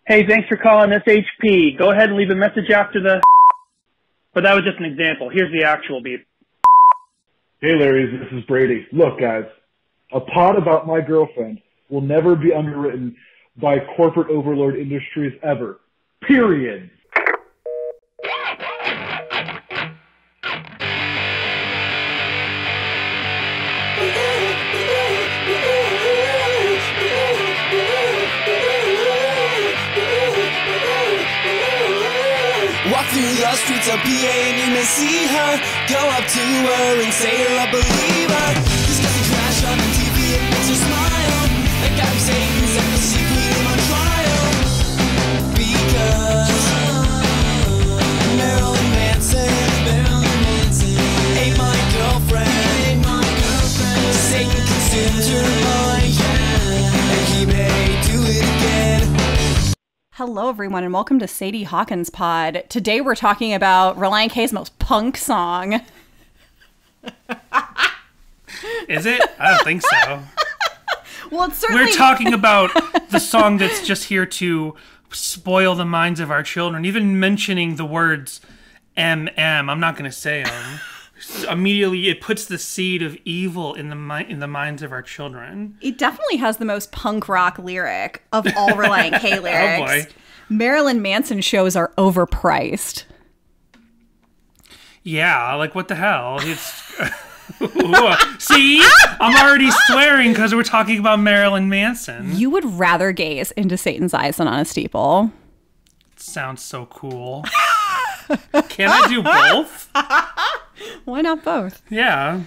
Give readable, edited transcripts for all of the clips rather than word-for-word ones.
Hey, thanks for calling SHP. Go ahead and leave a message after the... But that was just an example. Here's the actual beep. Hey, Larry, this is Brady. Look, guys, a pod about my girlfriend will never be underwritten by corporate overlord industries ever. Period. Walk through the streets of PA and you may see her. Go up to her and say you're a believer. Discussing trash on the TV, it makes her smile. That guy from Satan's and the secret in on trial. Because Marilyn Manson ain't my girlfriend. Satan consumed her mind, and he may do it again. Hello, everyone, and welcome to Sadie Hawkins Pod. Today, we're talking about Relient K's most punk song. Is it? I don't think so. Well, it's certainly... We're talking about the song that's just here to spoil the minds of our children. Even mentioning the words MM, I'm not going to say them. Immediately, it puts the seed of evil in the minds of our children. It definitely has the most punk rock lyric of all Relient K lyrics. Oh, boy. Marilyn Manson shows are overpriced. Yeah, like, what the hell? It's... See? I'm already swearing because we're talking about Marilyn Manson. You would rather gaze into Satan's eyes than on a steeple. Sounds so cool. Can I do both? Why not both? Yeah.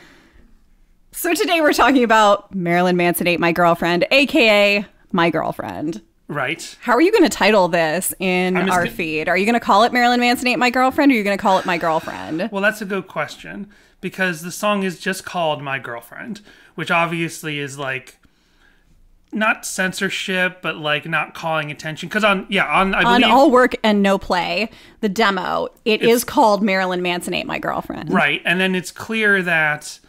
So today we're talking about Marilyn Manson Ate My Girlfriend, a.k.a. My Girlfriend. Right. How are you going to title this in our feed? Are you going to call it Marilyn Manson Ate My Girlfriend, or are you going to call it My Girlfriend? Well, that's a good question, because the song is just called My Girlfriend, which obviously is like not censorship, but like not calling attention. Because I believe, on All Work and No Play, the demo, it is called Marilyn Manson Ate My Girlfriend. Right, and then it's clear that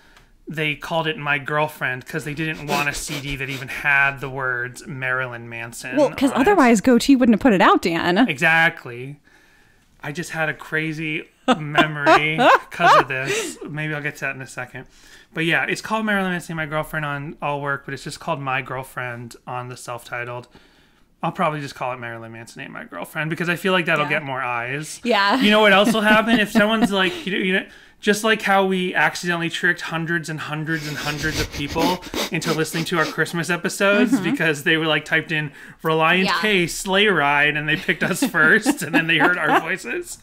they called it My Girlfriend because they didn't want a CD that even had the words Marilyn Manson. Well, because otherwise Goatee wouldn't have put it out, Dan. Exactly. I just had a crazy memory because of this. Maybe I'll get to that in a second. But yeah, it's called Marilyn Manson, My Girlfriend on All Work, but it's just called My Girlfriend on the self-titled. I'll probably just call it Marilyn Manson, My Girlfriend, because I feel like that'll get more eyes. Yeah. You know what else will happen? If someone's like, you know, just like how we accidentally tricked hundreds and hundreds and hundreds of people into listening to our Christmas episodes because they were like typed in Relient K Sleigh Ride and they picked us first and then they heard our voices.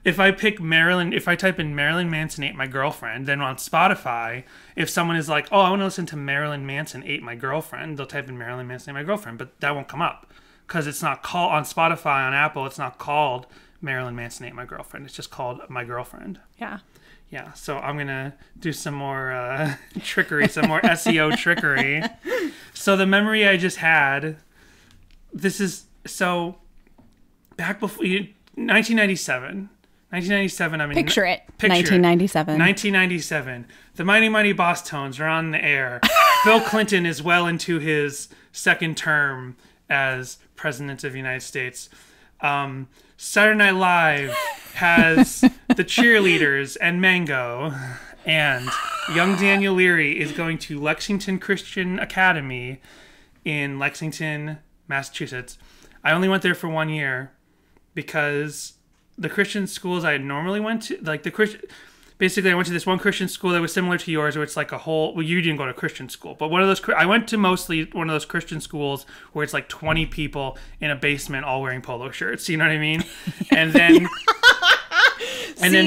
If I type in Marilyn Manson Ate My Girlfriend, then on Spotify, if someone is like, oh, I want to listen to Marilyn Manson Ate My Girlfriend, they'll type in Marilyn Manson Ate My Girlfriend, but that won't come up because it's not called on Spotify, on Apple, it's not called Marilyn Manson Ate My Girlfriend. It's just called My Girlfriend. Yeah. Yeah, so I'm going to do some more trickery, some more SEO trickery. So the memory I just had, back before 1997. 1997, I mean... Picture it. 1997. 1997. The Mighty Mighty Boss Tones are on the air. Bill Clinton is well into his second term as President of the United States. Saturday Night Live has the cheerleaders and Mango, and young Daniel Leary is going to Lexington Christian Academy in Lexington, Massachusetts. I only went there for 1 year because the Christian schools I normally went to, like basically I went to this one Christian school that was similar to yours, where it's like a whole, well, you didn't go to Christian school, but I went to mostly one of those Christian schools where it's like 20 people in a basement all wearing polo shirts, you know what I mean? And then...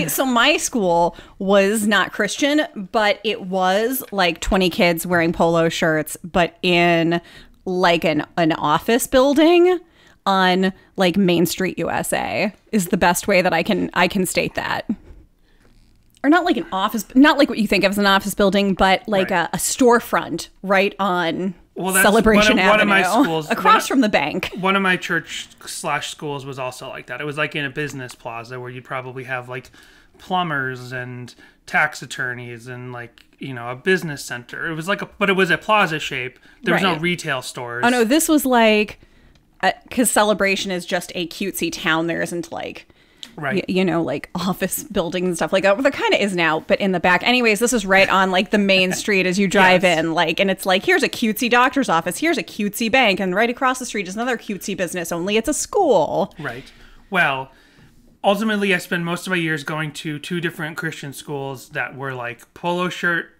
So my school was not Christian, but it was like 20 kids wearing polo shirts, but in like an office building on like Main Street, USA is the best way that I can state that. Or not like an office, not like what you think of as an office building, but like a storefront right on Celebration Avenue, one of my schools, across from the bank. One of my church/schools was also like that. It was like in a business plaza where you'd probably have like plumbers and tax attorneys and like, you know, a business center. It was like but it was a plaza shape. There was no retail stores. Oh no, this was like because Celebration is just a cutesy town. There isn't like, Right. like office buildings and stuff like that. Well, there kind of is now, but in the back. Anyways, this is right on like the main street as you drive in, like, and it's like, here's a cutesy doctor's office, here's a cutesy bank, and right across the street is another cutesy business, only it's a school. Right. Well, ultimately, I spent most of my years going to 2 different Christian schools that were like polo shirt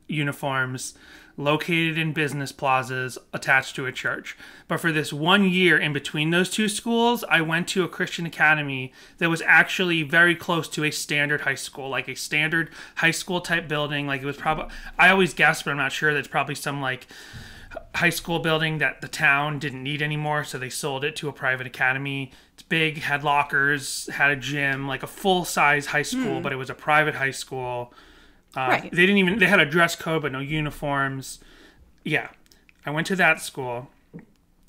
uniforms, located in business plazas attached to a church. But for this 1 year in between those 2 schools, I went to a Christian academy that was actually very close to a standard high school, like a standard high school type building. Like it was probably, I always guess, but I'm not sure, that's probably some like high school building that the town didn't need anymore, so they sold it to a private academy. It's big, had lockers, had a gym, like a full-size high school, but it was a private high school. Right. They had a dress code, but no uniforms. Yeah. I went to that school.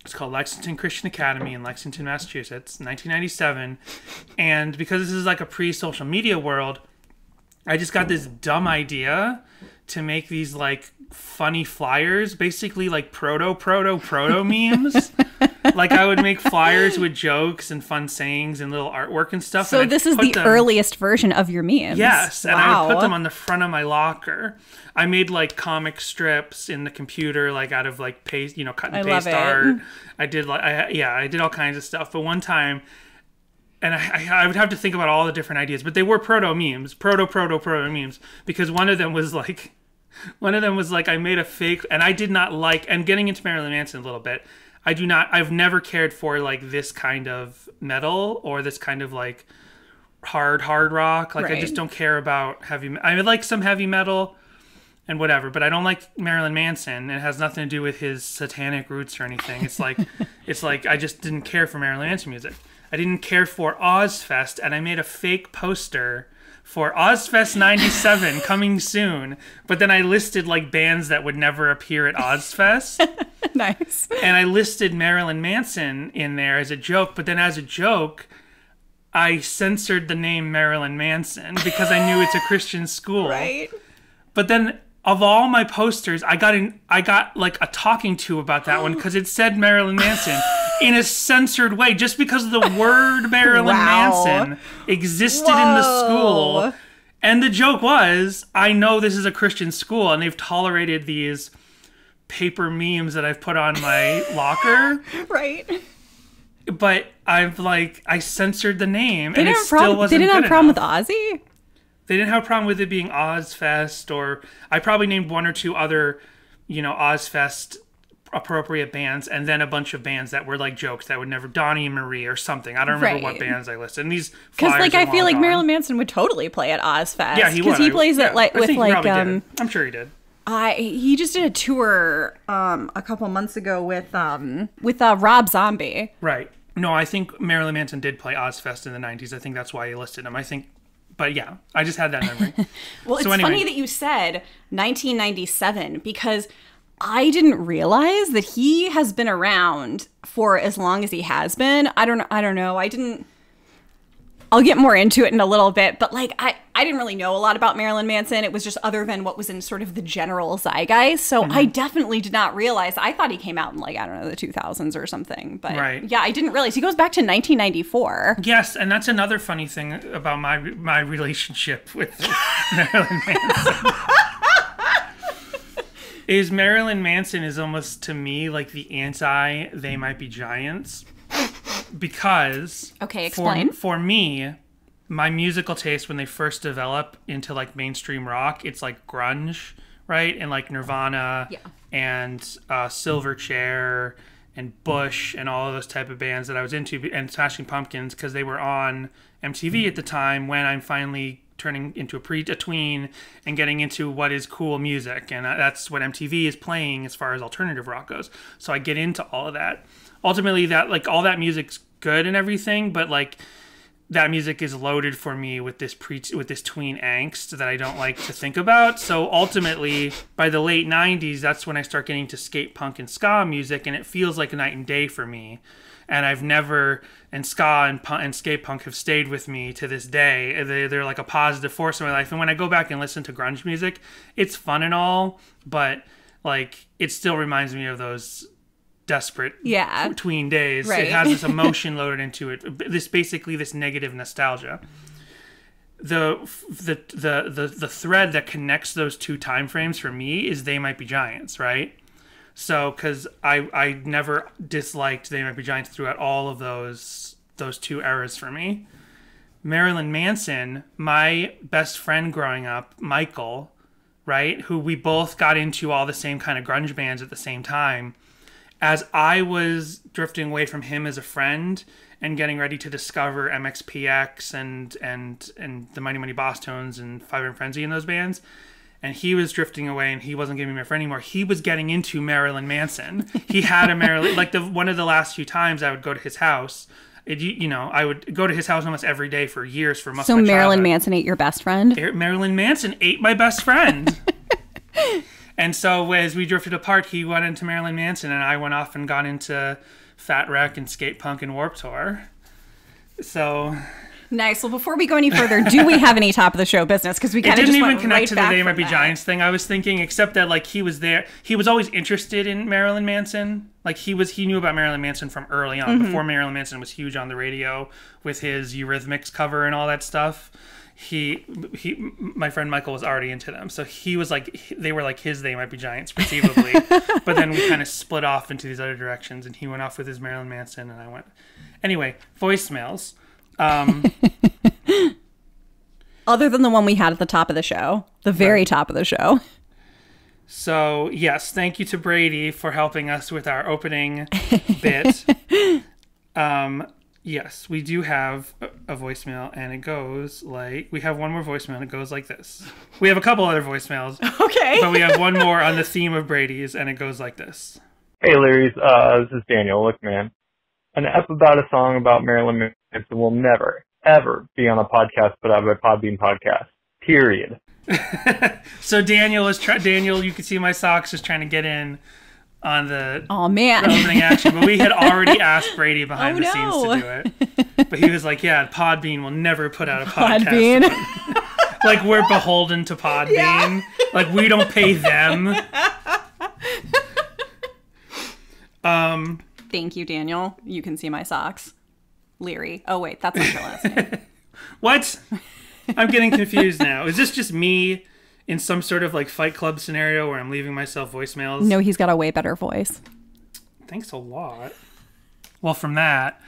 It's called Lexington Christian Academy in Lexington, Massachusetts, 1997. And because this is like a pre-social media world, I just got this dumb idea to make these like funny flyers, basically like proto memes. Like I would make flyers with jokes and fun sayings and little artwork and stuff. So and this is the earliest version of your memes. Yes, and I would put them on the front of my locker. I made like comic strips in the computer, like out of like paste, cut and paste art. I did I did all kinds of stuff. But one time, and I would have to think about all the different ideas, but they were proto memes, because one of them was like I made a fake, and I did not like, and getting into Marilyn Manson a little bit, I've never cared for like this kind of metal or this kind of like hard rock. Like I just don't care about I would like some heavy metal and whatever, but I don't like Marilyn Manson. It has nothing to do with his satanic roots or anything. It's like I just didn't care for Marilyn Manson music. I didn't care for Ozfest, and I made a fake poster for Ozfest 97 coming soon, but then I listed like bands that would never appear at Ozfest. Nice. And I listed Marilyn Manson in there as a joke, but then as a joke, I censored the name Marilyn Manson because I knew it's a Christian school. Right. But then of all my posters, I got like a talking to about that one because it said Marilyn Manson in a censored way, just because the word Marilyn Manson existed in the school. And the joke was, I know this is a Christian school and they've tolerated these paper memes that I've put on my locker. Right. But I censored the name, and it still still wasn't They didn't have good a problem enough. with Ozzy? They didn't have a problem with it being Ozfest, or I probably named 1 or 2 other, Ozfest appropriate bands, and then a bunch of bands that were like jokes that would never, Donnie and Marie or something. I don't remember what bands I listed. And these because flyers I feel like gone. Marilyn Manson would totally play at Ozfest. Yeah, he would. Because he plays it like I with think like he probably did. I'm sure he did. He just did a tour a couple months ago with Rob Zombie. Right. No, I think Marilyn Manson did play Ozfest in the 90s. I think that's why he listed him. But yeah, I just had that memory. Well, it's funny that you said 1997 because I didn't realize that he has been around for as long as he has been. I don't know. I'll get more into it in a little bit, but like I didn't really know a lot about Marilyn Manson. It was just other than what was in sort of the general zeitgeist. So I definitely did not realize. I thought he came out in like, I don't know, the 2000s or something. But yeah, I didn't realize. He goes back to 1994. Yes, and that's another funny thing about my relationship with Marilyn Manson. Is Marilyn Manson is almost, to me, like the anti They Might Be Giants. Because explain. For me, my musical taste when they first develop into like mainstream rock, it's like grunge, right? And like Nirvana and Silverchair and Bush and all of those type of bands that I was into, and Smashing Pumpkins, because they were on MTV at the time when I'm finally turning into a tween and getting into what is cool music, and that's what MTV is playing as far as alternative rock goes. So I get into all of that. Ultimately, that like all that music's good and everything, but like that music is loaded for me with this tween angst that I don't like to think about. So ultimately, by the late 90s, that's when I start getting to skate punk and ska music, and it feels like a night and day for me. And ska and skate punk have stayed with me to this day. They're like a positive force in my life. And when I go back and listen to grunge music, it's fun and all, but like it still reminds me of those desperate Yeah. tween days. Right. It has this emotion loaded into it. This negative nostalgia. The thread that connects those two time frames for me is They Might Be Giants, right? So, because I never disliked They Might Be Giants throughout all of those two eras for me. Marilyn Manson, my best friend growing up, Michael, right, who we both got into all the same kind of grunge bands at the same time. As I was drifting away from him as a friend and getting ready to discover MXPX and the Mighty Mighty Boss Tones and Five and Frenzy and those bands, and he was drifting away and he wasn't giving me my friend anymore, he was getting into Marilyn Manson. He had a Marilyn, like one of the last few times I would go to his house, I would go to his house almost every day for years for most of my childhood. So Marilyn Manson ate your best friend? Marilyn Manson ate my best friend. And so as we drifted apart, he went into Marilyn Manson and I went off and got into Fat Wreck and Skate Punk and Warped Tour. So... Nice. Well, before we go any further, do we have any top of the show business? Because we kind of just went connect right to back the They Might Be that. Giants thing. I was thinking, except that like he was there. He was always interested in Marilyn Manson. Like he knew about Marilyn Manson from early on, before Marilyn Manson was huge on the radio with his Eurythmics cover and all that stuff. My friend Michael was already into them, so he was like, they were like his They Might Be Giants, perceivably. But then we kind of split off into these other directions, and he went off with his Marilyn Manson, and I went. Anyway, voicemails. Other than the one we had at the top of the show, the very top of the show. So, yes, thank you to Brady for helping us with our opening bit. Yes, we do have a voicemail, and it goes like... We have one more voicemail, and it goes like this. We have a couple other voicemails. Okay. But we have one more on the theme of Brady's, and it goes like this. Hey, Larry's. This is Daniel. Look, man. An ep about a song about Marilyn Manson will never, ever be on a podcast put out by Podbean Podcast. Period. So Daniel, you can see my socks, is trying to get in on the opening action, but we had already asked Brady behind the scenes to do it. But he was like, yeah, Podbean will never put out a podcast. Like, we're beholden to Podbean. Yeah. Like, we don't pay them. Thank you, Daniel. You can see my socks. Leary. Oh, wait, that's not your last name. What? I'm getting confused now. Is this just me in some sort of like Fight Club scenario where I'm leaving myself voicemails? No, he's got a way better voice. Thanks a lot. Well, from that,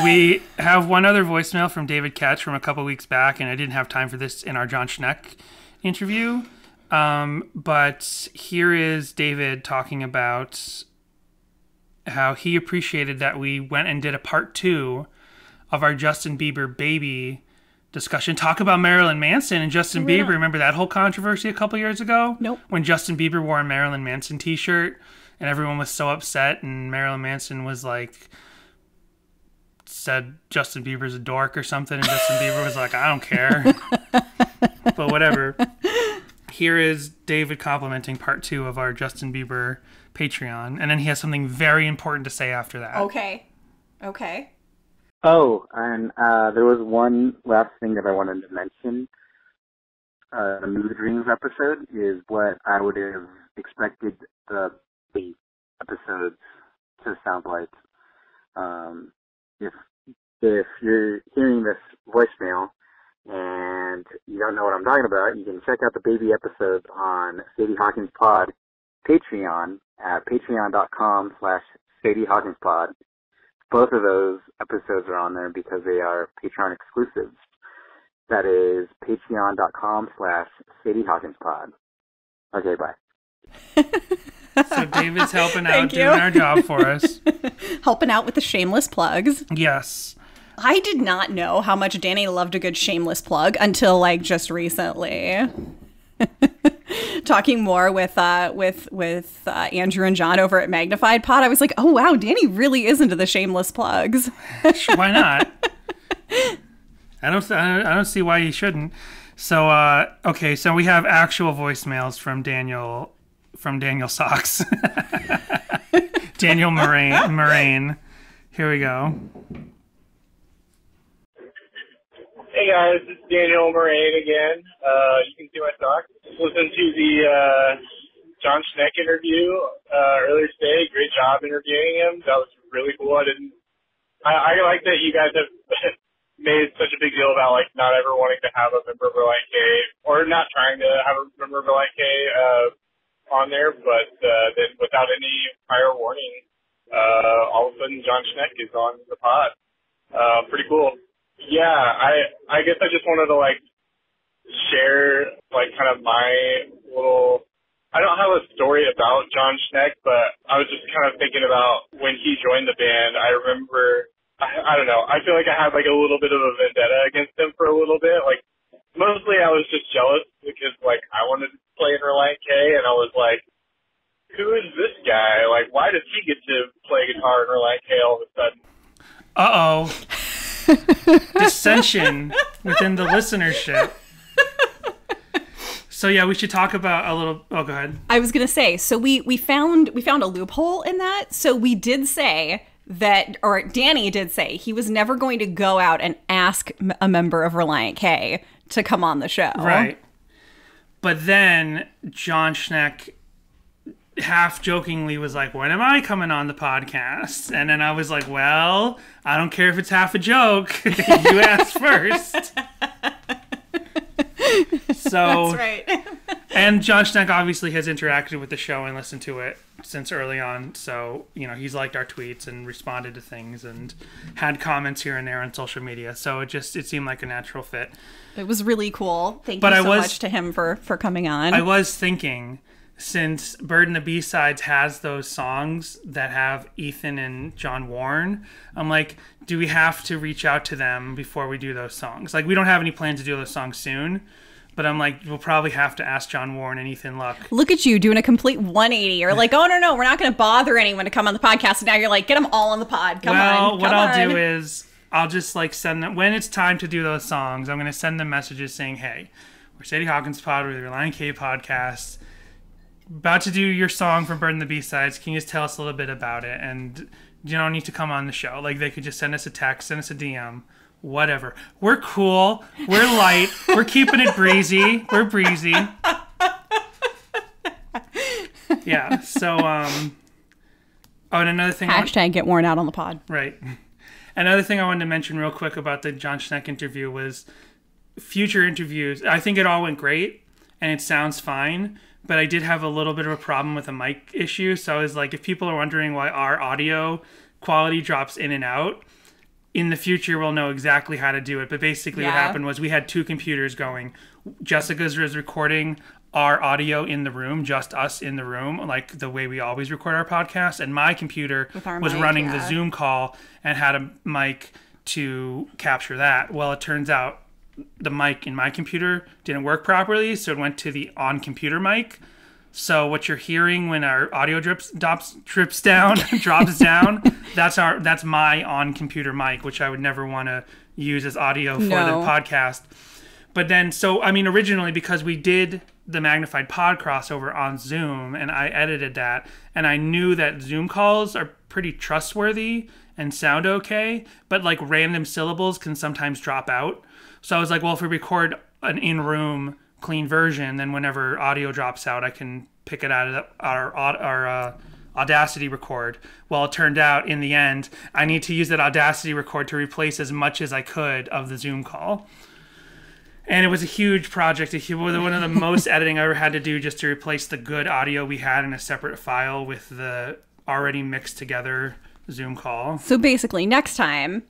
we have one other voicemail from David Ketch from a couple weeks back, and I didn't have time for this in our John Schneck interview. But here is David talking about how he appreciated that we went and did a part 2 of our Justin Bieber baby discussion. Talk about Marilyn Manson and Justin Bieber. Remember that whole controversy a couple years ago? Nope. When Justin Bieber wore a Marilyn Manson t-shirt and everyone was so upset, and Marilyn Manson was like, said Justin Bieber's a dork or something, and Justin Bieber was like, I don't care. But whatever. Here is David complimenting part 2 of our Justin Bieber Patreon, and then he has something very important to say after that. Okay. Oh, and there was one last thing that I wanted to mention. The Mood Rings episode is what I would have expected the episodes to sound like. If you're hearing this voicemail and you don't know what I'm talking about, you can check out the baby episodes on Sadie Hawkins Pod Patreon at patreon.com/Sadie Hawkins Pod. Both of those episodes are on there because they are Patreon exclusives. That is patreon.com/Sadie Hawkins Pod. Okay, bye. So David's helping out, doing our job for us. Helping out with the shameless plugs. Yes. I did not know how much Danny loved a good shameless plug until like just recently. Talking more with Andrew and John over at Magnified Pod, I was like, oh wow, Danny really is into the shameless plugs. Why not? I don't see why you shouldn't. So okay, so we have actual voicemails from Daniel Socks. Daniel Moraine. Here we go. Hey guys, it's Daniel Moraine again. You can see my socks. Listen to the John Schneck interview earlier today. Great job interviewing him. That was really cool. I like that you guys have made such a big deal about like not ever wanting to have a member of Relient K, or not trying to have a member of Relient K on there, but then without any prior warning, all of a sudden John Schneck is on the pod. Pretty cool. Yeah, I guess I just wanted to like share like kind of my little, I don't have a story about John Schneck, but I was just kind of thinking about when he joined the band. I remember, I don't know, I feel like I had like a little bit of a vendetta against him for a little bit. Like mostly I was just jealous because like I wanted to play in Relient K, and I was like, who is this guy? Like, why does he get to play guitar in Relient K all of a sudden? Uh-oh. Dissension within the listenership. So yeah, we should talk about a little. Oh, go ahead. I was gonna say. So we found a loophole in that. So we did say that, or Danny did say he was never going to go out and ask a member of Relient K to come on the show. Right. But then John Schneck half jokingly was like, when am I coming on the podcast? And then I was like, well, I don't care if it's half a joke. You asked first. So, that's right. And John Schneck obviously has interacted with the show and listened to it since early on. So, you know, he's liked our tweets and responded to things and had comments here and there on social media. So it seemed like a natural fit. It was really cool. Thank you so much to him for coming on. I was thinking, since Bird and the B-Sides has those songs that have Ethan and John Warren, I'm like, do we have to reach out to them before we do those songs? Like, we don't have any plans to do those songs soon, but I'm like, we'll probably have to ask John Warren and Ethan Luck. Look at you doing a complete 180. You're like, oh, no, we're not going to bother anyone to come on the podcast. And now you're like, get them all on the pod. Come on. What I'll do is I'll just like send them, when it's time to do those songs, I'm going to send them messages saying, hey, we're Sadie Hawkins Pod, we're the Relient K podcast. About to do your song from Bird and the B-Sides. Can you just tell us a little bit about it? And you don't need to come on the show. Like, they could just send us a text, send us a DM, whatever. We're cool. We're light. We're keeping it breezy. We're breezy. Yeah. So, oh, and another thing. Hashtag get worn out on the pod. Right. Another thing I wanted to mention real quick about the John Schneck interview was future interviews. I think it all went great, and it sounds fine. But I did have a little bit of a problem with a mic issue. So I was like, if people are wondering why our audio quality drops in and out, in the future we'll know exactly how to do it. But basically what happened was we had two computers going. Jessica's was recording our audio in the room, just us in the room, like the way we always record our podcast. And my computer was running the Zoom call and had a mic to capture that. Well, it turns out the mic in my computer didn't work properly, so it went to the on-computer mic. So what you're hearing when our audio drops down, that's my on-computer mic, which I would never want to use as audio for the podcast. But then, so, I mean, originally, because we did the magnified pod crossover on Zoom, and I edited that, and I knew that Zoom calls are pretty trustworthy and sound okay, but like random syllables can sometimes drop out. So I was like, well, if we record an in-room clean version, then whenever audio drops out, I can pick it out of our Audacity record. Well, it turned out in the end, I need to use that Audacity record to replace as much as I could of the Zoom call. And it was a huge project. One of the most editing I ever had to do just to replace the good audio we had in a separate file with the already mixed together Zoom call. So basically, next time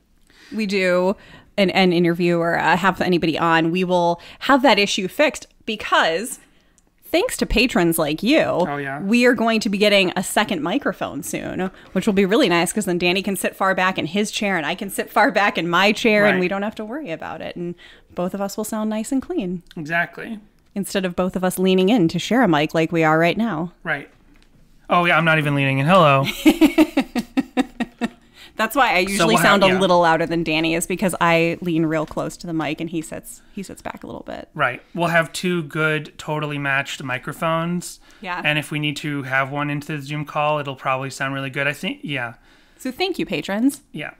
we do an interview or have anybody on, we will have that issue fixed because thanks to patrons like you, we are going to be getting a second microphone soon, which will be really nice because then Danny can sit far back in his chair and I can sit far back in my chair and we don't have to worry about it. And both of us will sound nice and clean. Exactly. Instead of both of us leaning in to share a mic like we are right now. Right. Oh, yeah, I'm not even leaning in. Hello. That's why I usually sound a little louder than Danny, is because I lean real close to the mic and he sits back a little bit. Right. We'll have two good, totally matched microphones. Yeah. And if we need to have one into the Zoom call, it'll probably sound really good. I think, yeah. So thank you, patrons. Yeah.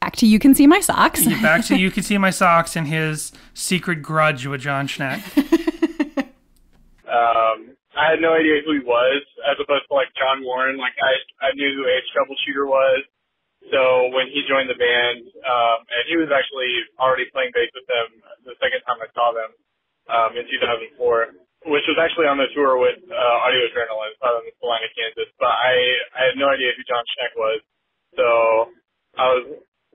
Back to You Can See My Socks. Back to You Can See My Socks and his secret grudge with John Schneck. I had no idea who he was, as opposed to like John Warren. Like I knew who Age Troubleshooter was. So when he joined the band, and he was actually already playing bass with them the second time I saw them in 2004, which was actually on the tour with Audio Adrenaline, saw them in Salina, Kansas. But I had no idea who John Schneck was. So I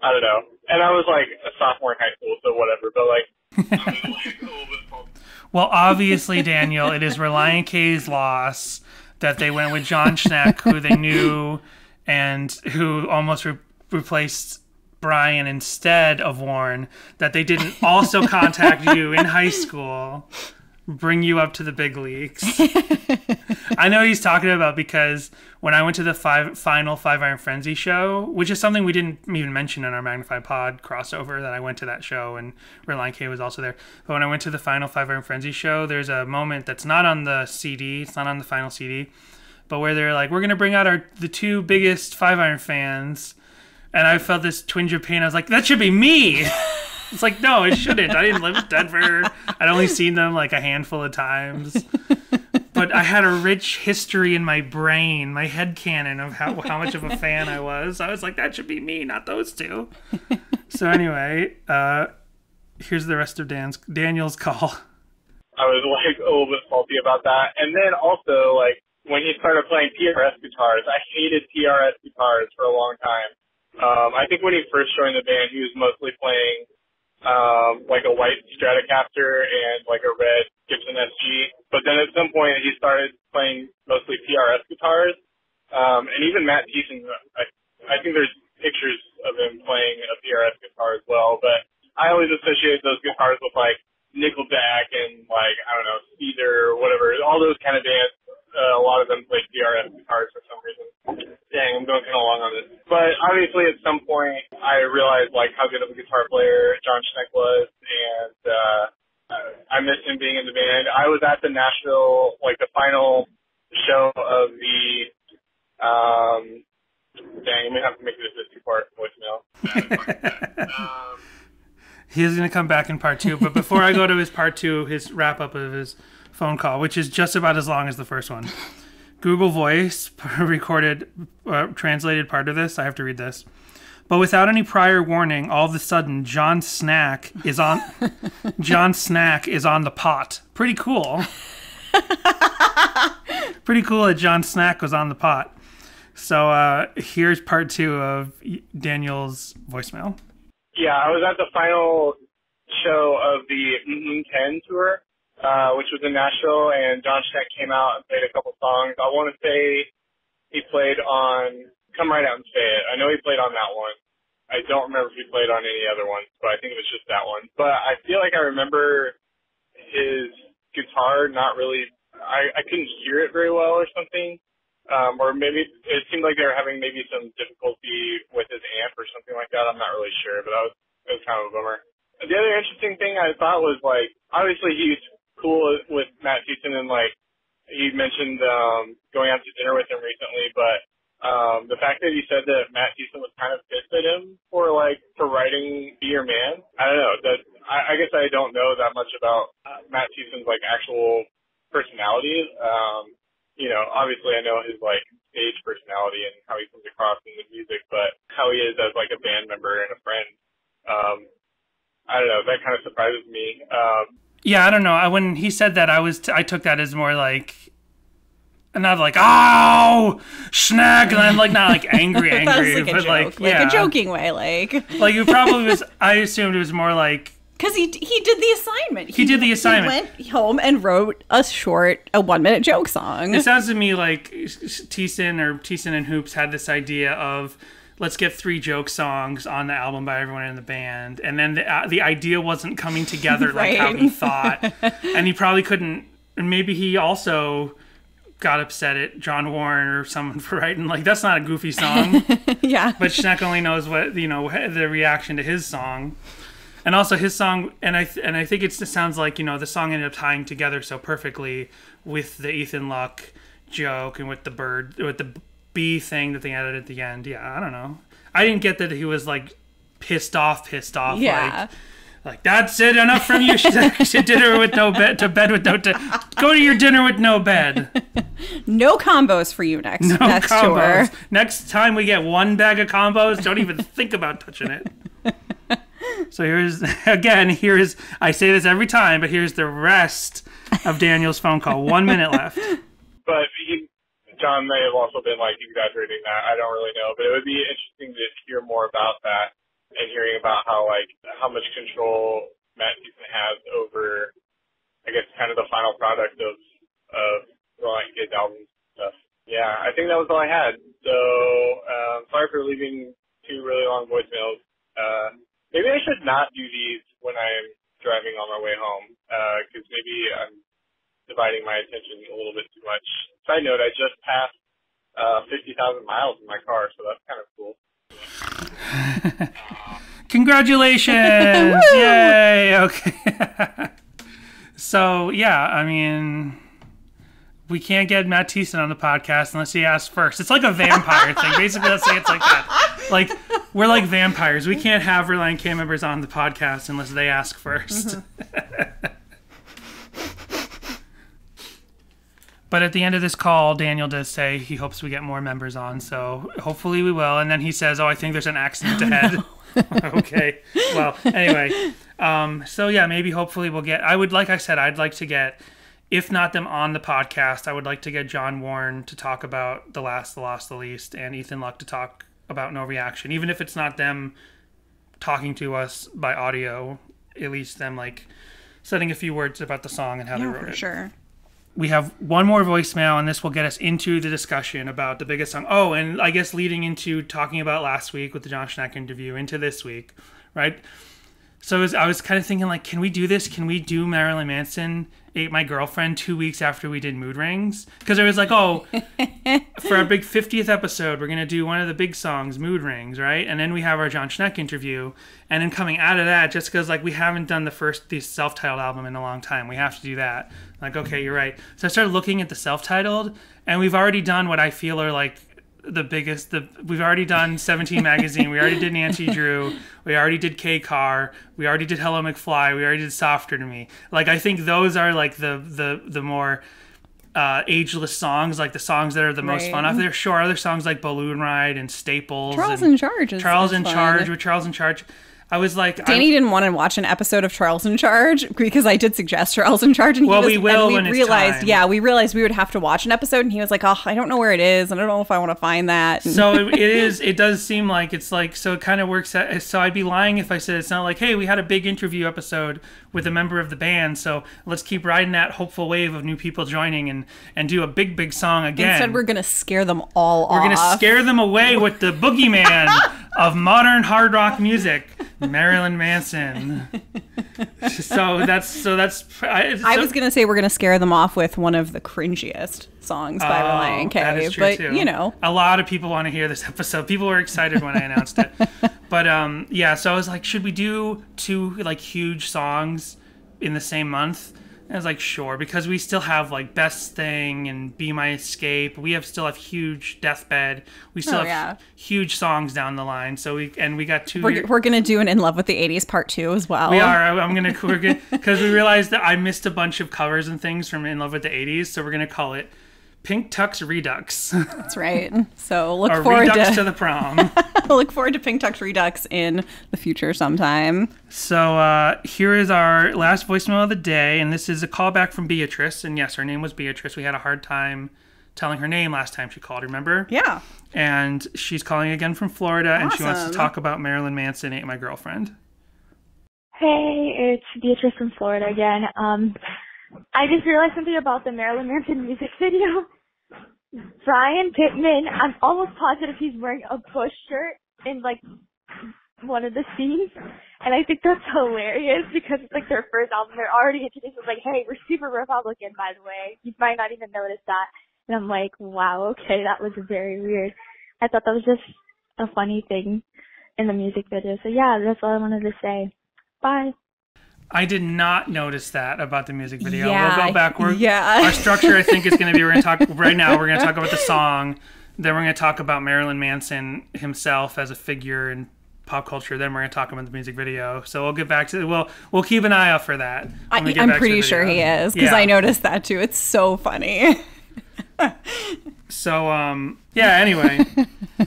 don't know. And I was like a sophomore in high school, so whatever. But like, I was like a little bit salty. Well, obviously, Daniel, it is Relient K's loss that they went with John Schneck, who they knew and who almost replaced Brian instead of Warren, that they didn't also contact you in high school, bring you up to the big leagues. I know what he's talking about, because when I went to the final Five Iron Frenzy show, which is something we didn't even mention in our Magnified Pod crossover, that I went to that show and Relient K was also there. But when I went to the final Five Iron Frenzy show, there's a moment that's not on the CD, it's not on the final CD, but where they're like, we're going to bring out the two biggest Five Iron fans. And I felt this twinge of pain. I was like, that should be me. It's like, no, it shouldn't. I didn't live in Denver. I'd only seen them like a handful of times. But I had a rich history in my brain, my headcanon of how much of a fan I was. I was like, that should be me, not those two. So anyway, here's the rest of Daniel's call. I was like a little bit salty about that. And then also, like, when he started playing PRS guitars, I hated PRS guitars for a long time. I think when he first joined the band, he was mostly playing like a white Stratocaster and like a red Gibson SG. But then at some point he started playing mostly PRS guitars. And even Matt Thiessen, I think there's pictures of him playing a PRS guitar as well. But I always associate those guitars with like Nickelback and like, I don't know, Caesar or whatever. All those kind of bands. A lot of them play PRS guitars for some reason. Dang, I'm going kind of long on this. But obviously at some point I realized like how good of a guitar player John Schneck was, and I missed him being in the band. I was at the Nashville, like the final show of the, dang, I'm going to have to make this a two-part voicemail. He's going to come back in part 2, but before I go to his part 2, his wrap-up of his phone call, which is just about as long as the first one. Google Voice recorded, translated part of this. I have to read this. But without any prior warning, all of a sudden, John Snack is on the pot. Pretty cool. Pretty cool that John Snack was on the pot. So here's part 2 of Daniel's voicemail. Yeah, I was at the final show of the 10 tour. Which was in Nashville, and John Schneck came out and played a couple songs. I want to say he played on Come Right Out and Say It. I know he played on that one. I don't remember if he played on any other ones, but I think it was just that one. But I feel like I remember his guitar not really, I couldn't hear it very well or something. Or maybe it seemed like they were having maybe some difficulty with his amp or something like that. I'm not really sure, but it was kind of a bummer. The other interesting thing I thought was, like, obviously he's cool with Matt Thiessen, and like he mentioned going out to dinner with him recently, but the fact that he said that Matt Thiessen was kind of pissed at him for writing Be Your Man, I don't know, that I guess I don't know that much about Matt Thiessen's like actual personality. You know, obviously I know his like stage personality and how he comes across in the music, but how he is as like a band member and a friend, I don't know, that kind of surprises me. Yeah, I don't know. When he said that, I took that as more like, not like, oh, Schneck, and I'm like not like angry, like but joke, like yeah, a joking way, like it probably was. I assumed it was more like because he did the assignment. He did the assignment. He went home and wrote a 1-minute joke song. It sounds to me like Thiessen and Hoops had this idea of, let's get 3 joke songs on the album by everyone in the band. And then the idea wasn't coming together like how he thought. And he probably couldn't. And maybe he also got upset at John Warren or someone for writing, like, that's not a goofy song. Yeah. But Schneck only knows what, the reaction to his song. And also his song, and I think it sounds like, the song ended up tying together so perfectly with the Ethan Luck joke and with the bee thing that they added at the end. Yeah, I don't know. I didn't get that he was like pissed off. Yeah. Like, that's it, enough from you. Dinner with no bed, to bed with no go to your dinner with no bed. No combos for you next combos. tour. Next time we get one bag of combos, don't even think about touching it. So here's, I say this every time, but here's the rest of Daniel's phone call. 1 minute left. But John may have also been like exaggerating that. I don't really know, but it would be interesting to hear more about that and hearing about how much control Matt Thiessen has over, I guess, kind of the final product of Relient Kid's album stuff. Yeah, I think that was all I had. So sorry for leaving 2 really long voicemails. Maybe I should not do these when I'm driving on my way home, because maybe I'm dividing my attention a little bit too much. Side note, I just passed 50,000 miles in my car, so that's kind of cool. Congratulations! Yay! Okay. So, yeah, I mean, we can't get Matt Thiessen on the podcast unless he asks first. It's like a vampire thing. Basically, let's say it's like that. Like, we're like vampires. We can't have Relient K members on the podcast unless they ask first. But at the end of this call, Daniel does say he hopes we get more members on, so hopefully we will. And then he says, I think there's an accident ahead. No. Okay. Well, anyway. So, yeah, maybe hopefully we'll get... like I said, I'd like to get, if not them on the podcast, I would like to get John Warren to talk about The Last, the Lost, the Least, and Ethan Luck to talk about No Reaction. Even if it's not them talking to us by audio, at least them, saying a few words about the song and how they wrote it. Sure. We have one more voicemail, and this will get us into the discussion about the biggest song. Oh, and I guess leading into talking about last week with the John Schneck interview into this week, right? So I was kind of thinking, can we do this? Can we do Marilyn Manson Ate My Girlfriend 2 weeks after we did Mood Rings? Because it was like, for our big 50th episode, we're going to do one of the big songs, Mood Rings, right? And then we have our John Schneck interview. And then coming out of that, just because we haven't done the self-titled album in a long time, we have to do that. Okay, you're right. So I started looking at the self-titled, and we've already done what I feel are the biggest. We've already done 17 Magazine. We already did Nancy Drew. We already did K Car. We already did Hello McFly. We already did Softer to Me. I think those are the more ageless songs, the songs that are the most fun. There sure other songs like Balloon Ride and Staples. Charles in Charge. Charles in Charge with Charles in Charge. I was Danny didn't want to watch an episode of Charles in Charge because I did suggest Charles in Charge, and we realized, we realized we would have to watch an episode, and he was like, I don't know where it is, and I don't know if I want to find that. So it does seem like it's so it kind of works out. So I'd be lying if I said it's not hey, we had a big interview episode with a member of the band, so let's keep riding that hopeful wave of new people joining and do a big song again. Instead, we're gonna scare them all off. We're gonna scare them away with the boogeyman of modern hard rock music, Marilyn Manson. I was gonna say we're gonna scare them off with one of the cringiest songs by Relient K. That is true too. A lot of people want to hear this episode. People were excited when I announced it. But so I was like, should we do 2 huge songs in the same month? And I was like, sure, because we still have Best Thing and Be My Escape. We still have huge Deathbed. We still have huge songs down the line. So we got 2. We're gonna do an In Love with the 80s part 2 as well. We are. Because we realized that I missed a bunch of covers and things from In Love with the 80s. So we're gonna call it Pink Tux Redux. That's right. So look forward Redux to the prom. Look forward to Pink Tux Redux in the future sometime. So here is our last voicemail of the day, and this is a callback from Beatrice. And yes, her name was Beatrice. We had a hard time telling her name last time she called, remember? Yeah. And she's calling again from Florida, and she wants to talk about Marilyn Manson Ate My Girlfriend. Hey, it's Beatrice from Florida again. I just realized something about the Marilyn Manson music video. Brian Pittman, I'm almost positive he's wearing a Bush shirt in one of the scenes, and I think that's hilarious because it's their first album. They're already introduced with hey, we're super Republican, by the way. You might not even notice that. And I'm like, wow, okay, that was very weird. I thought that was just a funny thing in the music video. So yeah, that's all I wanted to say. Bye. I did not notice that about the music video. Yeah, we'll go backward. Yeah. Our structure, I think, is going to be, we're going to talk about the song, then we're going to talk about Marilyn Manson himself as a figure in pop culture. Then we're going to talk about the music video. So we'll get back to we'll keep an eye out for that. I'm pretty sure he is, because I noticed that too. It's so funny. So anyway,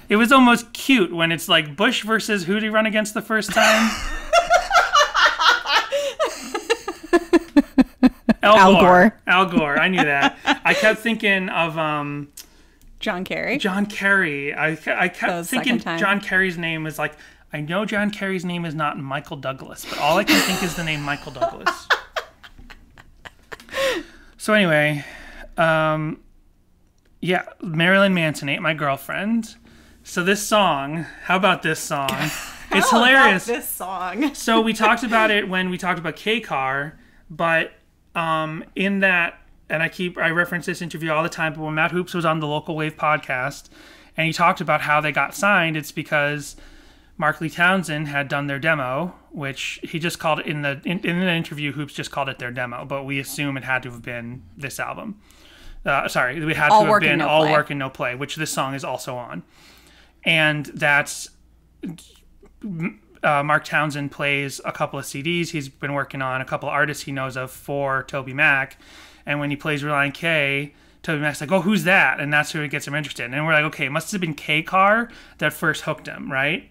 it was almost cute when it's like Bush versus who did he run against the first time? Al Gore. Al Gore. I knew that. I kept thinking of John Kerry. John Kerry. I kept thinking John Kerry's name is like, I know John Kerry's name is not Michael Douglas, but all I can think is the name Michael Douglas. So anyway, Marilyn Manson Ain't My Girlfriend. So this song, how about this song? It's hilarious. This song. So we talked about it when we talked about K-Car, but in that, and I reference this interview all the time, but when Matt Hoops was on the Local Wave podcast, and he talked about how they got signed, it's because Mark Lee Townsend had done their demo, which he just called it in the interview. Hoops just called it their demo, but we assume it had to have been this album. We had to have been All Work and No Play, which this song is also on, and that's. Mark Townsend plays a couple of CDs he's been working on, a couple of artists he knows of for Toby Mac. And when he plays Relient K, Toby Mac's like, oh, who's that? And that's who gets him interested. And we're like, okay, it must have been K-Car that first hooked him, right?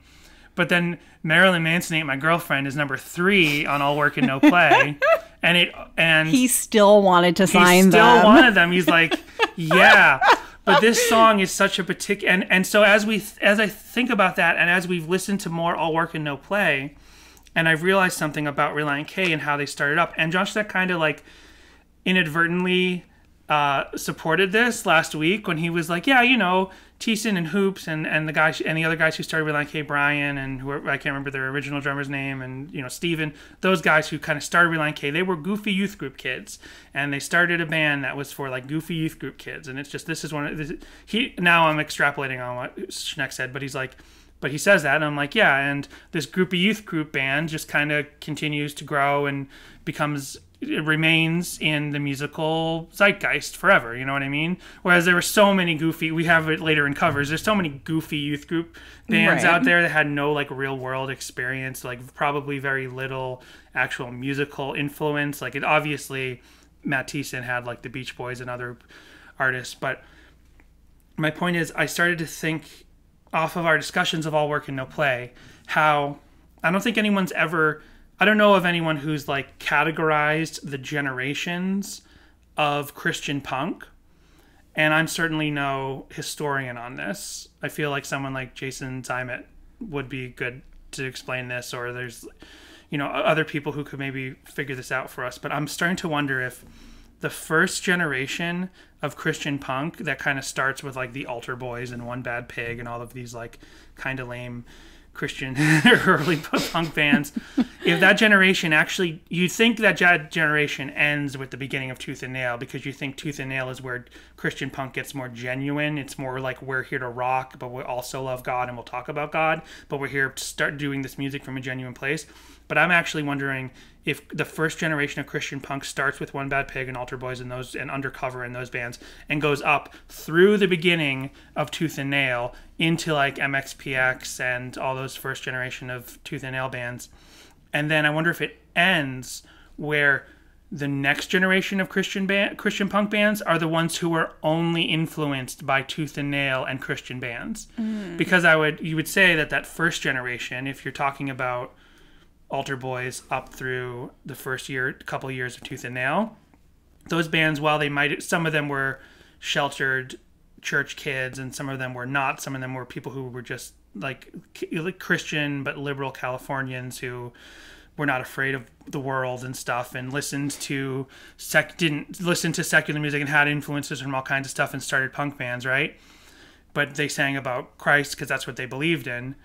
But then Marilyn Manson Ain't My Girlfriend is number 3 on All Work and No Play. and he still wanted to sign them. He still wanted them. He's like, yeah. But this song is such a particular, and so as I think about that, and as we've listened to more All Work and No Play, and I've realized something about Relient K and how they started up, and Josh that kind of like inadvertently supported this last week when he was like, yeah, Thiessen and Hoops and the guys and the other guys who started Relient K, Brian and whoever, I can't remember their original drummer's name, and Steven, those guys who kind of started Relient K, they were goofy youth group kids, and they started a band that was for like goofy youth group kids, and it's just now I'm extrapolating on what Schneck said, but he says that, and I'm like, yeah, and this groupie youth group band just kind of continues to grow and it remains in the musical zeitgeist forever, you know what I mean? Whereas there were so many we have it later in covers, there's so many goofy youth group bands out there that had no like real world experience, like probably very little actual musical influence. Like it obviously, Matt Thiessen had like the Beach Boys and other artists, but my point is I started to think off of our discussions of All Work and No Play, how I don't know of anyone who's like categorized the generations of Christian punk, and I'm certainly no historian on this. I feel like someone like Jason Zymet would be good to explain this, or there's other people who could maybe figure this out for us, but I'm starting to wonder if the first generation of Christian punk that kind of starts with like the Altar Boys and One Bad Pig and all of these like kind of lame Christian early punk bands, if that generation actually, you think that generation ends with the beginning of Tooth and Nail, because you think Tooth and Nail is where Christian punk gets more genuine. It's more like we're here to rock, but we also love God and we'll talk about God, but we're here to start doing this music from a genuine place. But I'm actually wondering if the first generation of Christian punk starts with One Bad Pig and Altar Boys and those and Undercover and those bands and goes up through the beginning of Tooth and Nail into like MXPX and all those first generation of Tooth and Nail bands. And then I wonder if it ends where the next generation of Christian punk bands are the ones who are only influenced by Tooth and Nail and Christian bands. Because you would say that first generation, if you're talking about Altar Boys up through the first couple of years of Tooth and Nail, those bands, while some of them were sheltered church kids and some of them were not, some of them were people who were just like Christian but liberal Californians who were not afraid of the world and stuff, and didn't listen to secular music and had influences from all kinds of stuff and started punk bands, right? But they sang about Christ because that's what they believed in.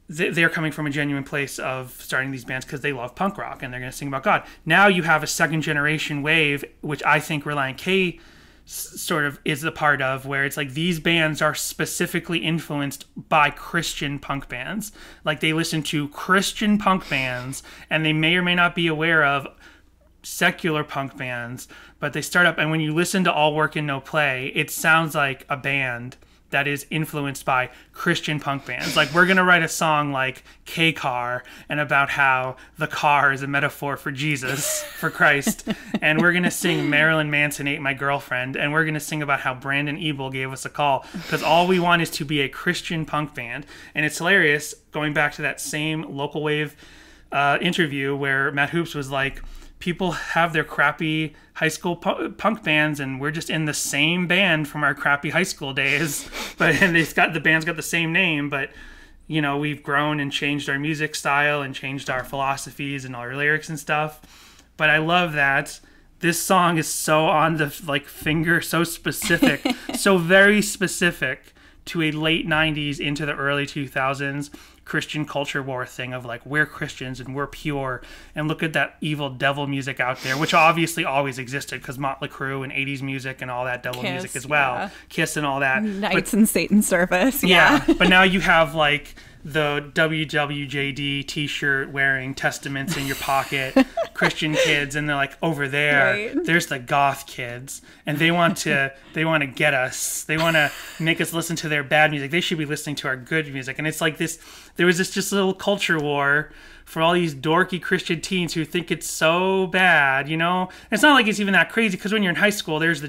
They're coming from a genuine place of starting these bands because they love punk rock and they're going to sing about God. Now you have a second generation wave, which I think Relient K sort of is a part of, where it's like these bands are specifically influenced by Christian punk bands. Like they listen to Christian punk bands and they may or may not be aware of secular punk bands, but they start up, and when you listen to All Work and No Play, it sounds like a band that is influenced by Christian punk bands. Like, we're going to write a song like K-Car and about how the car is a metaphor for Jesus, for Christ. And we're going to sing Marilyn Manson Ate My Girlfriend. And we're going to sing about how Brandon Ebel gave us a call. Because all we want is to be a Christian punk band. And it's hilarious, going back to that same Local Wave interview where Matt Hoops was like, people have their crappy high school punk bands, and we're just in the same band from our crappy high school days. But and the band's got the same name, but you know, we've grown and changed our music style and changed our philosophies and our lyrics and stuff. But I love that this song is so on the finger, so specific, so very specific to a late 90s into the early 2000s Christian culture war thing of like, we're Christians and we're pure, and look at that evil devil music out there, which obviously always existed because Motley Crue and 80s music and all that devil Kiss, music as well. yeah. Kiss and all that. Knights in Satan's service. Yeah. But now you have like the WWJD t-shirt wearing Testaments in your pocket Christian kids, and they're like, over there, right. There's the goth kids, and they want to get us. They want to make us listen to their bad music. They should be listening to our good music. And it's like this, there was this just little culture war for all these dorky Christian teens who think it's so bad, you know? It's not like it's even that crazy, because when you're in high school, there's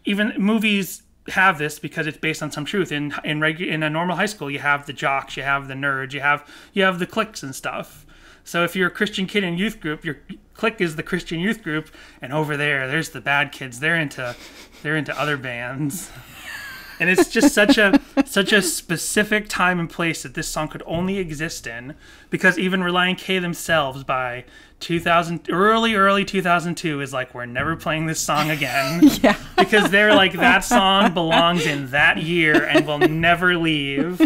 even movies have this because it's based on some truth. In a normal high school, you have the jocks, you have the nerds, you have the cliques and stuff. So if you're a Christian kid in youth group, your clique is the Christian youth group, and over there's the bad kids. They're into other bands. And it's just such a specific time and place that this song could only exist in, because even Relient K themselves by early 2002 is like, we're never playing this song again. Yeah. Because they're like, that song belongs in that year and will never leave.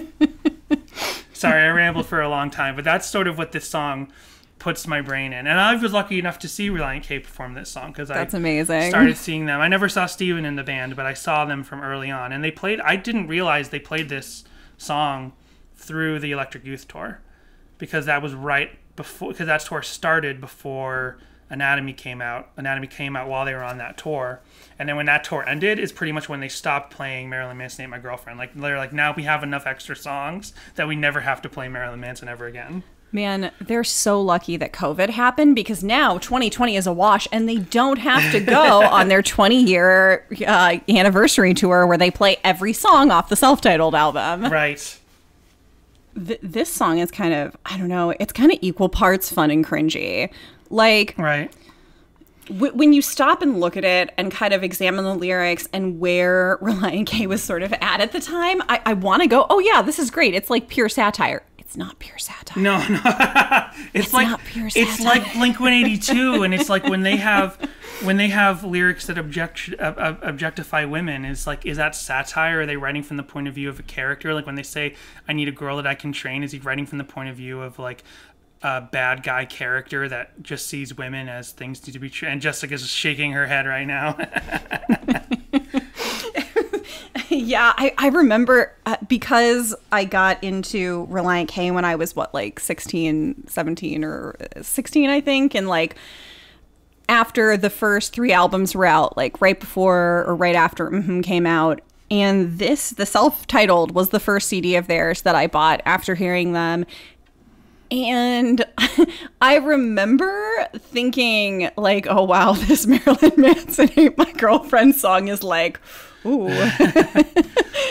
Sorry, I rambled for a long time, but that's sort of what this song puts my brain in. And I was lucky enough to see Relient K perform this song, because That's amazing. started seeing them. I never saw Steven in the band, but I saw them from early on. And I didn't realize they played this song through the Electric Youth Tour, because that was right before, because that tour started before Anatomy came out. Anatomy came out while they were on that tour. And then when that tour ended is pretty much when they stopped playing Marilyn Manson Ate My Girlfriend. Like, they're like, now we have enough extra songs that we never have to play Marilyn Manson ever again. Man, they're so lucky that COVID happened, because now 2020 is a wash and they don't have to go on their 20-year anniversary tour where they play every song off the self-titled album. Right. This song is kind of, I don't know, it's kind of equal parts fun and cringy. Like, right. When you stop and look at it and kind of examine the lyrics and where Relient K was sort of at the time, I want to go, oh yeah, this is great. It's like pure satire. It's not pure satire. No. It's like, not pure satire. It's like Blink-182, and it's like when they have lyrics that objectify women, it's like, is that satire? Are they writing from the point of view of a character? Like when they say, I need a girl that I can train, is he writing from the point of view of like a bad guy character that just sees women as things to be trained? And Jessica's shaking her head right now. Yeah, I remember because I got into Relient K when I was, 17 or 16, I think. And like after the first 3 albums were out, like right before or right after came out. And the self-titled was the first CD of theirs that I bought after hearing them. And I remember thinking like, oh wow, this Marilyn Manson Ate My Girlfriend song is like, ooh.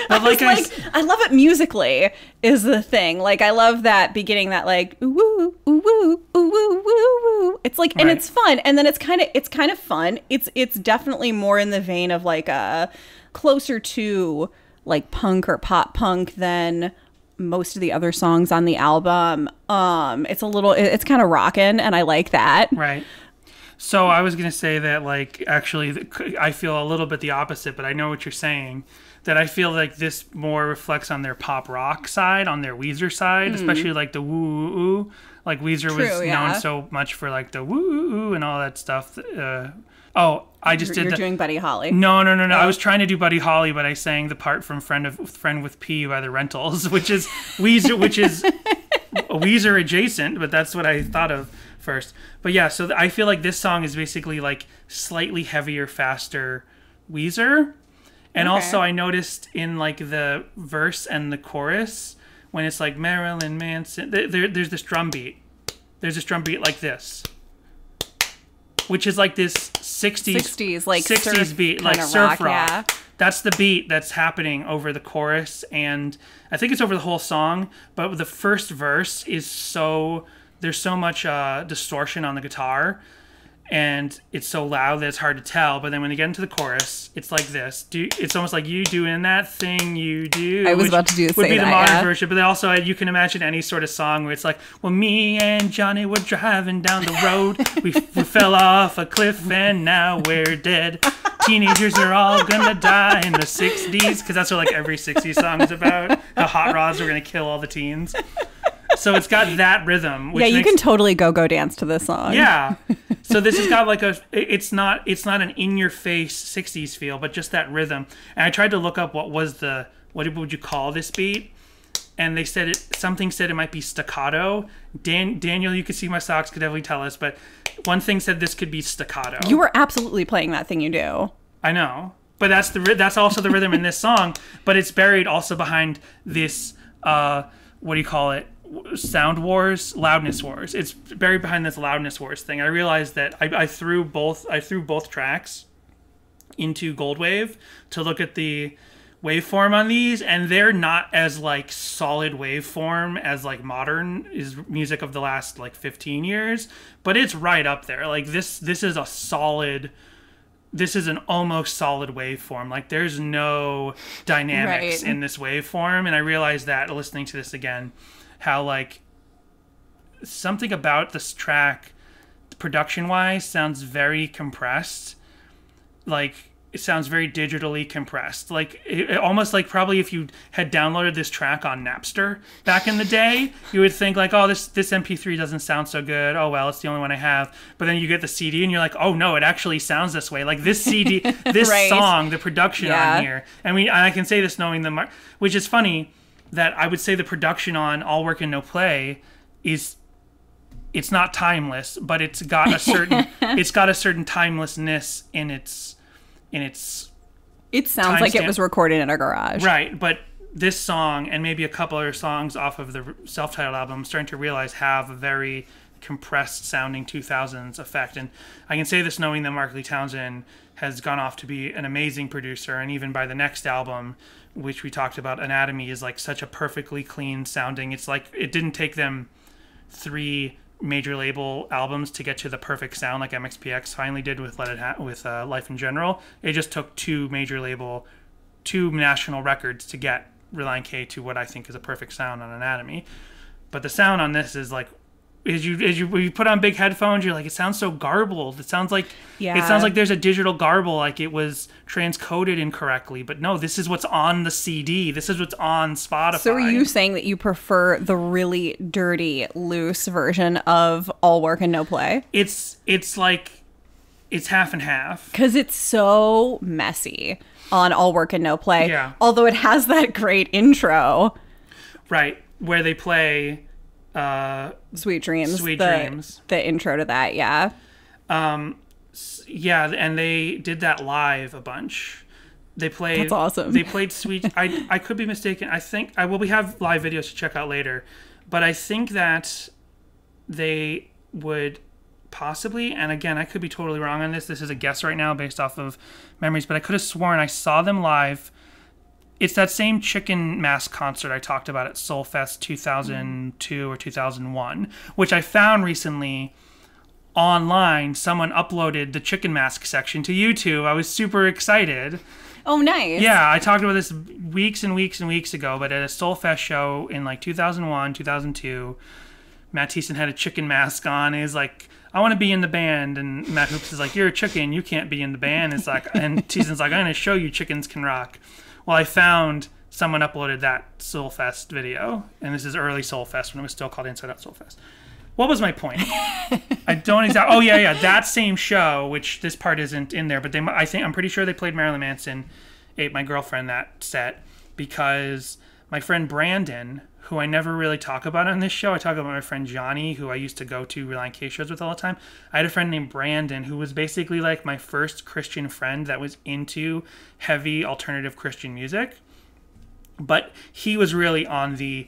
I love it musically is the thing. Like I love that beginning, that like ooh woo ooh woo ooh woo woo woo. It's like, and it's fun, and then it's kind of fun. It's definitely more in the vein of like a closer to like punk or pop punk than most of the other songs on the album. It's kind of rockin', and I like that. Right. So I was going to say that, like, actually, I feel a little bit the opposite, but I know what you're saying. That I feel like this more reflects on their pop rock side, on their Weezer side, especially like the woo woo. Like Weezer was known so much for like the woo woo and all that stuff. You're doing Buddy Holly. No. I was trying to do Buddy Holly, but I sang the part from Friend with P by the Rentals, which is Weezer, which is Weezer adjacent, but that's what I thought of first. But yeah, so I feel like this song is basically like slightly heavier, faster Weezer. And Okay. also I noticed in like the verse and the chorus, when it's like Marilyn Manson, there's this drum beat. There's this drum beat like this, which is like this 60s like 60s surf beat, like kinda surf rock. yeah. That's the beat that's happening over the chorus, and I think it's over the whole song, but the first verse is there's so much distortion on the guitar, and it's so loud that it's hard to tell. But then when you get into the chorus, it's like this. It's almost like you doing that thing you do. I was about to would say be the that, modern yeah. version. But then also you can imagine any sort of song where it's like, well, me and Johnny were driving down the road. we fell off a cliff and now we're dead. Teenagers are all gonna die in the 60s, because that's what like every 60s song is about. How hot rods are gonna kill all the teens. So it's got that rhythm. Which you can totally go dance to this song. Yeah. So this has got like it's not an in-your-face 60s feel, but just that rhythm. And I tried to look up what would you call this beat? And they said something said it might be staccato. Daniel, you could see my socks, could definitely tell us, but one thing said this could be staccato. You were absolutely playing That Thing You Do. I know. But that's also the rhythm in this song, but it's buried also behind this what do you call it? Sound wars, loudness wars. It's buried behind this loudness wars thing. I realized that I threw both tracks into Goldwave to look at the waveform on these, and they're not as like solid waveform as like modern is music of the last like 15 years, but it's right up there. Like this is an almost solid waveform. Like there's no dynamics in this waveform, and I realized that listening to this again, how like something about this track production wise sounds very compressed. Like it sounds very digitally compressed. Like it almost like probably if you had downloaded this track on Napster back in the day, you would think like, oh, this MP3 doesn't sound so good. Oh well, it's the only one I have. But then you get the CD and you're like, oh no, it actually sounds this way. Like this CD, this Right. song, the production Yeah. on here. And I can say this knowing which is funny that I would say the production on All Work and No Play it's not timeless, but it's got a certain timelessness in its It sounds like it was recorded in a garage. Right, but this song and maybe a couple other songs off of the self-titled album I'm starting to realize have a very compressed sounding 2000s effect. And I can say this knowing that Mark Lee Townsend has gone off to be an amazing producer, and even by the next album, which we talked about, Anatomy, is like such a perfectly clean sounding. It's like it didn't take them 3 major label albums to get to the perfect sound like MXPX finally did with Life in General. It just took 2 national records to get Relient K to what I think is a perfect sound on Anatomy. But the sound on this is like, when you put on big headphones, you're like, it sounds so garbled. It sounds like there's a digital garble, like it was transcoded incorrectly. But no, this is what's on the CD. This is what's on Spotify. So are you saying that you prefer the really dirty, loose version of All Work and No Play? It's like it's half and half. Because it's so messy on All Work and No Play. Yeah. Although it has that great intro. Right, where they play Sweet Dreams. Dreams. The intro to that, yeah. Yeah, and they did that live a bunch. They played. That's awesome. They played Sweet. I could be mistaken. I think we have live videos to check out later, but I think that they would possibly, and again, I could be totally wrong on this. This is a guess right now based off of memories, but I could have sworn I saw them live. It's that same Chicken Mask concert I talked about at Soulfest 2002 or 2001, which I found recently online. Someone uploaded the Chicken Mask section to YouTube. I was super excited. Oh, nice. Yeah, I talked about this weeks and weeks and weeks ago, but at a Soulfest show in like 2001, 2002, Matt Thiessen had a chicken mask on. He was like, I want to be in the band. And Matt Hoops is like, you're a chicken. You can't be in the band. It's like, and Thiessen's like, I'm going to show you chickens can rock. Well, I found someone uploaded that Soulfest video, and this is early Soulfest when it was still called Inside Out Soulfest. What was my point? I don't exactly. Oh yeah, that same show, which this part isn't in there, but I'm pretty sure they played Marilyn Manson, Ate My Girlfriend that set, because my friend Brandon, who I never really talk about on this show. I talk about my friend Johnny, who I used to go to Relient K shows with all the time. I had a friend named Brandon, who was basically like my first Christian friend that was into heavy alternative Christian music. But he was really on the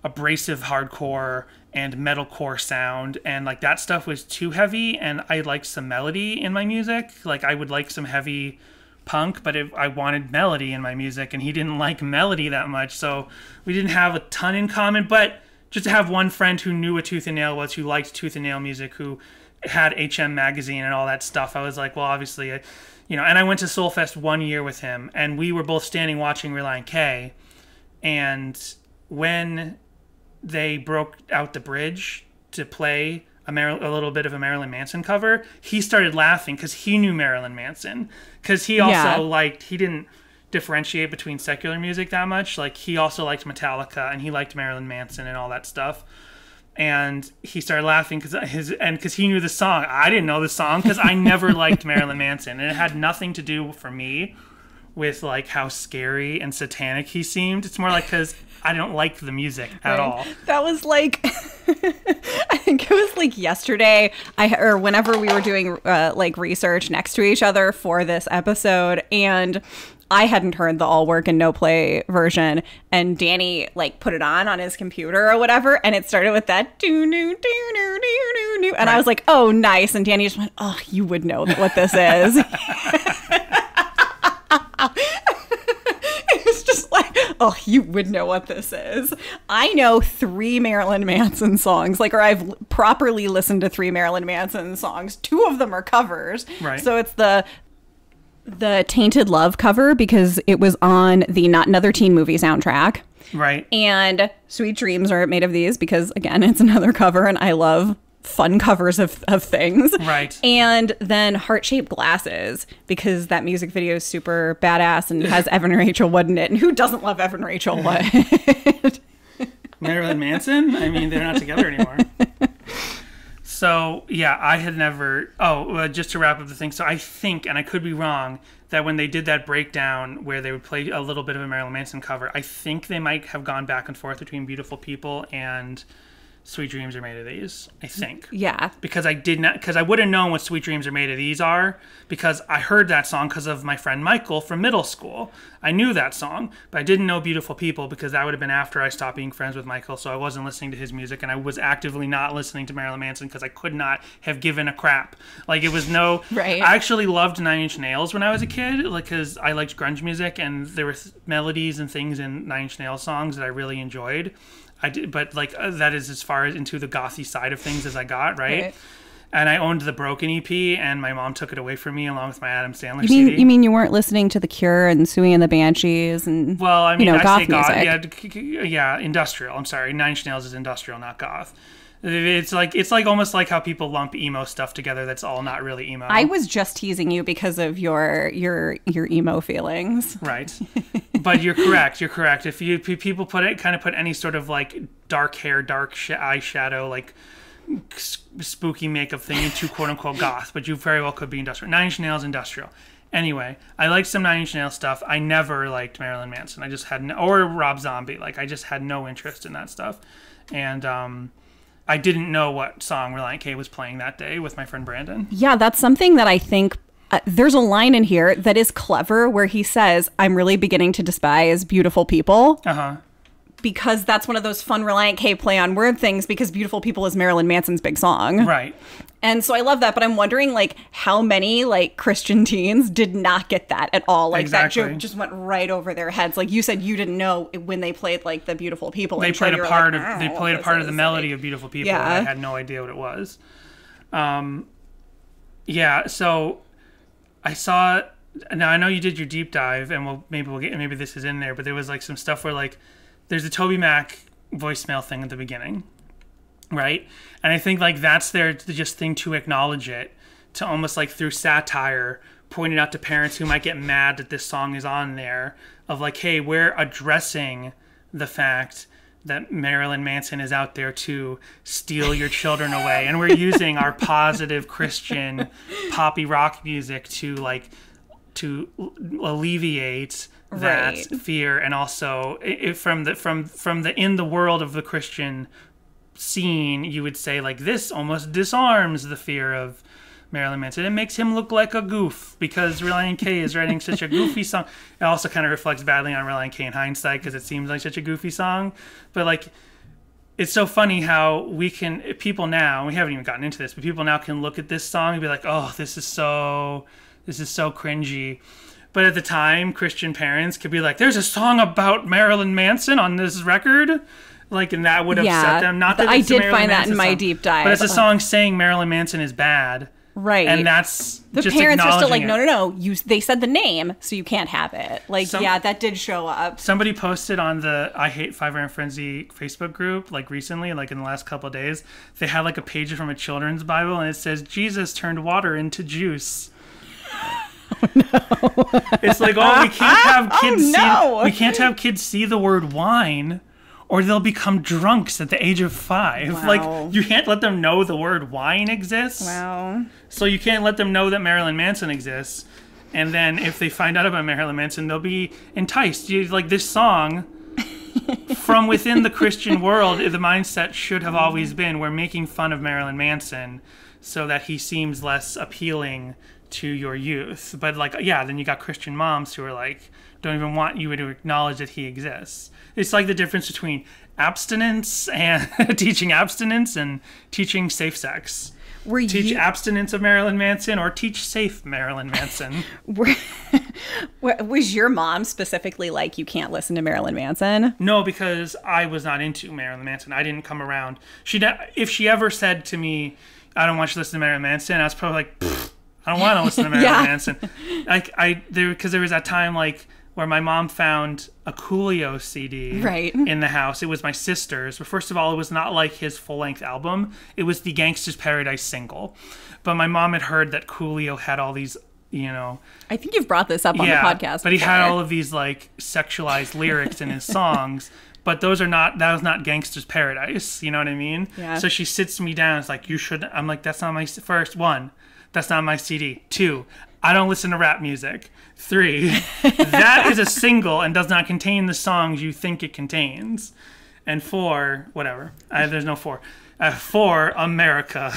abrasive hardcore and metalcore sound, and like that stuff was too heavy, and I liked some melody in my music. Like I would like some heavy punk, but I wanted melody in my music, and he didn't like melody that much, so we didn't have a ton in common. But just to have one friend who knew what Tooth and Nail was, who liked Tooth and Nail music, who had HM magazine and all that stuff, I was like, well, obviously, and I went to Soulfest 1 year with him, and we were both standing watching Relient K, and when they broke out the bridge to play a little bit of a Marilyn Manson cover, he started laughing because he knew Marilyn Manson. Because he also he didn't differentiate between secular music that much. Like, he also liked Metallica, and he liked Marilyn Manson and all that stuff. And he started laughing because he knew the song. I didn't know the song because I never liked Marilyn Manson. And it had nothing to do for me with like how scary and satanic he seemed. It's more like because I don't like the music at all. That was like, I think it was like yesterday, or whenever we were doing like research next to each other for this episode, and I hadn't heard the all work and no play version, and Danny like put it on his computer or whatever, and it started with that and I was like, oh, nice. And Danny just went, oh, you would know what this is. It's just like, oh, you would know what this is. I know 3 Marilyn Manson songs, or I've properly listened to 3 Marilyn Manson songs. 2 of them are covers. Right. So it's the Tainted Love cover because it was on the Not Another Teen Movie soundtrack. Right. And Sweet Dreams Are Made of These because, again, it's another cover, and I love fun covers of things. Right. And then Heart-Shaped Glasses because that music video is super badass and has Evan Rachel Wood in it. And who doesn't love Evan Rachel Wood? Marilyn Manson? I mean, they're not together anymore. So, yeah, I had never... just to wrap up the thing. So I think, and I could be wrong, that when they did that breakdown where they would play a little bit of a Marilyn Manson cover, I think they might have gone back and forth between Beautiful People and Sweet Dreams Are Made of These, I think. Yeah. Because I would have known what Sweet Dreams Are Made of These are because I heard that song because of my friend Michael from middle school. I knew that song, but I didn't know Beautiful People because that would have been after I stopped being friends with Michael, so I wasn't listening to his music, and I was actively not listening to Marilyn Manson because I could not have given a crap. Like, it was no... Right. I actually loved Nine Inch Nails when I was a kid, because I liked grunge music, and there were melodies and things in Nine Inch Nails songs that I really enjoyed. I did, but like that is as far as into the gothy side of things as I got, right? And I owned the Broken EP, and my mom took it away from me along with my Adam Sandler CD. You mean you weren't listening to The Cure and Suey and the Banshees and goth music? Yeah, industrial. I'm sorry, Nine Inch Nails is industrial, not goth. It's like almost like how people lump emo stuff together. That's all not really emo. I was just teasing you because of your emo feelings. Right. But you're correct. You're correct. If people put any sort of like dark hair, dark eyeshadow, like spooky makeup thing into quote unquote goth, but you very well could be industrial. Nine Inch Nails industrial. Anyway, I liked some Nine Inch Nails stuff. I never liked Marilyn Manson. I just had or Rob Zombie. Like, I just had no interest in that stuff, and I didn't know what song Relient K was playing that day with my friend Brandon. Yeah, that's something that I think there's a line in here that is clever where he says, I'm really beginning to despise Beautiful People. Uh-huh. Because that's one of those fun Relient K play on word things because Beautiful People is Marilyn Manson's big song. Right. And so I love that, but I'm wondering like how many like Christian teens did not get that at all. Like exactly. That joke just went right over their heads. Like you said, you didn't know when they played like the Beautiful People. They played a part of the melody of Beautiful People. Yeah. And I had no idea what it was. Yeah. So I saw. Now I know you did your deep dive, and maybe this is in there, but there was like some stuff where like there's a Toby Mac voicemail thing at the beginning. Right? And I think like that's their just thing to acknowledge it, to almost like through satire, point it out to parents who might get mad that this song is on there, of like, hey, we're addressing the fact that Marilyn Manson is out there to steal your children away. And we're using our positive Christian poppy rock music to to alleviate that fear, and also from the in the world of the Christian scene, you would say like this almost disarms the fear of Marilyn Manson. It makes him look like a goof because Relient K is writing such a goofy song. It also kind of reflects badly on Relient K in hindsight because it seems like such a goofy song. But like, it's so funny how people now, we haven't even gotten into this, but people now can look at this song and be like, oh, this is so cringy. But at the time, Christian parents could be like, there's a song about Marilyn Manson on this record. Like, and that would upset them. Not that I it's a did Marilyn find that Manson in my song, deep dive. but it's a song saying Marilyn Manson is bad. Right. And that's the just parents are still like, acknowledging no. They said the name, so you can't have it. Like, that did show up. Somebody posted on the I Hate Five Iron Frenzy Facebook group, like recently, like in the last couple of days, they had like a page from a children's Bible, and it says, Jesus turned water into juice. Oh, no. It's like, we can't have kids we can't have kids see the word wine, or they'll become drunks at the age of 5. Wow. Like, you can't let them know the word wine exists. Wow. So you can't let them know that Marilyn Manson exists. And then if they find out about Marilyn Manson, they'll be enticed. Like, this song, from within the Christian world, the mindset should have always been, we're making fun of Marilyn Manson so that he seems less appealing to your youth. But like, then you got Christian moms who are like, don't even want you to acknowledge that he exists. It's like the difference between abstinence and teaching abstinence and teaching safe sex. Teach abstinence of Marilyn Manson or teach safe Marilyn Manson. Was your mom specifically like, you can't listen to Marilyn Manson? No, because I was not into Marilyn Manson. I didn't come around. If she ever said to me, I don't want you to listen to Marilyn Manson, I was probably like, I don't want to listen to Marilyn Manson. Because there was that time like where my mom found a Coolio CD in the house. It was my sister's. But first of all, it was not like his full-length album. It was the Gangsta's Paradise single. But my mom had heard that Coolio had all these, I think you've brought this up on the podcast. But he had all of these like sexualized lyrics in his songs. But that was not Gangsta's Paradise. You know what I mean? Yeah. So she sits me down. It's like, you should. I'm like, that's not my first one. That's not my CD. 2, I don't listen to rap music. 3, that is a single and does not contain the songs you think it contains. And 4, whatever. There's no 4. 4, America.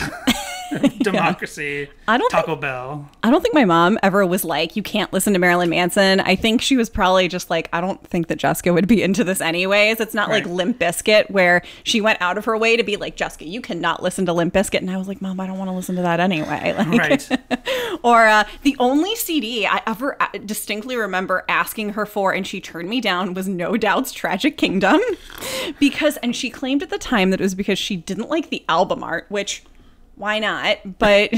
Democracy. Taco Bell. I don't think my mom ever was like, you can't listen to Marilyn Manson. I think she was probably just like, I don't think that Jessica would be into this anyways. It's not like Limp Bizkit where she went out of her way to be like, Jessica, you cannot listen to Limp Bizkit. And I was like, Mom, I don't want to listen to that anyway. Like, or the only CD I ever distinctly remember asking her for, and she turned me down, was No Doubt's Tragic Kingdom. And she claimed at the time that it was because she didn't like the album art, which... why not? But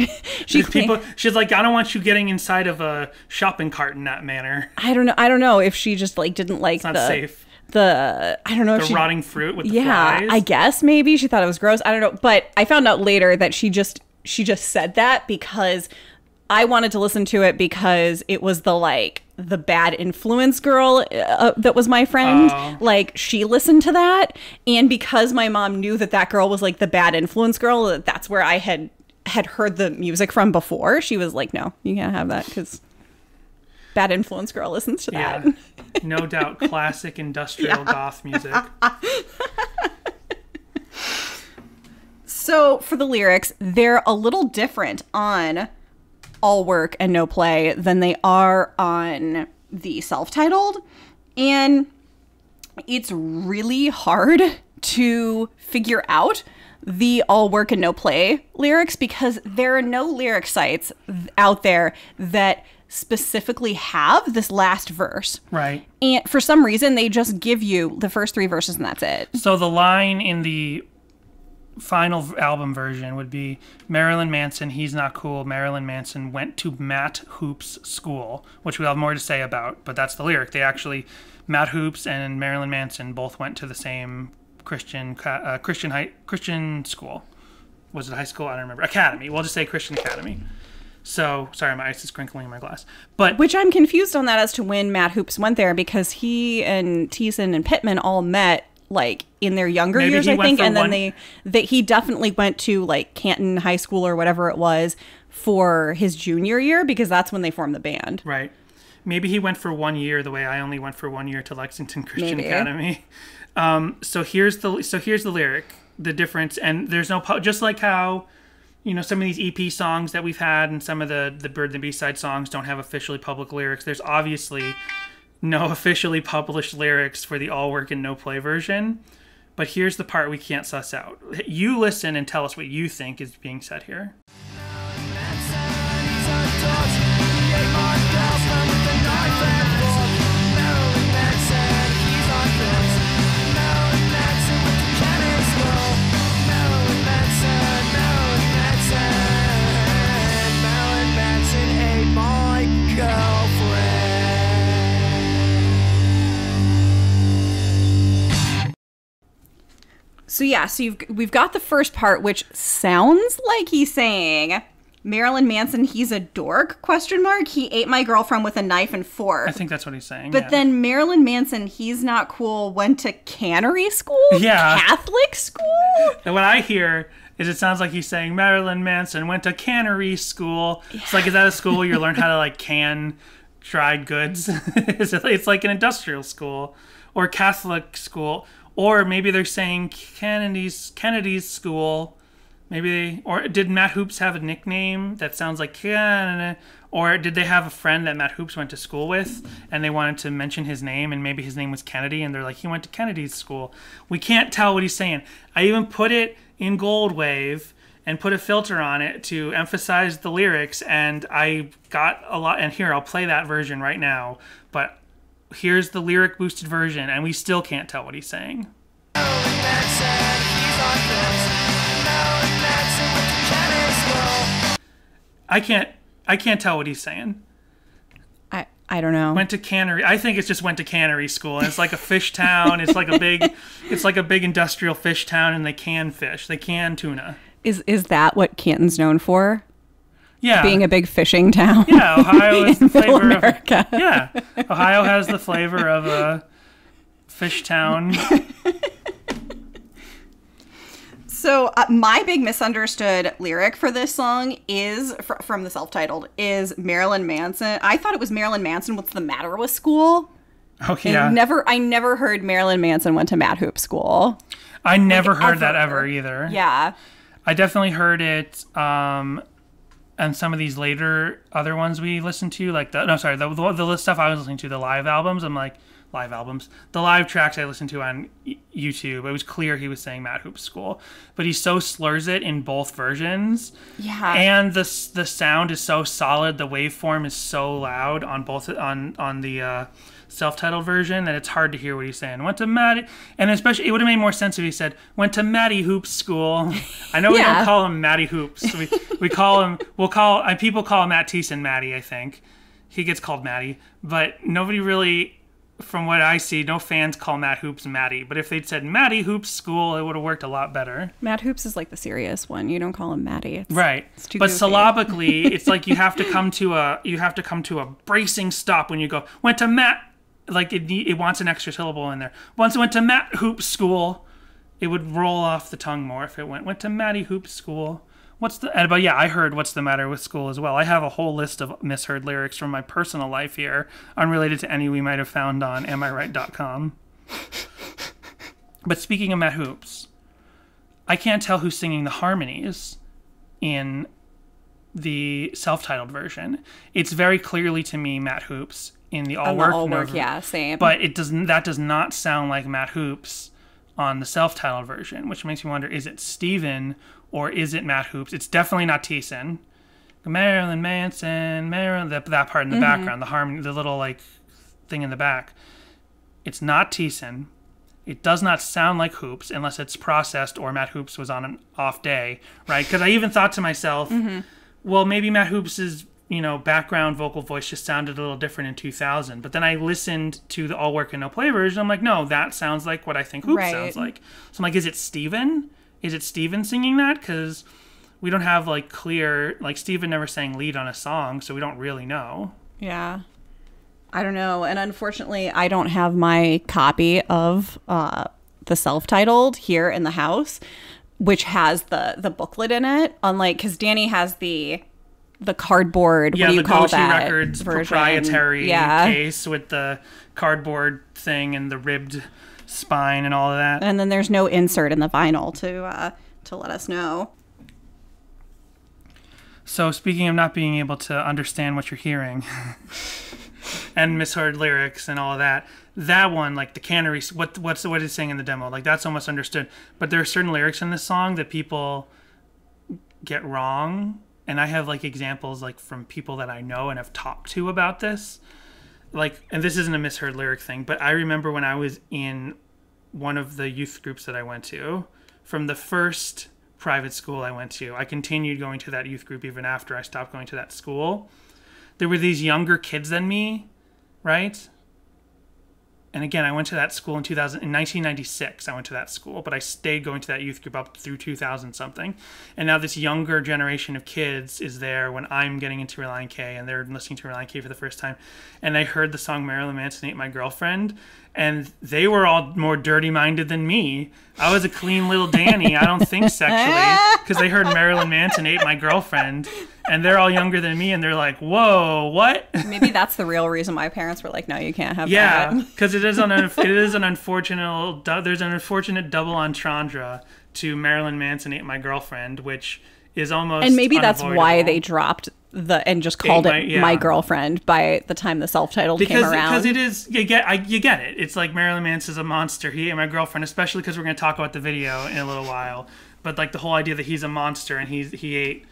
she's like, I don't want you getting inside of a shopping cart in that manner. I don't know if she just like didn't like it's not safe. I don't know. The rotting fruit with the flies. I guess maybe she thought it was gross. I don't know. But I found out later that she just said that because I wanted to listen to it because it was the bad influence girl that was my friend. Like, she listened to that, and because my mom knew that girl was like the bad influence girl, that's where I had heard the music from before. She was like, no, you can't have that because bad influence girl listens to that. No doubt. Classic industrial goth music. So for the lyrics, they're a little different on All Work and No Play than they are on the self-titled, and it's really hard to figure out the All Work and No Play lyrics because there are no lyric sites out there that specifically have this last verse. Right. And for some reason, they just give you the first 3 verses and that's it. So the line in the final album version would be Marilyn Manson, he's not cool. Marilyn Manson went to Matt Hoop's school, which we'll have more to say about, but that's the lyric. Matt Hoops and Marilyn Manson both went to the same Christian school. Was it high school? I don't remember. Academy. We'll just say Christian Academy. So, sorry, my ice is crinkling in my glass. Which I'm confused on that as to when Matt Hoops went there, because he and Thiessen and Pittman all met like in their younger years, I think, and then he definitely went to like Canton High School or whatever it was for his junior year, because that's when they formed the band. Right. Maybe he went for 1 year the way I only went for 1 year to Lexington Christian Maybe. Academy. So here's the lyric, the difference, and there's no just like how, some of these EP songs that we've had and some of the Bird and the B-side songs don't have officially public lyrics. There's obviously no officially published lyrics for the all work and no play version. But here's the part we can't suss out. You listen and tell us what you think is being said here. So we've got the first part, which sounds like he's saying, Marilyn Manson, he's a dork, ? He ate my girlfriend with a knife and fork. I think that's what he's saying. But then Marilyn Manson, he's not cool, went to cannery school? Yeah. Catholic school? And what I hear is it sounds like he's saying Marilyn Manson went to cannery school. Yeah. It's like, is that a school where you learn how to like can dried goods? It's like an industrial school or Catholic school. Or maybe they're saying Kennedy's school. Or did Matt Hoops have a nickname that sounds like Canada? Or did they have a friend that Matt Hoops went to school with and they wanted to mention his name and maybe his name was Kennedy and they're like, he went to Kennedy's school. We can't tell what he's saying. I even put it in Gold Wave and put a filter on it to emphasize the lyrics, and I got a lot. And here, I'll play that version right now. But here's the lyric boosted version, and we still can't tell what he's saying. I can't tell what he's saying. I don't know. Went to cannery. I think it's just went to cannery school. And it's like a fish town. It's like a big industrial fish town, and they can fish. They can tuna. Is that what Canton's known for? Yeah. Being a big fishing town. Yeah, Ohio is the flavor America. of. Yeah. Ohio has the flavor of a fish town. So my big misunderstood lyric for this song is from the self-titled is Marilyn Manson. I thought it was Marilyn Manson. What's the matter with school? Oh yeah. I never heard Marilyn Manson went to Mad Hoop School. I never heard that ever either. Yeah. I definitely heard it. And some of these later other ones we listened to, like the stuff I was listening to, the live albums. I'm like. Live albums, the live tracks I listened to on YouTube, it was clear he was saying Mad Hoop School, but he so slurs it in both versions. Yeah, and the sound is so solid, the waveform is so loud on both on the self-titled version that it's hard to hear what he's saying. Went to Maddie, and especially it would have made more sense if he said went to Maddie Hoops School. I know we don't call him Maddie Hoops. We call him. People call Matt Thiessen Maddie. I think he gets called Maddie, but nobody really. From what I see, no fans call Matt Hoops Maddie. But if they'd said Maddie Hoops School, it would have worked a lot better. Matt Hoops is like the serious one. You don't call him Maddie. Right. It's too but goofy. syllabically, it's like you have to come to a bracing stop when you go, went to Matt, like it wants an extra syllable in there. Once it went to Matt Hoops School, it would roll off the tongue more if it went to Maddie Hoops School. But yeah, I heard What's the Matter with School as well. I have a whole list of misheard lyrics from my personal life here, unrelated to any we might have found on amiright.com. But speaking of Matt Hoops, I can't tell who's singing the harmonies in the self-titled version. It's very clearly to me Matt Hoops in the all work. Yeah, same. But that does not sound like Matt Hoops on the self-titled version, which makes me wonder, is it Steven or is it Matt Hoops? It's definitely not Thiessen. Marilyn Manson, that part in the background, the harmony, the little like thing in the back. It's not Thiessen. It does not sound like Hoops unless it's processed or Matt Hoops was on an off day, right? Because I even thought to myself, well, maybe Matt Hoops's background vocal voice just sounded a little different in 2000. But then I listened to the all work and no play version. I'm like, no, that sounds like what I think Hoops sounds like. So I'm like, is it Steven? Is it Steven singing that? Because we don't have like clear, like Steven never sang lead on a song, so we don't really know. Yeah. I don't know. And unfortunately, I don't have my copy of the self-titled here in the house, which has the booklet in it. Unlike, because Danny has the cardboard. Yeah, what do you the call Goshi that Records version? proprietary case with the cardboard thing and the ribbed spine and all of that. And then there's no insert in the vinyl to let us know. So speaking of not being able to understand what you're hearing and misheard lyrics and all of that, that one, like the cannery, what it's saying in the demo, like that's almost understood. But there are certain lyrics in this song that people get wrong. And I have like examples like from people that I know and have talked to about this. Like, and this isn't a misheard lyric thing, but I remember when I was in one of the youth groups that I went to, from the first private school I went to, I continued going to that youth group even after I stopped going to that school. There were these younger kids than me, right? And again, I went to that school in 1996. I went to that school, but I stayed going to that youth group up through 2000 something. And now this younger generation of kids is there when I'm getting into Relient K, and they're listening to Relient K for the first time. And they heard the song Marilyn Manson Ain't My Girlfriend, and they were all more dirty-minded than me. I was a clean little Danny. I don't think sexually, because they heard Marilyn Manson Ain't My Girlfriend. And they're all younger than me, and they're like, "Whoa, what?" Maybe that's the real reason my parents were like, "No, you can't have that." Yeah, because it is an unfortunate. There's an unfortunate double entendre to Marilyn Manson Ain't My Girlfriend, which is almost. And maybe that's why they dropped and just called it My Girlfriend by the time the self-titled came around. Because it is, you get it. It's like Marilyn Manson's a monster. He ain't my girlfriend, especially because we're going to talk about the video in a little while. But like the whole idea that he's a monster and he ate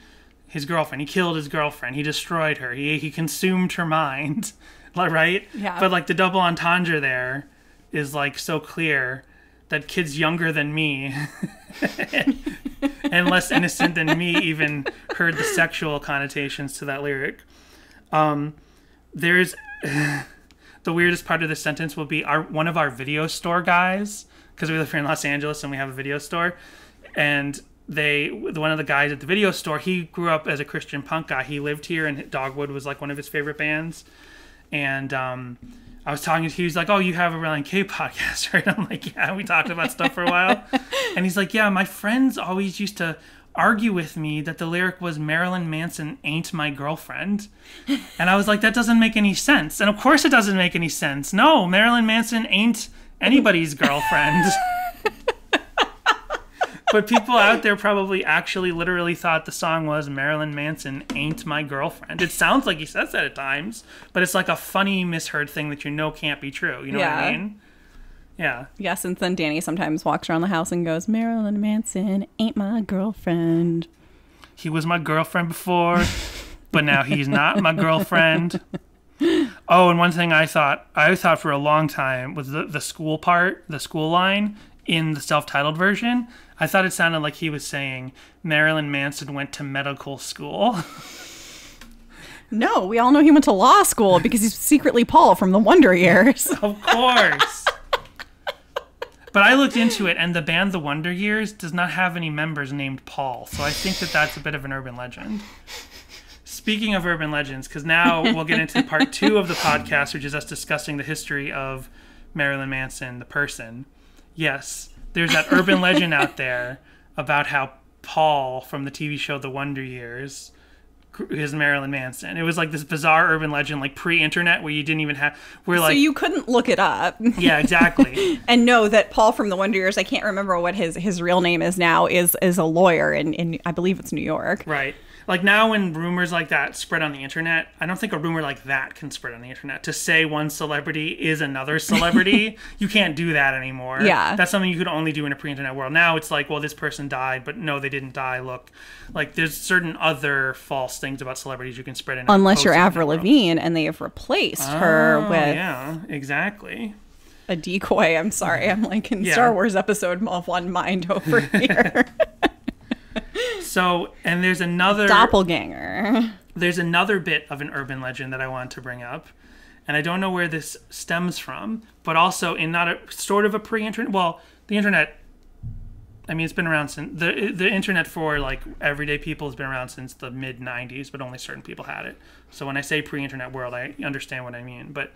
his girlfriend. He killed his girlfriend. He destroyed her. He consumed her mind, right? Yeah. But like the double entendre there is like so clear that kids younger than me and less innocent than me even heard the sexual connotations to that lyric. There's the weirdest part of this sentence will be one of our video store guys, because we live here in Los Angeles and we have a video store, and one of the guys at the video store, he grew up as a Christian punk guy. He lived here, and Dogwood was like one of his favorite bands. And I was talking, he was like, "Oh, you have a Relient K podcast, right?" I'm like, "Yeah, we talked about stuff for a while." And he's like, "Yeah, my friends always used to argue with me that the lyric was Marilyn Manson ain't my girlfriend." And I was like, "That doesn't make any sense." And of course it doesn't make any sense. No, Marilyn Manson ain't anybody's girlfriend. But people out there probably actually literally thought the song was Marilyn Manson Ain't My Girlfriend. It sounds like he says that at times, but it's like a funny misheard thing that you know can't be true. You know what I mean? Yeah. Yes, and then Danny sometimes walks around the house and goes, "Marilyn Manson ain't my girlfriend. He was my girlfriend before, but now he's not my girlfriend." Oh, and one thing I thought for a long time was the school part, the school line in the self-titled version. I thought it sounded like he was saying Marilyn Manson went to medical school. No, we all know he went to law school because he's secretly Paul from the Wonder Years. Of course. But I looked into it, and the band The Wonder Years does not have any members named Paul, so I think that that's a bit of an urban legend. Speaking of urban legends, because now we'll get into part 2 of the podcast, which is us discussing the history of Marilyn Manson, the person. Yes, there's that urban legend out there about how Paul from the TV show The Wonder Years is Marilyn Manson. It was like this bizarre urban legend, like pre-internet, where you didn't even have... So you couldn't look it up. Yeah, exactly. And know that Paul from The Wonder Years, I can't remember what his real name is now, is a lawyer in I believe it's New York. Right. Like now when rumors like that spread on the internet, I don't think a rumor like that can spread on the internet. To say one celebrity is another celebrity, you can't do that anymore. Yeah. That's something you could only do in a pre-internet world. Now it's like, well, this person died, but no, they didn't die. Look, like there's certain other false things about celebrities you can spread in. Unless you're Avril Lavigne and they have replaced her with... Yeah, exactly. A decoy. I'm sorry. I'm like in Star Wars episode of One Mind over here. So, and there's another... Doppelganger. There's another bit of an urban legend that I want to bring up. And I don't know where this stems from, but also in not a sort of a pre-internet... Well, the internet... I mean, it's been around since... The internet for, like, everyday people has been around since the mid-90s, but only certain people had it. So when I say pre-internet world, I understand what I mean. But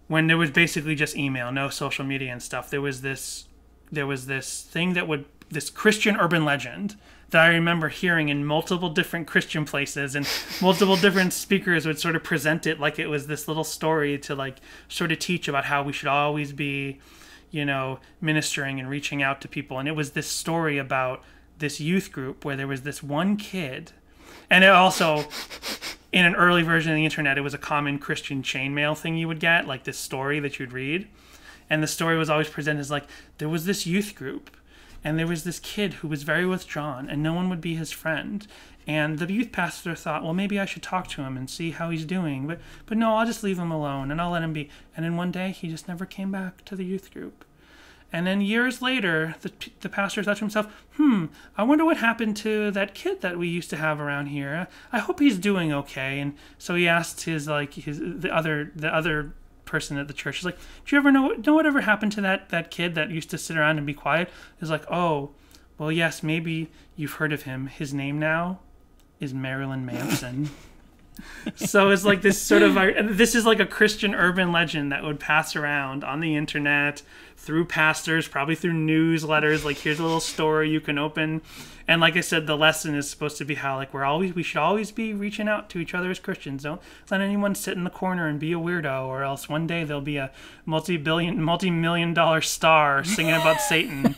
when there was basically just email, no social media and stuff, there was this thing that would this Christian urban legend that I remember hearing in multiple different Christian places, and multiple different speakers would sort of present it like it was this little story to like sort of teach about how we should always be, you know, ministering and reaching out to people. And it was this story about this youth group where there was this one kid, and it also, in an early version of the internet, it was a common Christian chainmail thing you would get, like this story that you'd read. And the story was always presented as like, there was this youth group, and there was this kid who was very withdrawn, and no one would be his friend. And the youth pastor thought, well, maybe I should talk to him and see how he's doing. But no, I'll just leave him alone, and I'll let him be. And then one day, he just never came back to the youth group. And then years later, the pastor thought to himself, I wonder what happened to that kid that we used to have around here. I hope he's doing okay. And so he asked the other person at the church, he's like, do you ever know whatever happened to that kid that used to sit around and be quiet? He's like, oh, well, yes, maybe you've heard of him. His name now is Marilyn Manson. So it's like this sort of, this is like a Christian urban legend that would pass around on the internet, through pastors, probably through newsletters, like here's a little story you can open. And like I said, the lesson is supposed to be how like we should always be reaching out to each other as Christians. Don't let anyone sit in the corner and be a weirdo, or else one day there'll be a multi-million-dollar star singing about Satan.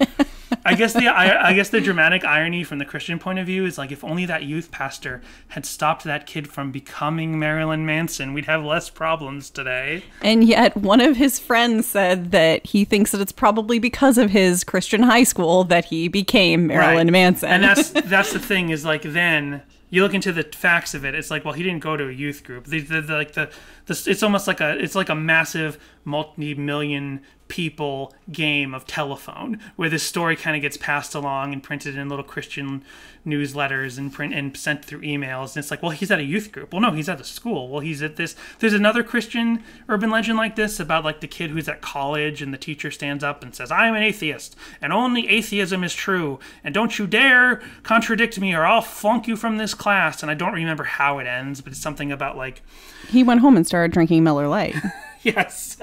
I guess the dramatic irony from the Christian point of view is like, if only that youth pastor had stopped that kid from becoming Marilyn Manson, we'd have less problems today. And yet one of his friends said that he thinks that it's probably because of his Christian high school that he became Marilyn Manson. And that's the thing, is like, then you look into the facts of it, it's like, well, he didn't go to a youth group. It's almost like a massive multi-million people game of telephone, where this story kind of gets passed along and printed in little Christian newsletters and sent through emails. And it's like, well, he's at a youth group. Well, no, he's at a school. Well, he's at this. There's another Christian urban legend like this about like the kid who's at college, and the teacher stands up and says, I'm an atheist, and only atheism is true, and don't you dare contradict me or I'll flunk you from this class. And I don't remember how it ends, but it's something about like, he went home and started drinking Miller Lite. Yes.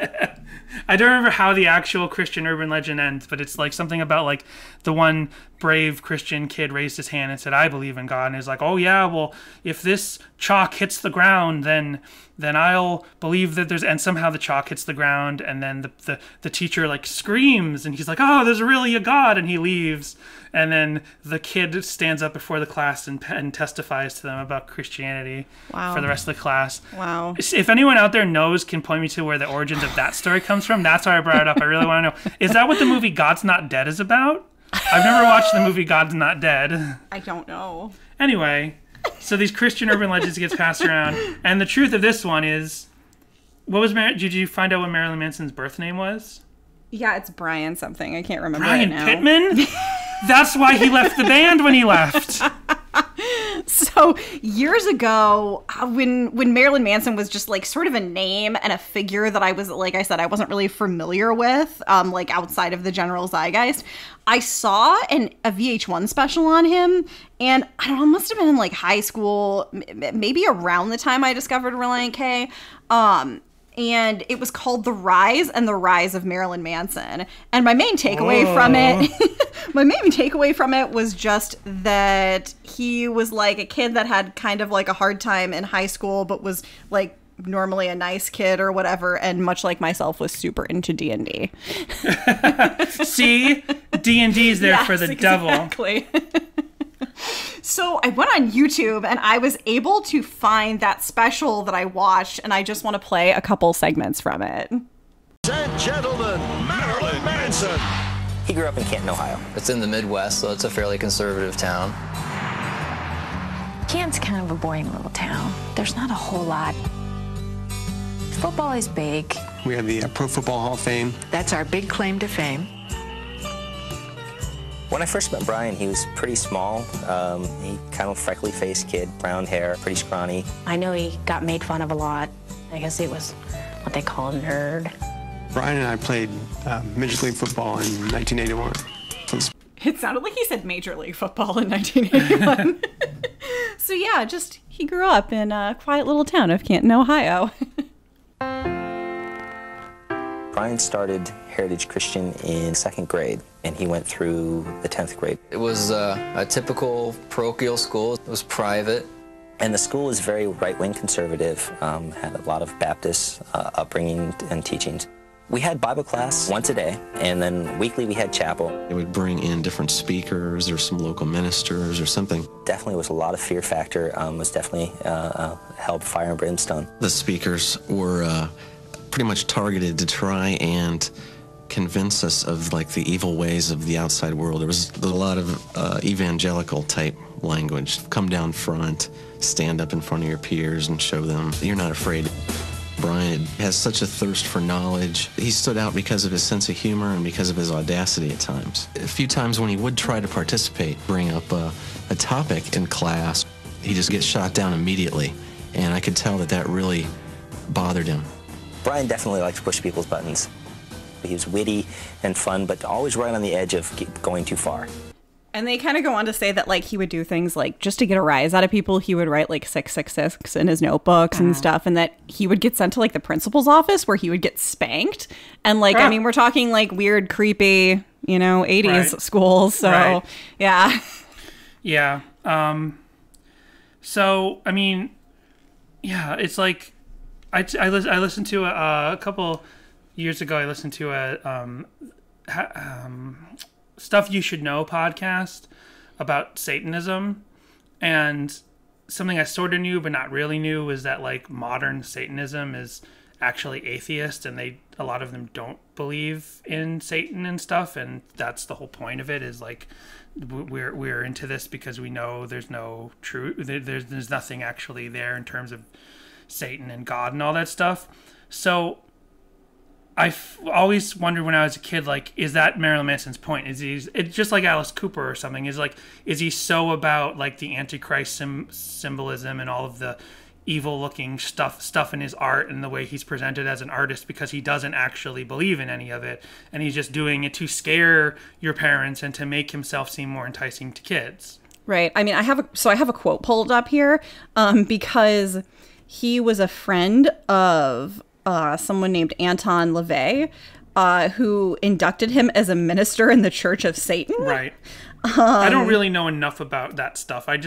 I don't remember how the actual Christian urban legend ends, but it's like something about like the one brave Christian kid raised his hand and said, I believe in God. And he's like, oh yeah, well, if this chalk hits the ground, then I'll believe that there's, and somehow the chalk hits the ground, and then the teacher like screams, and he's like, oh, there's really a God, and he leaves. And then the kid stands up before the class and testifies to them about Christianity for the rest of the class. Wow. If anyone out there can point me to where the origins of that story comes from, that's why I brought it up. I really want to know. Is that what the movie God's Not Dead is about? I've never watched the movie God's Not Dead. I don't know. Anyway, so these Christian urban legends gets passed around, and the truth of this one is, did you find out what Marilyn Manson's birth name was? Yeah, it's Brian something. I can't remember right now. Brian Pittman? That's why he left the band when he left. So years ago, when Marilyn Manson was just like sort of a name and a figure that I was, like I said, I wasn't really familiar with, like outside of the general zeitgeist, I saw a VH1 special on him, and I don't know, it must have been in like high school, maybe around the time I discovered Relient K. And it was called The Rise and the Rise of Marilyn Manson. And my main takeaway from it was just that he was like a kid that had kind of like a hard time in high school, but was like normally a nice kid or whatever, and much like myself was super into D&D. See? D&D is there for the devil. Exactly. So I went on YouTube and I was able to find that special that I watched, and I just want to play a couple segments from it. And gentlemen, Marilyn Manson. He grew up in Canton, Ohio. It's in the Midwest, so it's a fairly conservative town. Canton's kind of a boring little town. There's not a whole lot. Football is big. We have the Pro Football Hall of Fame. That's our big claim to fame. When I first met Brian, he was pretty small. He kind of freckly-faced kid, brown hair, pretty scrawny. I know he got made fun of a lot. I guess he was what they call a nerd. Brian and I played Major League Football in 1981. It sounded like he said Major League Football in 1981. So yeah, he grew up in a quiet little town of Canton, Ohio. Brian started Heritage Christian in 2nd grade, and he went through the 10th grade. It was a typical parochial school. It was private. And the school was very right-wing conservative, had a lot of Baptist upbringing and teachings. We had Bible class once a day, and then weekly we had chapel. They would bring in different speakers or some local ministers or something. Definitely was a lot of fear factor, was definitely hell, fire, and brimstone. The speakers were pretty much targeted to try and convince us of like the evil ways of the outside world. There was a lot of evangelical type language. Come down front, stand up in front of your peers and show them you're not afraid. Brian has such a thirst for knowledge. He stood out because of his sense of humor and because of his audacity at times. A few times when he would try to participate, bring up a topic in class, he just gets shot down immediately. And I could tell that that really bothered him. Brian definitely liked to push people's buttons. He was witty and fun, but always right on the edge of going too far. And they kind of go on to say that, like, he would do things like, just to get a rise out of people, he would write, like, 666 in his notebooks and stuff, and that he would get sent to, like, the principal's office where he would get spanked. And, like, I mean, we're talking, like, weird, creepy, 80s schools, so, yeah. Yeah. So, I mean, yeah, it's like, I listened to a couple years ago, I listened to a Stuff You Should Know podcast about Satanism, and something I sort of knew but not really knew was that like modern Satanism is actually atheist, and a lot of them don't believe in Satan and stuff, and that's the whole point of it, is like we're into this because we know there's no truth, there's nothing actually there in terms of Satan and God and all that stuff. So I've always wondered when I was a kid, like, is that Marilyn Manson's point? It's just like Alice Cooper or something. Is he so about like the Antichrist symbolism and all of the evil-looking stuff in his art and the way he's presented as an artist because he doesn't actually believe in any of it, and he's just doing it to scare your parents and to make himself seem more enticing to kids? Right. I mean, I have a quote pulled up here because he was a friend of someone named Anton LaVey, who inducted him as a minister in the Church of Satan. Right. I don't really know enough about that stuff. I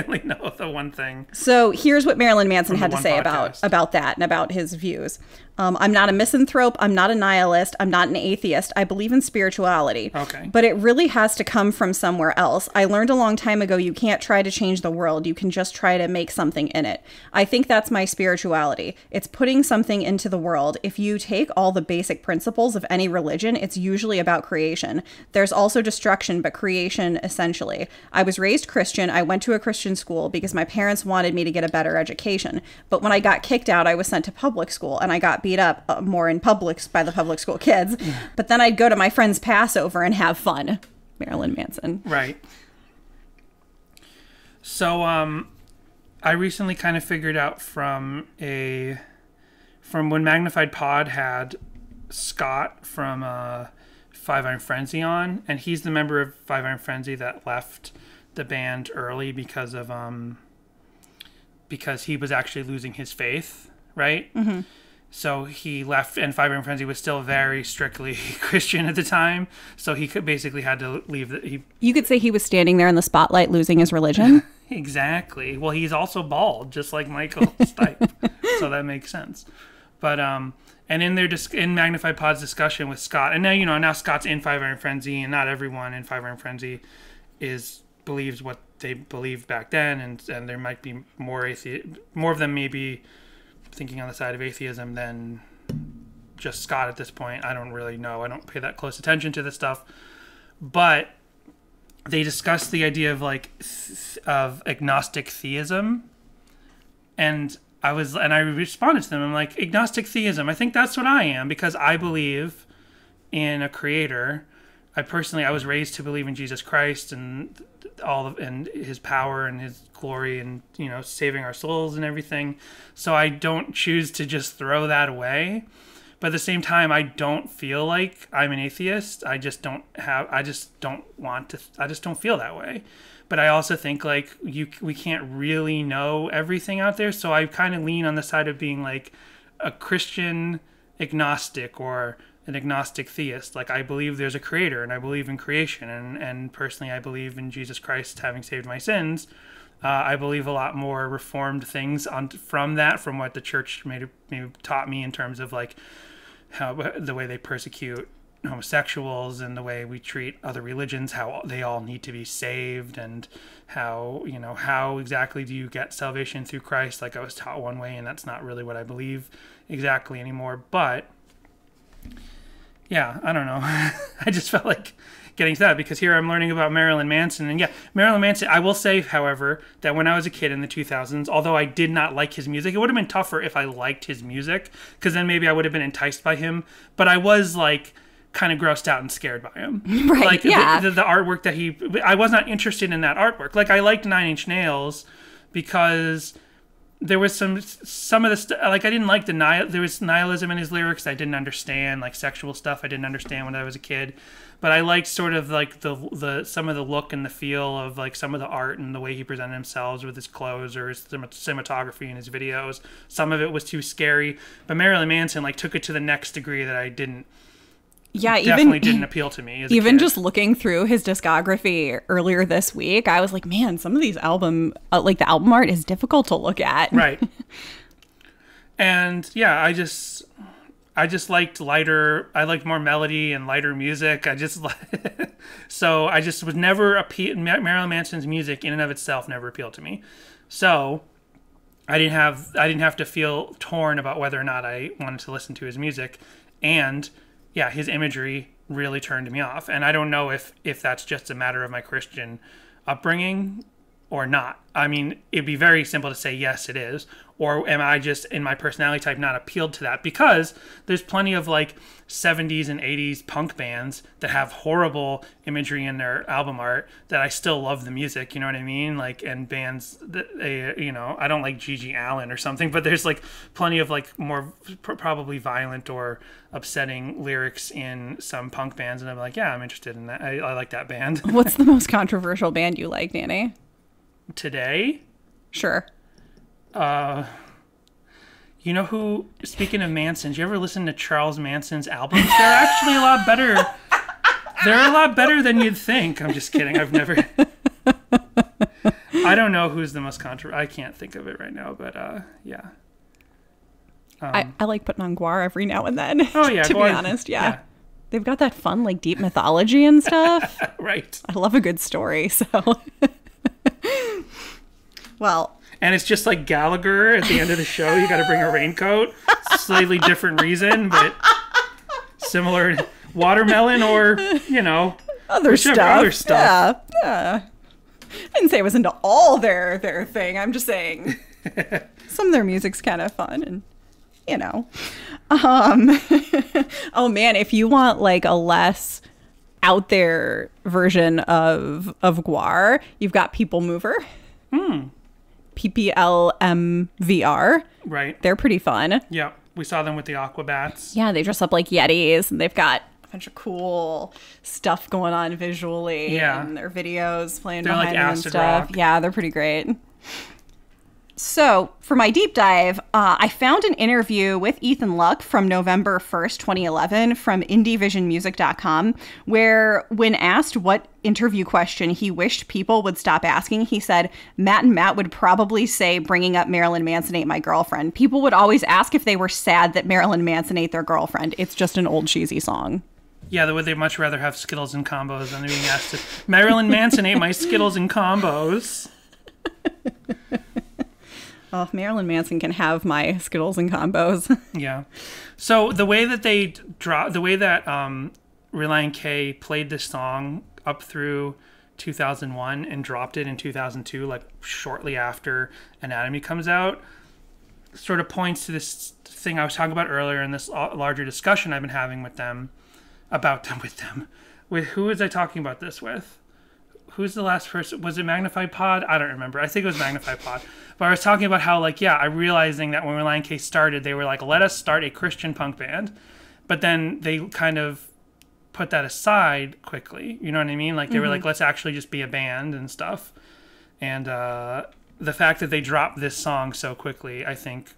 only know the one thing. So here's what Marilyn Manson had to say about that and about his views. I'm not a misanthrope. I'm not a nihilist. I'm not an atheist. I believe in spirituality. Okay. But it really has to come from somewhere else. I learned a long time ago you can't try to change the world. You can just try to make something in it. I think that's my spirituality. It's putting something into the world. If you take all the basic principles of any religion, it's usually about creation. There's also destruction, but creation essentially. I was raised Christian. I went to a Christian school because my parents wanted me to get a better education. But when I got kicked out, I was sent to public school, and I got beat up more in public by the public school kids. But then I'd go to my friend's Passover and have fun. Marilyn Manson. Right. So I recently kind of figured out from when Magnified Pod had Scott from Five Iron Frenzy on, and he's the member of Five Iron Frenzy that left the band early because he was actually losing his faith, right? Mm-hmm. So he left, and Five Iron Frenzy was still very strictly Christian at the time. So he basically had to leave. You could say he was standing there in the spotlight losing his religion. Exactly. Well, he's also bald, just like Michael Stipe. So that makes sense. But and in Magnified Pod's discussion with Scott, and now Scott's in Five Iron Frenzy, and not everyone in Five Iron Frenzy believes what they believed back then, and there might be more of them may be thinking on the side of atheism than just Scott at this point. I don't really know. I don't pay that close attention to this stuff. But they discussed the idea of of agnostic theism, and I responded to them. I'm like, agnostic theism, I think that's what I am, because I believe in a creator. I was raised to believe in Jesus Christ and and his power and his glory and saving our souls and everything. So I don't choose to just throw that away. But at the same time, I don't feel like I'm an atheist. I just don't feel that way. But I also think we can't really know everything out there. So I kind of lean on the side of being like a Christian agnostic or an agnostic theist. Like, I believe there's a creator, and I believe in creation, and personally I believe in Jesus Christ having saved my sins. I believe a lot more reformed things from what the church maybe taught me in terms of like how the way they persecute homosexuals and the way we treat other religions, how they all need to be saved, and how exactly do you get salvation through Christ? Like, I was taught one way, and that's not really what I believe exactly anymore. But yeah, I don't know. I just felt like getting to that because here I'm learning about Marilyn Manson. And yeah, Marilyn Manson, I will say, however, that when I was a kid in the 2000s, although I did not like his music, it would have been tougher if I liked his music, because then maybe I would have been enticed by him. But I was like kind of grossed out and scared by him. Right, like yeah. the artwork that I was not interested in that artwork. Like, I liked Nine Inch Nails because there was some of the stuff, like, I didn't like there was nihilism in his lyrics I didn't understand, like sexual stuff I didn't understand when I was a kid. But I liked sort of like the some of the look and the feel of like some of the art and the way he presented himself with his clothes or his cinematography in his videos. Some of it was too scary, but Marilyn Manson like took it to the next degree that I didn't. Yeah, definitely didn't appeal to me. Even just looking through his discography earlier this week, I was like, man, some of these the album art is difficult to look at. Right. And yeah, I just liked lighter. I liked more melody and lighter music. So I just was never Marilyn Manson's music in and of itself never appealed to me. So I didn't have to feel torn about whether or not I wanted to listen to his music. And yeah, his imagery really turned me off. And I don't know if that's just a matter of my Christian upbringing or not. I mean, it'd be very simple to say, yes, it is. Or am I just, in my personality type, not appealed to that? Because there's plenty of like 70s and 80s punk bands that have horrible imagery in their album art that I still love the music, you know what I mean? Like, and bands that, I don't like Gigi Allen or something, but there's like plenty of like more probably violent or upsetting lyrics in some punk bands. And I'm like, yeah, I'm interested in that. I like that band. What's the most controversial band you like, Danny? Today? Sure. You know who, speaking of Manson, did you ever listen to Charles Manson's albums? They're actually a lot better. They're a lot better than you'd think. I'm just kidding. I've never. I don't know who's the most controversial. I can't think of it right now, but yeah. I like putting on Guar every now and then. Oh, yeah. To be honest, yeah. They've got that fun, like, deep mythology and stuff. Right. I love a good story, so. Well. And it's just like Gallagher at the end of the show. You got to bring a raincoat. Slightly different reason, but similar. Watermelon or, other stuff. Yeah. I didn't say it was into all their thing. I'm just saying some of their music's kind of fun and, oh man, if you want like a less out there version of Guar, you've got People Mover. PPLMVR. Right. They're pretty fun. Yeah. We saw them with the Aquabats. Yeah, they dress up like Yetis and they've got a bunch of cool stuff going on visually. Yeah. And their videos playing they're behind like them and acid stuff. rock. Yeah, they're pretty great. So, for my deep dive, I found an interview with Ethan Luck from November 1st, 2011 from indievisionmusic.com, where when asked what interview question he wished people would stop asking, he said, Matt and Matt would probably say bringing up Marilyn Manson ate my girlfriend. People would always ask if they were sad that Marilyn Manson ate their girlfriend. It's just an old cheesy song. Yeah, would they much rather have Skittles and combos than being asked if Marilyn Manson ate my Skittles and combos. Well, if Marilyn Manson can have my Skittles and combos. Yeah. So the way that Relient K played this song up through 2001 and dropped it in 2002, like shortly after Anatomy comes out, sort of points to this thing I was talking about earlier in this larger discussion I've been having with them. With who was I talking about this with? Who's the last person? Was it Magnified Pod? I don't remember. I think it was Magnified Pod. But I was talking about how, like, yeah, I'm realizing that when Relient K started, they were like, let us start a Christian punk band. But then they kind of put that aside quickly. You know what I mean? Like, they were like, let's actually just be a band and stuff. And the fact that they dropped this song so quickly, I think,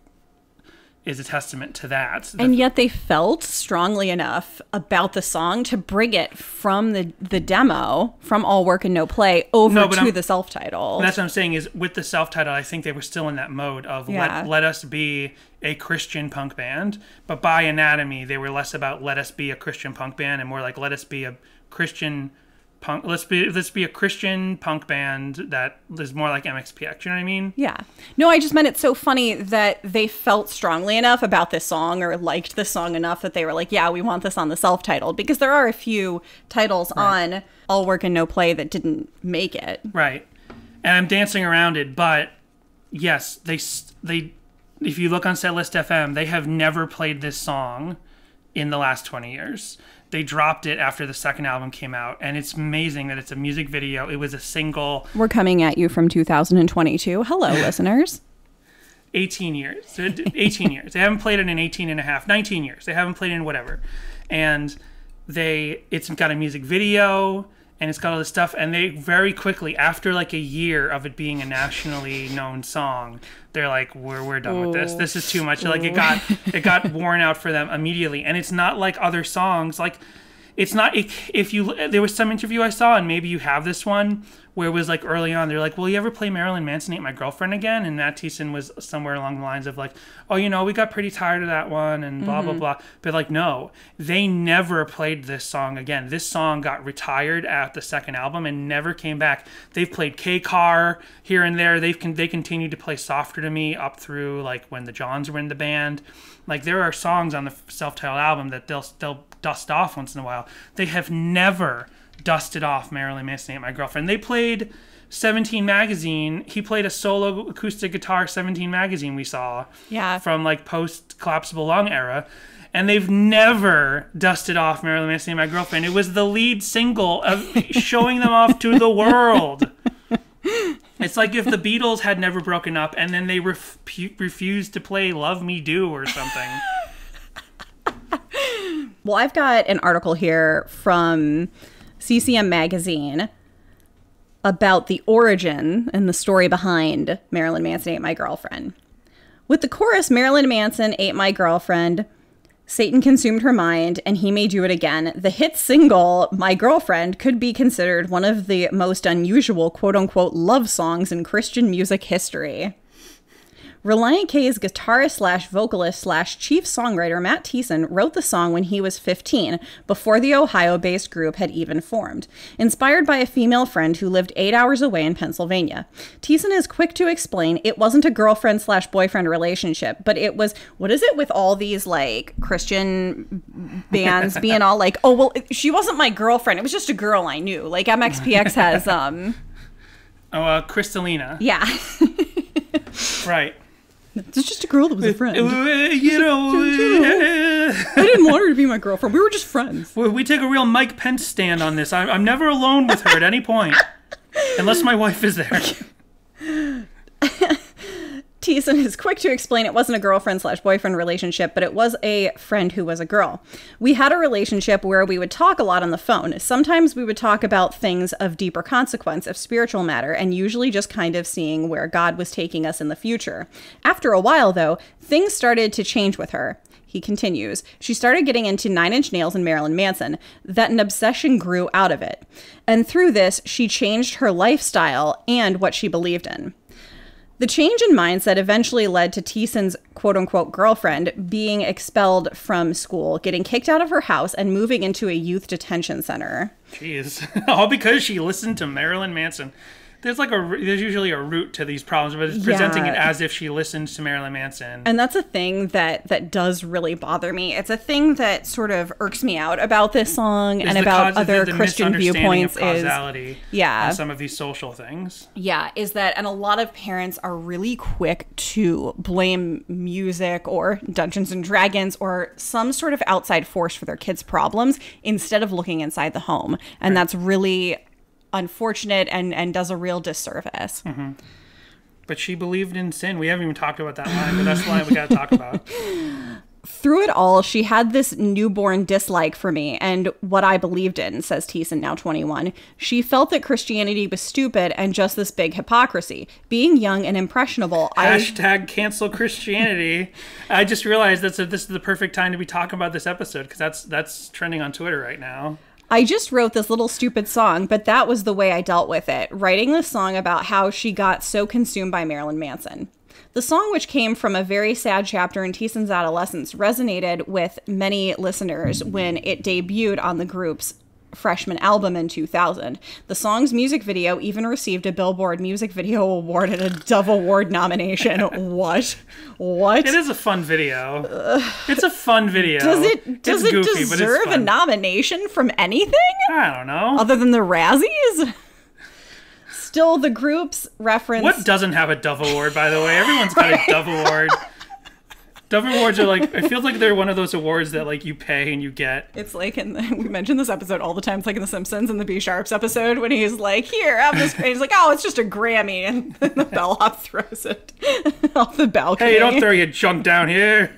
is a testament to that. And yet they felt strongly enough about the song to bring it from the demo, from All Work and No Play, over to the self-titled. That's what I'm saying is with the self-titled, I think they were still in that mode of let us be a Christian punk band. But by anatomy, they were less about let us be a Christian punk band and more like let us be a Christian punk. Let's be a Christian punk band that is more like MXPX. You know what I mean? Yeah. No, I just meant it's so funny that they felt strongly enough about this song or liked the song enough that they were like, yeah, we want this on the self-titled, because there are a few titles on All Work and No Play that didn't make it. Right. And I'm dancing around it, but yes, they if you look on Setlist FM, they have never played this song in the last 20 years. They dropped it after the second album came out, and it's amazing that it's a music video. It was a single. We're coming at you from 2022. Hello, listeners. 18 years. 18 years. They haven't played it in 18 and a half, 19 years. They haven't played it in whatever. And it's got a music video, and it's got all this stuff, and they very quickly, after like a year of it being a nationally known song, they're like, we're done with this. This is too much. Like it got worn out for them immediately. And it's not like other songs. Like it's not, there was some interview I saw, and maybe you have this one, where it was like early on, they're like, will you ever play Marilyn Manson Ain't My Girlfriend again? And Matt Thiessen was somewhere along the lines of like, oh, we got pretty tired of that one and blah, blah, blah. But like, no, they never played this song again. This song got retired at the second album and never came back. They've played K-Car here and there. They continued to play Softer to Me up through like when the Johns were in the band. Like there are songs on the self-titled album that they'll dust off once in a while. They have never dusted off Marilyn Manson Ain't My Girlfriend. They played 17 Magazine. He played a solo acoustic guitar 17 Magazine we saw from like post-Collapsible Lung era. And they've never dusted off Marilyn Manson Ain't My Girlfriend. It was the lead single of showing them off to the world. It's like if the Beatles had never broken up and then they refused to play Love Me Do or something. Well, I've got an article here from CCM Magazine about the origin and the story behind Marilyn Manson Ain't My Girlfriend. With the chorus, Marilyn Manson Ain't My Girlfriend, Satan consumed her mind, and he may do it again, the hit single, My Girlfriend, could be considered one of the most unusual quote-unquote love songs in Christian music history. Relient K's guitarist/vocalist/chief songwriter Matt Thiessen wrote the song when he was 15, before the Ohio-based group had even formed, inspired by a female friend who lived 8 hours away in Pennsylvania. Thiessen is quick to explain it wasn't a girlfriend/boyfriend relationship, but it was, what is it with all these like Christian bands being all like, oh, well, she wasn't my girlfriend, it was just a girl I knew. Like MXPX has, Crystalina. Yeah. Right. It's just a girl that was a friend. I didn't want her to be my girlfriend. We were just friends. We take a real Mike Pence stand on this. I'm never alone with her at any point. Unless my wife is there. Thiessen is quick to explain it wasn't a girlfriend/boyfriend relationship, but it was a friend who was a girl. We had a relationship where we would talk a lot on the phone. Sometimes we would talk about things of deeper consequence, of spiritual matter, and usually just kind of seeing where God was taking us in the future. After a while, though, things started to change with her. He continues, she started getting into Nine Inch Nails and Marilyn Manson, that an obsession grew out of it. And through this, she changed her lifestyle and what she believed in. The change in mindset eventually led to Thiessen's quote-unquote girlfriend being expelled from school, getting kicked out of her house, and moving into a youth detention center. Jeez. All because she listened to Marilyn Manson. There's usually a root to these problems, but it's presenting it as if she listened to Marilyn Manson. And that's a thing that does really bother me. It's a thing that sort of irks me out about this song and about other Christian viewpoints of causality on some of these social things. Yeah, is that, and a lot of parents are really quick to blame music or Dungeons and Dragons or some sort of outside force for their kids' problems instead of looking inside the home. And that's really unfortunate and does a real disservice. Mm-hmm. But she believed in sin. We haven't even talked about that line, but that's the line we got to talk about. Through it all, she had this newborn dislike for me and what I believed in, says Thiessen, now 21. She felt that Christianity was stupid and just this big hypocrisy. Being young and impressionable, Hashtag cancel Christianity. I just realized this is the perfect time to be talking about this episode because that's trending on Twitter right now. I just wrote this little stupid song, but that was the way I dealt with it, writing this song about how she got so consumed by Marilyn Manson. The song, which came from a very sad chapter in Thiessen's adolescence, resonated with many listeners when it debuted on the group's freshman album in 2000. The song's music video even received a Billboard Music Video Award and a Dove Award nomination. What? It is a fun video. It's a fun video. Does it goofy, deserve a nomination from anything? I don't know. Other than the Razzies? Still, the group's reference... What doesn't have a Dove Award, by the way? Everyone's got a Dove Award. Dove Awards are like... It feels like they're one of those awards that like you pay and you get. It's like we mention this episode all the time. It's like in The Simpsons in the B Sharps episode when he's like, here, have this. And he's like, oh, it's just a Grammy. And then the bellhop throws it off the balcony. Hey, you don't throw your junk down here.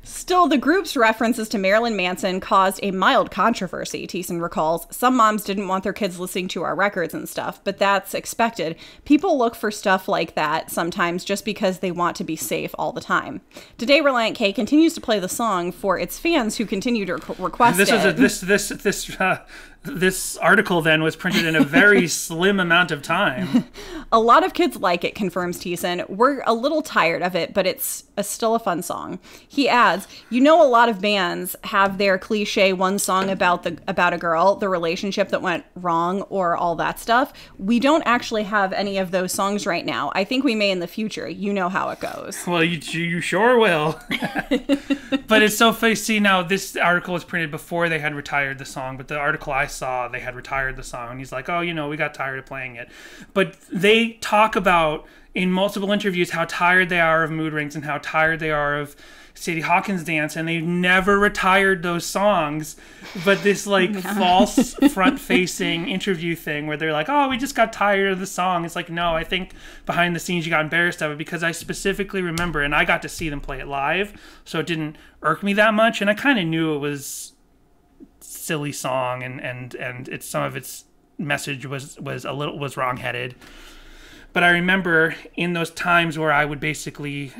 Still, the group's references to Marilyn Manson caused a mild controversy, Thiessen recalls. Some moms didn't want their kids listening to our records and stuff, but that's expected. People look for stuff like that sometimes just because they want to be safe all the time. Today, Relient K continues to play the song for its fans who continue to request it. This article then was printed in a very slim amount of time. A lot of kids like it, confirms Thiessen. We're a little tired of it, but it's still a fun song. He adds, a lot of bands have their cliche one song about a girl, the relationship that went wrong, or all that stuff. We don't actually have any of those songs right now. I think we may in the future. You know how it goes. Well, you sure will. But it's so funny. See, now this article was printed before they had retired the song, but the article I saw, they had retired the song. He's like, oh, we got tired of playing it. But they talk about in multiple interviews how tired they are of Mood Rings and how tired they are of Sadie Hawkins Dance, and they've never retired those songs. But this false front-facing interview thing where they're like, oh, we just got tired of the song. It's like, no, I think behind the scenes you got embarrassed of it because I specifically remember, and I got to see them play it live, so it didn't irk me that much, and I kind of knew it was silly song and it's some of its message was wrong-headed. But I remember in those times where I would basically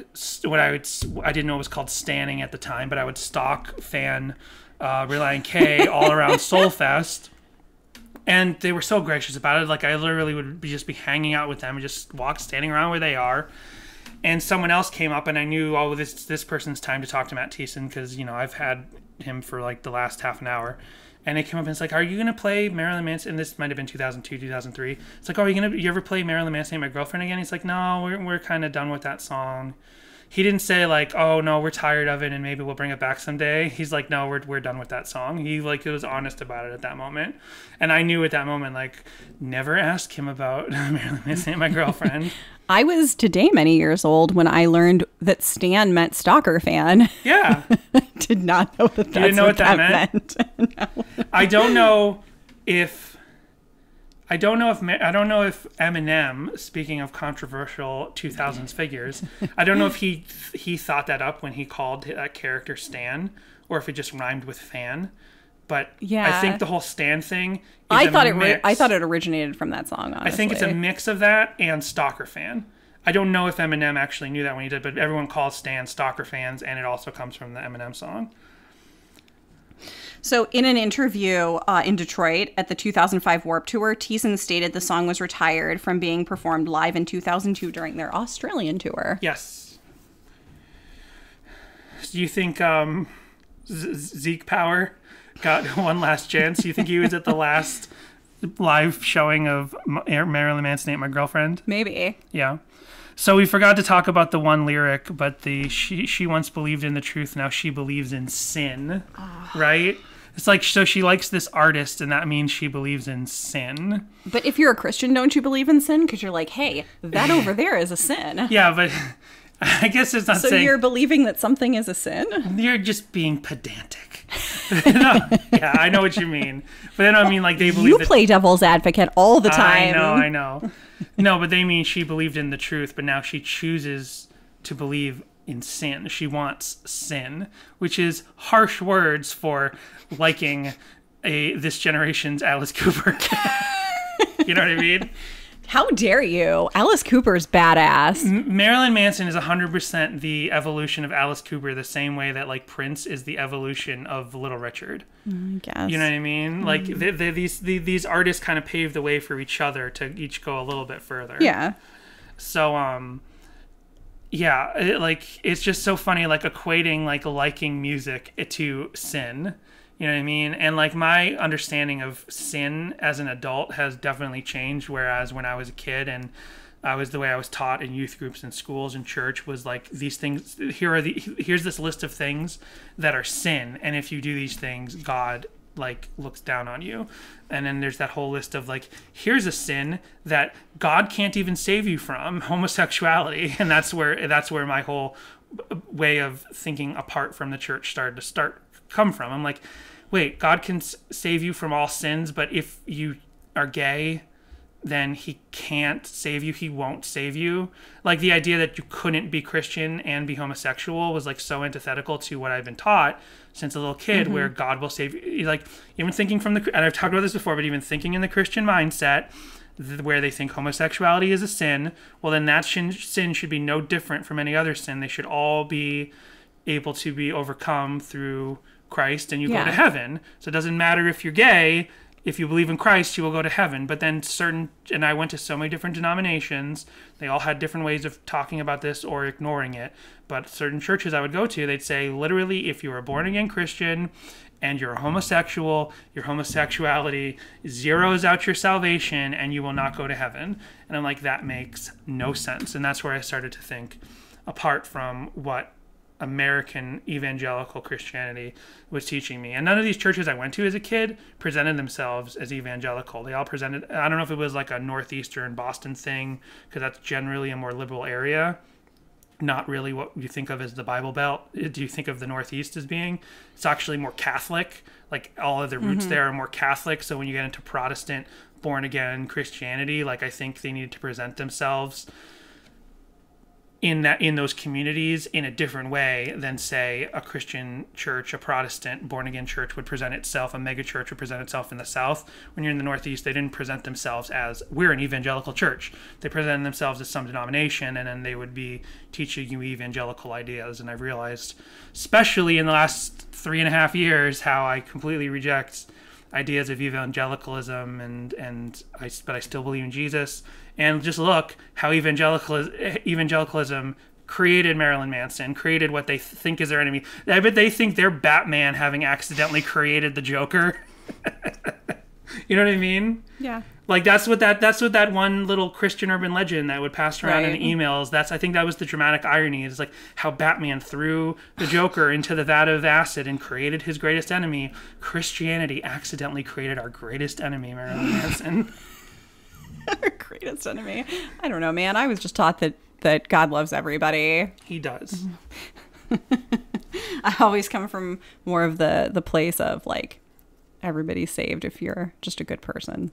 I didn't know it was called standing at the time, but I would stalk fan Relient K all around Soulfest, and they were so gracious about it. Like I literally would just be hanging out with them and just standing around where they are. And someone else came up, and I knew, oh, this person's time to talk to Matt Thiessen because I've had him for like the last half an hour. And it came up and it's like, are you going to play Marilyn Manson? And this might have been 2002, 2003. It's like, oh, you ever play Marilyn Manson, My Girlfriend again? He's like, no, we're kind of done with that song. He didn't say like, oh, no, we're tired of it and maybe we'll bring it back someday. He's like, no, we're done with that song. He was honest about it at that moment. And I knew at that moment, like, never ask him about Marilyn Manson, My Girlfriend. I was today many years old when I learned that Stan meant stalker fan. Yeah. Did not know that. You didn't know what that meant? No. I don't know if Eminem, speaking of controversial 2000s figures, I don't know if he thought that up when he called that character Stan, or if it just rhymed with fan. But yeah. I think the whole Stan thing is I thought it originated from that song, honestly. I think it's a mix of that and stalker fan. I don't know if Eminem actually knew that when he did, but everyone calls Stan stalker fans, and it also comes from the Eminem song. So in an interview in Detroit at the 2005 Warped Tour, Thiessen stated the song was retired from being performed live in 2002 during their Australian tour. Yes. Do you think Zeke Power got one last chance? Do you think he was at the last live showing of Marilyn Manson Ain't My Girlfriend? Maybe. Yeah. So we forgot to talk about the one lyric, but she once believed in the truth, now she believes in sin, right? It's like, so she likes this artist, and that means she believes in sin. But if you're a Christian, don't you believe in sin? Because you're like, hey, that over there is a sin. Yeah, but I guess it's not so saying... So you're believing that something is a sin? You're just being pedantic. No, yeah, I know what you mean. But then I mean, like, they believe You play devil's advocate all the time. I know. No, but they mean she believed in the truth, but now she chooses to believe in sin. She wants sin, which is harsh words for liking this generation's Alice Cooper. You know what I mean? How dare you? Alice Cooper's badass. Marilyn Manson is 100% the evolution of Alice Cooper, the same way that like Prince is the evolution of Little Richard. I guess. You know what I mean? Like these artists kind of paved the way for each other to each go a little bit further. Yeah. So it's just so funny, like equating like liking music to sin. You know what I mean? And like my understanding of sin as an adult has definitely changed. Whereas when I was a kid and the way I was taught in youth groups and schools and church was like these things. Here's this list of things that are sin, and if you do these things, God like looks down on you. And then there's that whole list of like, here's a sin that God can't even save you from, homosexuality, and that's where my whole way of thinking apart from the church started to come from. I'm like, wait, God can save you from all sins, but if you are gay, then he can't save you. He won't save you. Like the idea that you couldn't be Christian and be homosexual was like so antithetical to what I've been taught since a little kid, where God will save you. Like even thinking and I've talked about this before, but even thinking in the Christian mindset where they think homosexuality is a sin, well then that sin should be no different from any other sin. They should all be able to be overcome through Christ, and you go to heaven. So it doesn't matter if you're gay. If you believe in Christ, you will go to heaven. But then and I went to so many different denominations. They all had different ways of talking about this or ignoring it. But certain churches I would go to, they'd say, literally, if you are a born-again Christian and you're a homosexual, your homosexuality zeroes out your salvation and you will not go to heaven. And I'm like, that makes no sense. And that's where I started to think, apart from what American evangelical Christianity was teaching me. And none of these churches I went to as a kid presented themselves as evangelical. They all presented, I don't know if it was like a northeastern Boston thing, because that's generally a more liberal area, not really what you think of as the Bible Belt. Do you think of the Northeast as being? It's actually more Catholic. Like all of the roots there are more Catholic. So when you get into Protestant born again Christianity, like I think they needed to present themselves in those communities in a different way than, say, a Christian church, a Protestant born-again church would present itself, a mega church would present itself in the South. When you're in the Northeast, they didn't present themselves as, we're an evangelical church. They presented themselves as some denomination, and then they would be teaching you evangelical ideas. And I've realized, especially in the last 3.5 years, how I completely reject ideas of evangelicalism, but I still believe in Jesus. And just look how evangelicalism created Marilyn Manson, created what they think is their enemy. I bet they think they're Batman having accidentally created the Joker. You know what I mean? Yeah. Like that's what that one little Christian urban legend that would pass around in emails. I think that was the dramatic irony. It's like how Batman threw the Joker into the vat of acid and created his greatest enemy. Christianity accidentally created our greatest enemy, Marilyn Manson. Our greatest enemy. I don't know, man. I was just taught that God loves everybody. He does. I always come from more of the place of like, everybody's saved if you're just a good person.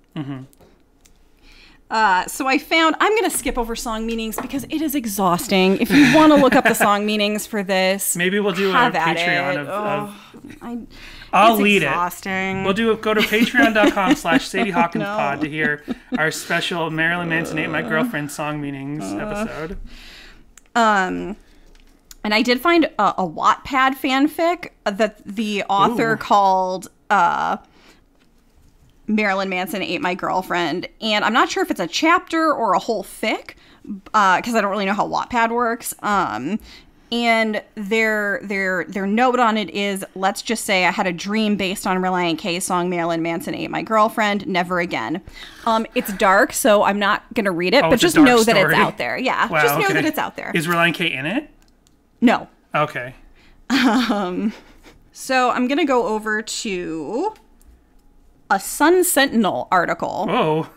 So I found, I'm going to skip over song meanings because it is exhausting. If you want to look up the song meanings for this, maybe we'll do a Patreon I'll lead exhausting. We'll go to patreon.com/Sadie Hawkins Pod to hear our special Marilyn Manson Ate My Girlfriend song meanings episode. And I did find a Wattpad fanfic that the author called Marilyn Manson Ate My Girlfriend, and I'm not sure if it's a chapter or a whole fic because I don't really know how Wattpad works. And their note on it is, let's just say I had a dream based on Relient K song Marilyn Manson Ate My Girlfriend, never again. It's dark, so I'm not gonna read it, but just know that it's out there. Yeah, wow, just know that it's out there. Is Relient K in it? No. Okay. So I'm gonna go over to a Sun Sentinel article. Oh.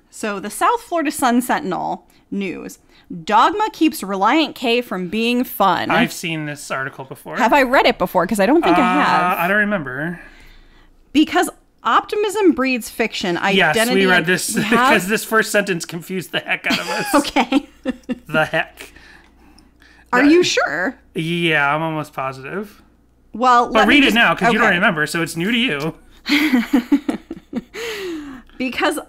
So the South Florida Sun Sentinel news. Dogma keeps Relient K from being fun. I've seen this article before. Have I read it before? Because I don't think I have. I don't remember. Because optimism breeds fiction. Yes, we read this because this first sentence confused the heck out of us. Okay. The heck. Are you sure? Yeah, I'm almost positive. Well, but read it now because you don't remember, so it's new to you. Because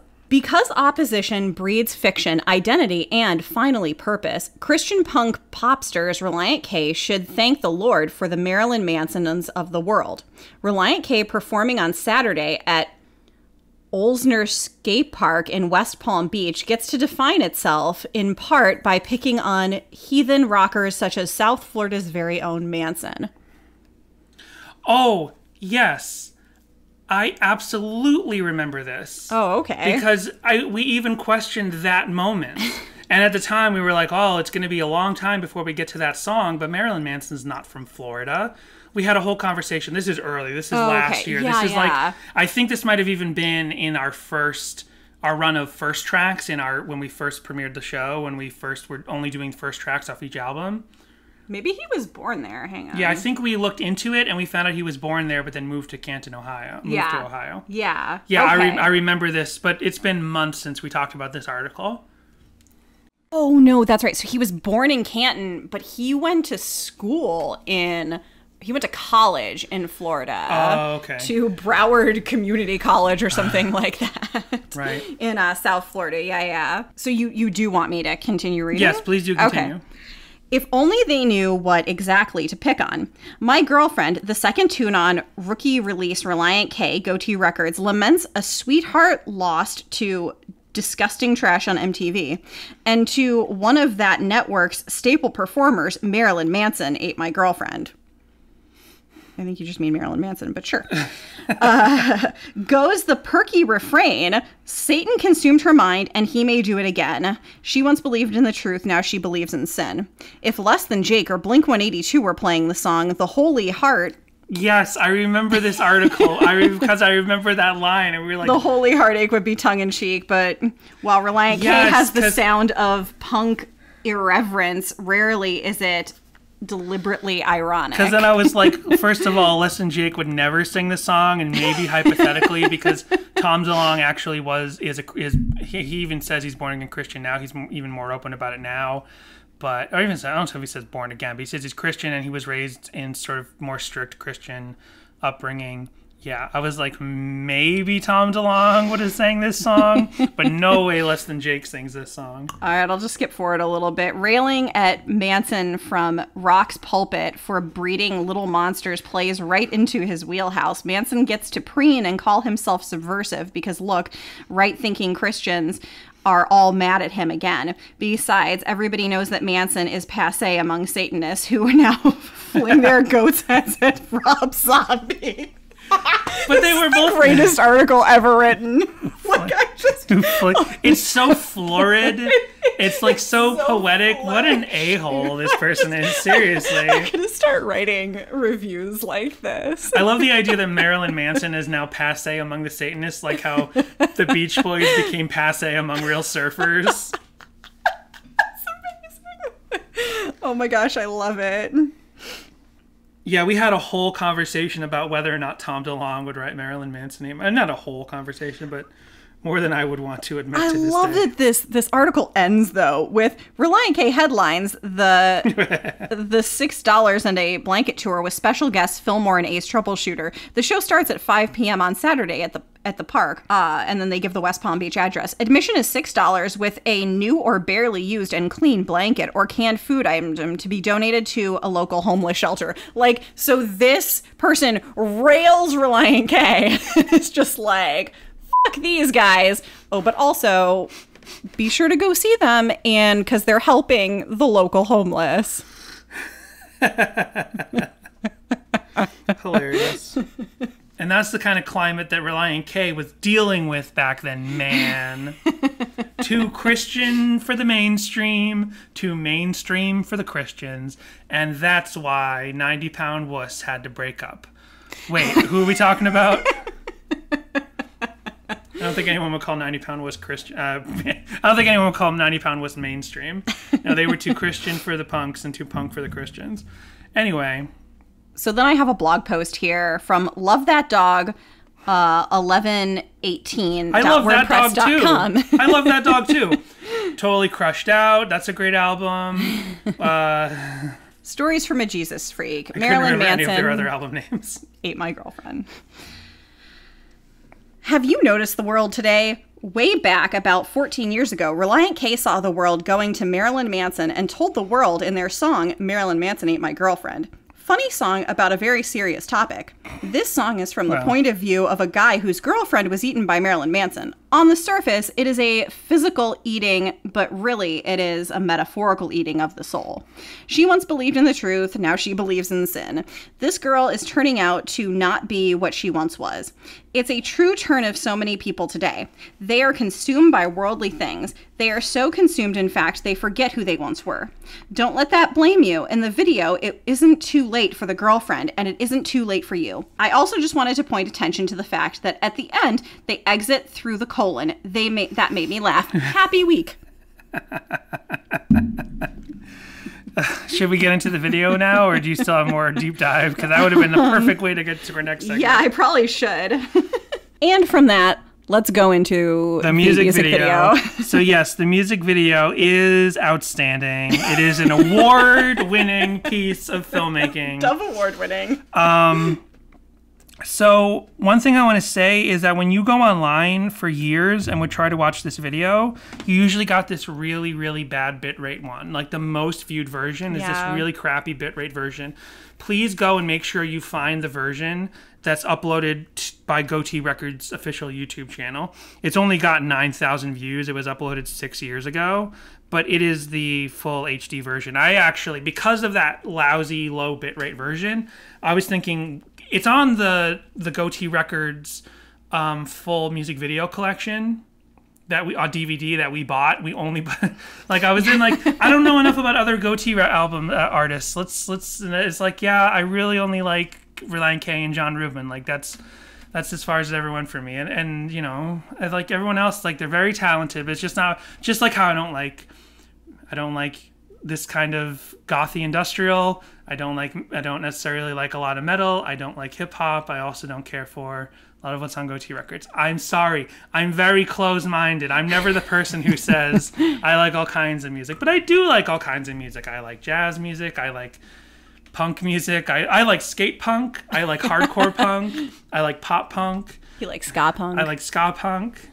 opposition breeds fiction, identity, and finally purpose, Christian punk popsters Relient K should thank the Lord for the Marilyn Mansons of the world. Relient K performing on Saturday at Olsner Skate Park in West Palm Beach gets to define itself in part by picking on heathen rockers such as South Florida's very own Manson. Oh, yes. I absolutely remember this. Oh, okay. Because we even questioned that moment. And at the time, we were like, oh, it's going to be a long time before we get to that song. But Marilyn Manson's not from Florida. We had a whole conversation. This is early. This is last year. Yeah, this is like, I think this might have even been in our run of first tracks when we first premiered the show, when we first were only doing first tracks off each album. Maybe he was born there. Hang on. Yeah, I think we looked into it and we found out he was born there, but then moved to Canton, Ohio. Moved to Ohio. Yeah. Yeah, okay. I remember this, but it's been months since we talked about this article. Oh, no, that's right. So he was born in Canton, but he went to college in Florida. Oh, okay. To Broward Community College or something like that. Right. In South Florida. Yeah. So you do want me to continue reading? Yes, please do continue. Okay. If only they knew what exactly to pick on. My Girlfriend, the second tune on rookie release Relient K, Go-To Records, laments a sweetheart lost to disgusting trash on MTV, and to one of that network's staple performers, Marilyn Manson, ate my girlfriend. I think you just mean Marilyn Manson, but sure. Goes the perky refrain, Satan consumed her mind and he may do it again. She once believed in the truth, now she believes in sin. If Less Than Jake or Blink-182 were playing the song, The Holy Heart... Yes, I remember this article because I remember that line and we were like... The Holy Heartache would be tongue-in-cheek, but while Relient K has the sound of punk irreverence, rarely is it deliberately ironic. Because then I was like, first of all, Less Than Jake would never sing the song, and maybe hypothetically, because Tom DeLonge actually he even says he's born again Christian now. He's even more open about it now. But I don't know if he says born again, but he says he's Christian and he was raised in sort of more strict Christian upbringing. Yeah, I was like, maybe Tom DeLonge would have sang this song, but no way Less Than Jake sings this song. All right, I'll just skip forward a little bit. Railing at Manson from Rock's pulpit for breeding little monsters plays right into his wheelhouse. Manson gets to preen and call himself subversive because, look, right-thinking Christians are all mad at him again. Besides, everybody knows that Manson is passé among Satanists who are now fling their goat's heads at Rob Zombie. But they were both the greatest article ever written. It's so florid. It's like so poetic. Florid. What an a-hole this person is. Seriously. I'm gonna start writing reviews like this. I love the idea that Marilyn Manson is now passé among the Satanists, like how the Beach Boys became passé among real surfers. That's amazing. Oh my gosh, I love it. Yeah, we had a whole conversation about whether or not Tom DeLonge would write Marilyn Manson name. Not a whole conversation, but more than I would want to admit to this day. I love that this article ends, though, with Relient K headlines, the $6 and a blanket tour with special guests Fillmore and Ace Troubleshooter. The show starts at 5 p.m. on Saturday at the park, and then they give the West Palm Beach address. Admission is $6 with a new or barely used and clean blanket or canned food item to be donated to a local homeless shelter. Like, so this person rails Relient K. It's just like, fuck these guys. Oh, but also be sure to go see them, and because they're helping the local homeless. Hilarious. And that's the kind of climate that Relient K was dealing with back then, man. Too Christian for the mainstream, too mainstream for the Christians. And that's why 90 Pound Wuss had to break up. Wait, who are we talking about? I don't think anyone would call 90 Pound Wuss Christian. I don't think anyone would call 90 Pound Wuss mainstream. No, they were too Christian for the punks and too punk for the Christians. Anyway. So then I have a blog post here from Love That Dog 1118. I love that dog too. I love that dog too. Totally Crushed Out. That's a great album. Stories from a Jesus Freak. I Marilyn couldn't remember Manson. any of their other album names. Ate My Girlfriend. Have you noticed the world today? Way back about 14 years ago, Relient K saw the world going to Marilyn Manson and told the world in their song, Marilyn Manson Ate My Girlfriend. Funny song about a very serious topic. This song is from the point of view of a guy whose girlfriend was eaten by Marilyn Manson. On the surface, it is a physical eating, but really it is a metaphorical eating of the soul. She once believed in the truth, now she believes in sin. This girl is turning out to not be what she once was. It's a true turn of so many people today. They are consumed by worldly things. They are so consumed, in fact, they forget who they once were. Don't let that blame you. In the video, it isn't too late for the girlfriend, and it isn't too late for you. I also just wanted to point attention to the fact that at the end, they exit through the colon. That made me laugh. Happy week. Should we get into the video now, or do you still have more deep dive? Because that would have been the perfect way to get to our next segment. Yeah, I probably should. And from that, let's go into the music video. So yes, the music video is outstanding. It is an award-winning piece of filmmaking. Dove award-winning. So one thing I want to say is that when you go online for years and would try to watch this video, you usually got this really, really bad bitrate one. Like the most viewed version is this really crappy bitrate version. Please go and make sure you find the version that's uploaded by Goatee Records' official YouTube channel. It's only got 9,000 views. It was uploaded 6 years ago, but it is the full HD version. I actually, because of that lousy low bitrate version, I was thinking it's on the Goatee Records full music video collection that we on DVD that we bought. We only like I was in like I don't know enough about other Goatee album artists. Let's it's like I really only like Relient K and John Rubin. Like that's as far as it ever went for me. And you know, like everyone else, like they're very talented, but it's just not just like how I don't like this kind of gothy industrial. I don't necessarily like a lot of metal. I don't like hip hop. I also don't care for a lot of what's on Goatee Records. I'm sorry. I'm very closed-minded. I'm never the person who says I like all kinds of music, but I do like all kinds of music. I like jazz music. I like punk music. I like skate punk. I like hardcore punk. I like pop punk. You like ska punk. I like ska punk.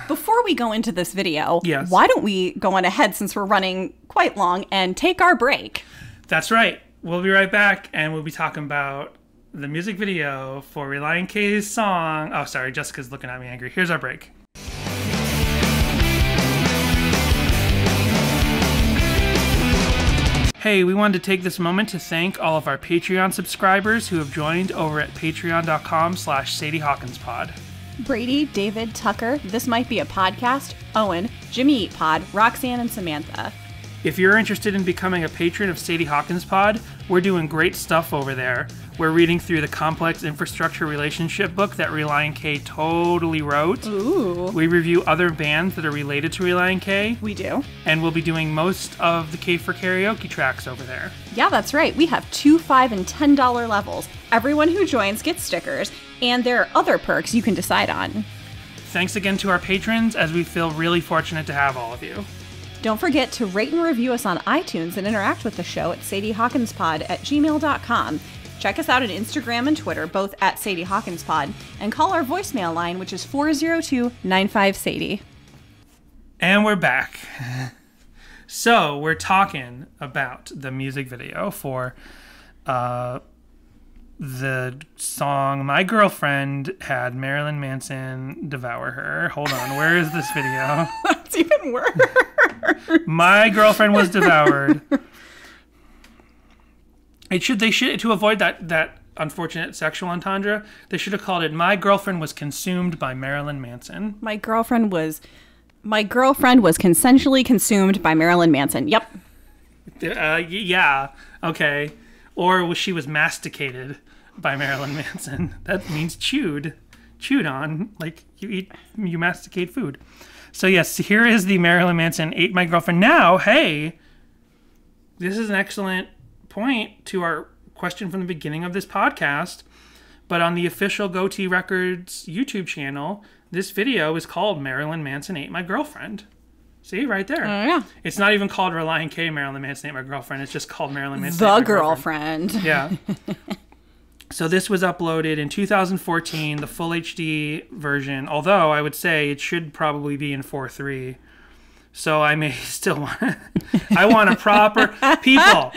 Before we go into this video, yes. Why don't we go on ahead since we're running quite long and take our break? That's right. We'll be right back, and we'll be talking about the music video for Relient K's song. Oh, sorry, Jessica's looking at me angry. Here's our break. Hey, we wanted to take this moment to thank all of our Patreon subscribers who have joined over at patreon.com/SadieHawkinsPod. Brady, David, Tucker, This Might Be a Podcast, Owen, Jimmy Eat Pod, Roxanne, and Samantha. If you're interested in becoming a patron of Sadie Hawkins Pod, we're doing great stuff over there. We're reading through the complex infrastructure relationship book that Relient K totally wrote. Ooh. We review other bands that are related to Relient K. We do. And we'll be doing most of the K for Karaoke tracks over there. Yeah, that's right. We have $2, $5, and $10 levels. Everyone who joins gets stickers, and there are other perks you can decide on. Thanks again to our patrons, as we feel really fortunate to have all of you. Don't forget to rate and review us on iTunes and interact with the show at sadiehawkinspod@gmail.com. Check us out on Instagram and Twitter, both at Sadie Hawkins Pod, and call our voicemail line, which is 402-95-SADIE. And we're back. So, we're talking about the music video for the song My Girlfriend Had Marilyn Manson Devour Her. Hold on, where is this video? That's even worse. My Girlfriend Was Devoured. They should to avoid that unfortunate sexual entendre, they should have called it My Girlfriend Was Consumed by Marilyn Manson. My girlfriend was consensually consumed by Marilyn Manson. Yep. Yeah. Okay. Or she was masticated by Marilyn Manson. That means chewed on, like you masticate food. So yes, here is the Marilyn Manson Ate My Girlfriend. Now, hey, this is an excellent point to our question from the beginning of this podcast. But on the official Goatee Records YouTube channel, this video is called Marilyn Manson Ate My Girlfriend. See, right there. Oh, yeah. It's not even called Relient K, Marilyn Manson Ain't My Girlfriend. It's just called Marilyn Manson The Ain't My Girlfriend. Yeah. So this was uploaded in 2014, the full HD version, although I would say it should probably be in 4:3. So I may still want I want a proper... People,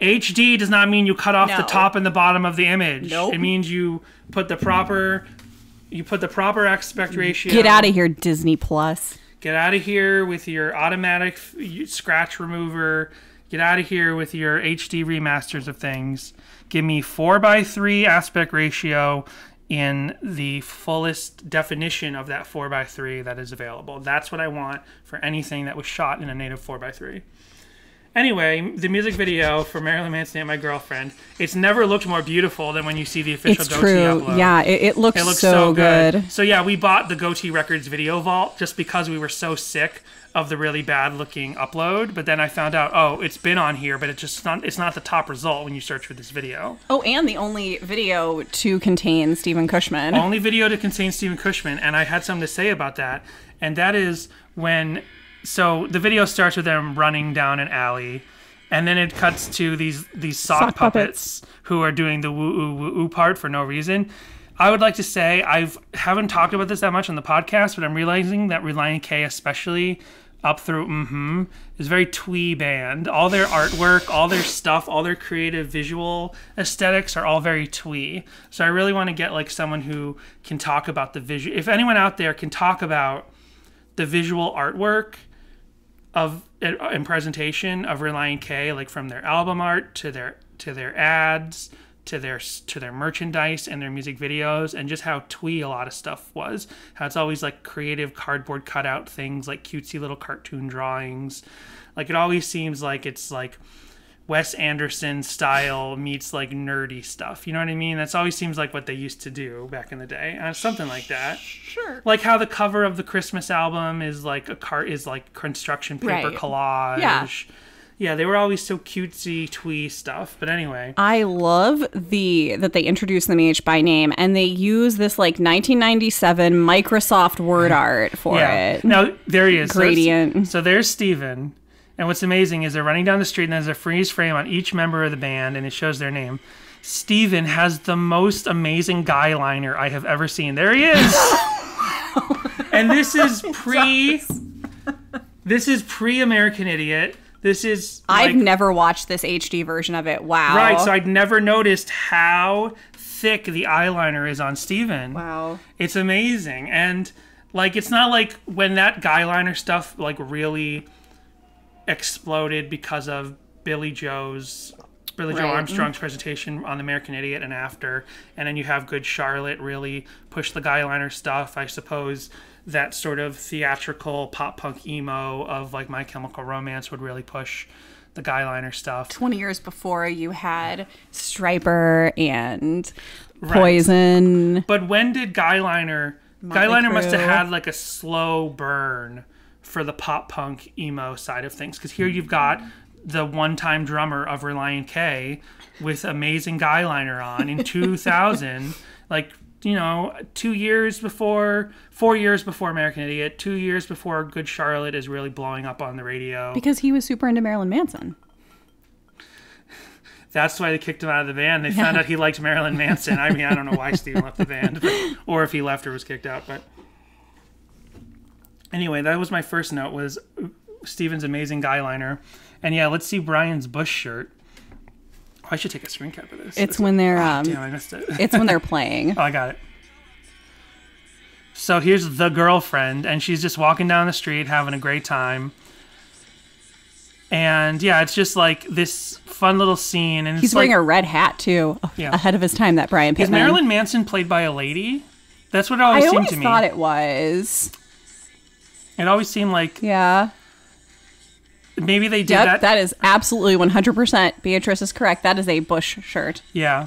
HD does not mean you cut off the top and the bottom of the image. Nope. It means you put the proper aspect ratio. Get out of here, Disney Plus. Get out of here with your automatic scratch remover. Get out of here with your HD remasters of things. Give me 4:3 aspect ratio in the fullest definition of that 4:3 that is available. That's what I want for anything that was shot in a native 4:3. Anyway, the music video for Marilyn Manson Ain't My Girlfriend, it's never looked more beautiful than when you see the official It's Goatee true. upload. Yeah, it looks so good. So yeah, we bought the Goatee Records video vault just because we were so sick of the really bad looking upload. But then I found out, oh, it's been on here, but it's not the top result when you search for this video. Oh, and the only video to contain Stephen Cushman. Only video to contain Stephen Cushman. And I had something to say about that. And that is when... So the video starts with them running down an alley, and then it cuts to these sock puppets who are doing the woo-oo part for no reason. I would like to say haven't talked about this that much on the podcast, but I'm realizing that Relient K, especially up through is very twee band. All their artwork, all their stuff, all their creative visual aesthetics are all very twee. So I really want to get like someone who can talk about the visual. If anyone out there can talk about the visual artwork in presentation of Relient K, like from their album art to their ads to their merchandise and their music videos, and just how twee a lot of stuff was. How it's always like creative cardboard cutout things, like cutesy little cartoon drawings. Like it always seems like it's like Wes Anderson style meets like nerdy stuff. You know what I mean? That's always seems like what they used to do back in the day. Something like that. Sure. Like how the cover of the Christmas album is like construction paper collage. Yeah. Yeah, they were always so cutesy, twee stuff. But anyway. I love that they introduced them each by name, and they use this like 1997 Microsoft Word art for it. Now, there he is. Gradient. So there's Steven. And what's amazing is they're running down the street and there's a freeze frame on each member of the band and it shows their name. Steven has the most amazing guy liner I have ever seen. There he is. And this is pre-American Idiot. This is I've never watched this HD version of it. Wow. Right, so I'd never noticed how thick the eyeliner is on Steven. Wow. It's amazing. And like it's not like when that guy liner stuff like really exploded because of Billy Joe Armstrong's presentation on American Idiot and after, and then you have Good Charlotte really push the guy liner stuff. I suppose that sort of theatrical pop punk emo of like My Chemical Romance would really push the guy liner stuff. 20 years before you had Stryper and Poison. Right. But when did guy liner must have had like a slow burn for the pop punk emo side of things, because here you've got the one-time drummer of Relient K with amazing guy liner on in 2000, like 4 years before American Idiot, 2 years before Good Charlotte is really blowing up on the radio. Because he was super into Marilyn Manson. That's why they kicked him out of the band. They found out he liked Marilyn Manson. I mean, I don't know why Steven left the band, or if he left or was kicked out, but anyway, that was my first note, was Steven's amazing guy liner. And yeah, let's see Brian's Bush shirt. Oh, I should take a screen cap of this. It's when they're damn, I missed it. It's when they're playing. Oh, I got it. So here's the girlfriend, and she's just walking down the street having a great time. And yeah, it's just like this fun little scene. And he's wearing a red hat too, ahead of his time. That Brian Pittman. Is Marilyn Manson played by a lady? That's what it always seemed to me. I always thought it was. It always seemed like... Yeah. Maybe they did that. That is absolutely 100%. Beatrice is correct. That is a Bush shirt. Yeah.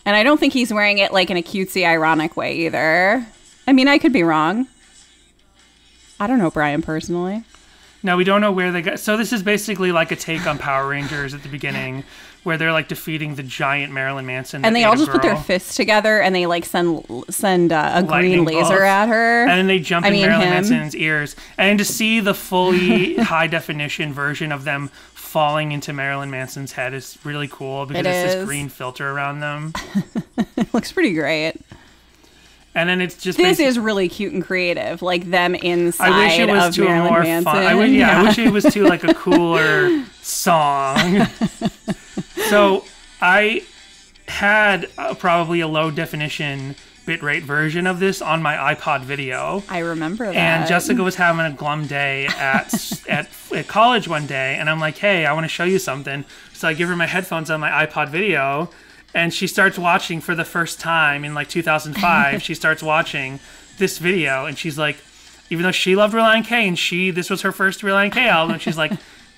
And I don't think he's wearing it like in a cutesy, ironic way either. I mean, I could be wrong. I don't know Brian personally. Now, we don't know where they got... So this is basically like a take on Power Rangers at the beginning, where they're like defeating the giant Marilyn Manson. And they all just put their fists together and they like send a green laser at her. And then they jump in Marilyn Manson's ears. And to see the fully high definition version of them falling into Marilyn Manson's head is really cool because it's this green filter around them. It looks pretty great. And then it's just this is really cute and creative, like them inside. I wish it was to a more fun. I wish it was to like a cooler song. So I had probably a low definition bitrate version of this on my iPod video. I remember that. And Jessica was having a glum day at college one day, and I'm like, hey, I want to show you something. So I give her my headphones on my iPod video. And she starts watching for the first time in like 2005. She starts watching this video, and she's like, even though she loved Relient K, and this was her first Relient K album, and she's like,